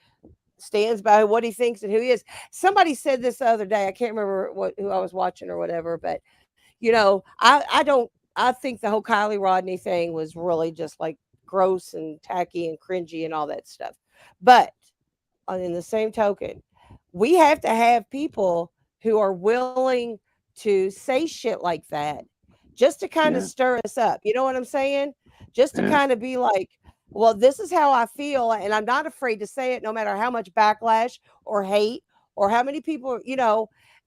stands by what he thinks and who he is. Somebody said this the other day. I can't remember who I was watching or whatever, but I think the whole Kylie Rodney thing was really just like gross and tacky and cringy and all that stuff. But in the same token, we have to have people who are willing to say shit like that just to kind of stir us up. You know what I'm saying? Just to kind of be like, well, this is how I feel. And I'm not afraid to say it, no matter how much backlash or hate or how many people,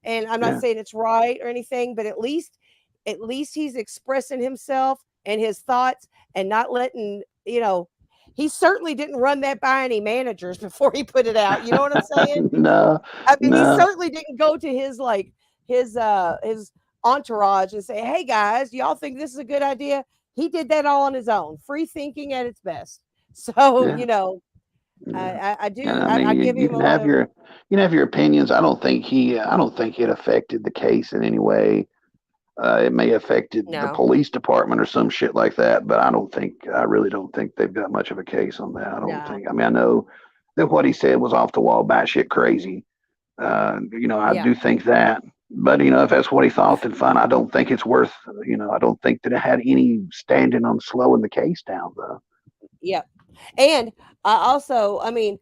and I'm not saying it's right or anything, but at least he's expressing himself and his thoughts and not letting, he certainly didn't run that by any managers before he put it out. You know what I'm saying? No. I mean, he certainly didn't go to his entourage and say, hey guys, do y'all think this is a good idea? He did that all on his own, free thinking at its best. So, I do. I give him you can have your opinions. I don't think it affected the case in any way. It may have affected the police department or some shit like that, but I really don't think they've got much of a case on that. I don't think. I mean, I know that what he said was off the wall, batshit crazy. I do think that. But, if that's what he thought, then fine. I don't think it's worth, I don't think that it had any standing on slowing the case down, though. Yeah. And I mean,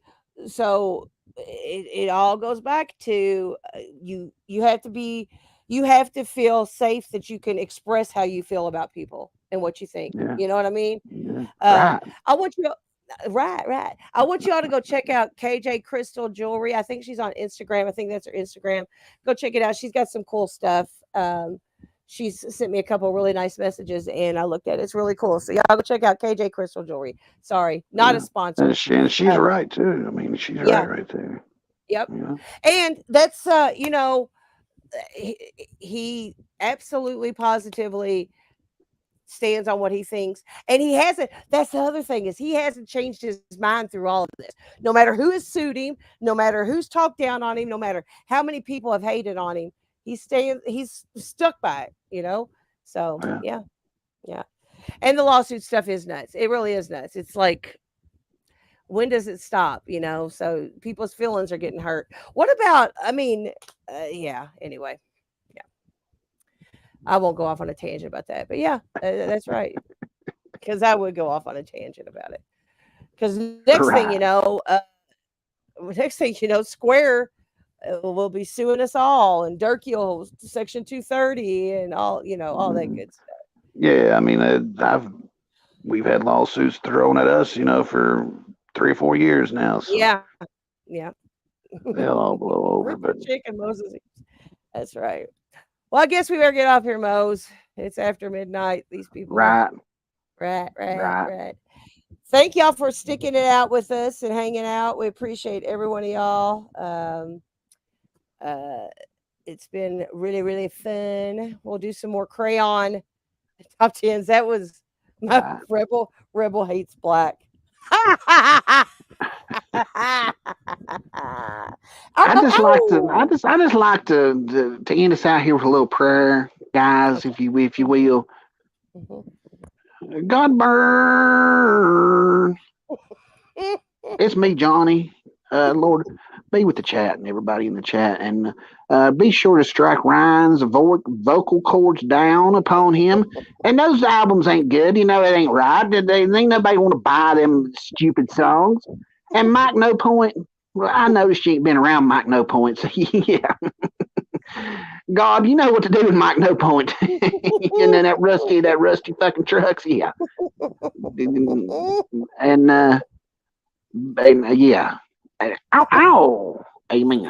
so it all goes back to you have to feel safe that you can express how you feel about people and what you think. Yeah. You know what I mean? Yeah. Right. I want you all to go check out KJ Crystal Jewelry. I think she's on Instagram. I think that's her Instagram. Go check it out. She's got some cool stuff. she's sent me a couple really nice messages, and I looked at it. It's really cool. So y'all go check out KJ Crystal Jewelry. Sorry, not a sponsor. And she's right too. I mean, she's yeah. right there. Yep. Yeah. And that's he absolutely positively stands on what he thinks, and he hasn't. That's the other thing, is he hasn't changed his mind through all of this. No matter who has sued him, no matter who's talked down on him, no matter how many people have hated on him, he's stuck by it. So yeah. And the lawsuit stuff is nuts. It really is nuts. It's like, when does it stop? So people's feelings are getting hurt. What about, anyway, yeah. I won't go off on a tangent about that, but yeah, that's right. Because I would go off on a tangent about it. Because next thing you know, Square will be suing us all, and Durkee Section 230 and all, all that good stuff. Yeah, I mean, we've had lawsuits thrown at us, for 3 or 4 years now. So yeah. they'll all blow over. But Chicken Moses. That's right. Well, I guess we better get off here, Mose. It's after midnight. These people. Right. Thank y'all for sticking it out with us and hanging out. We appreciate every one of y'all. It's been really, really fun. We'll do some more crayon top 10s. That was my Rebel Hates Black. I just like to end us out here with a little prayer, guys, if you will. God burn. It's me, Johnny. Lord, be with the chat and everybody in the chat, and be sure to strike Ryan's vocal cords down upon him. And those albums ain't good, it ain't right. Ain't nobody want to buy them stupid songs. And Mike No Point, well, I noticed you ain't been around Mike No Point, so yeah. God, you know what to do with Mike No Point. And then that rusty fucking trucks, yeah. And yeah. Ow. Amen.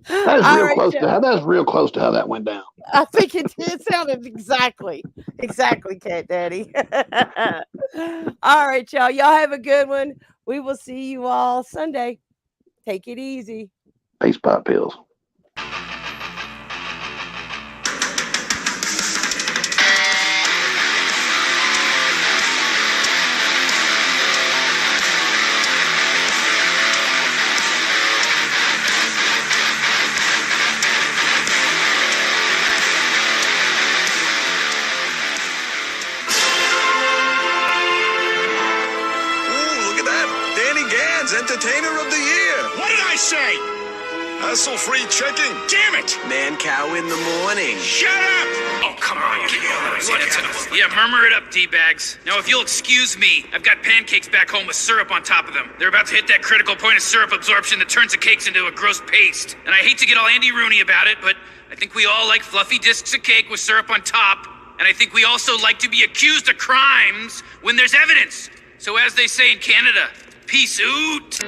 That's real close to how that went down. I think it sounded exactly, Cat Daddy. All right, y'all. Y'all have a good one. We will see you all Sunday. Take it easy. Peace, pop pills. Entertainer of the Year. What did I say? Hassle-free checking. Damn it! Man cow in the morning. Shut up! Oh, come on. Yeah, murmur it up, D-bags. Now, if you'll excuse me, I've got pancakes back home with syrup on top of them. They're about to hit that critical point of syrup absorption that turns the cakes into a gross paste. And I hate to get all Andy Rooney about it, but I think we all like fluffy discs of cake with syrup on top. And I think we also like to be accused of crimes when there's evidence. So as they say in Canada, peace out.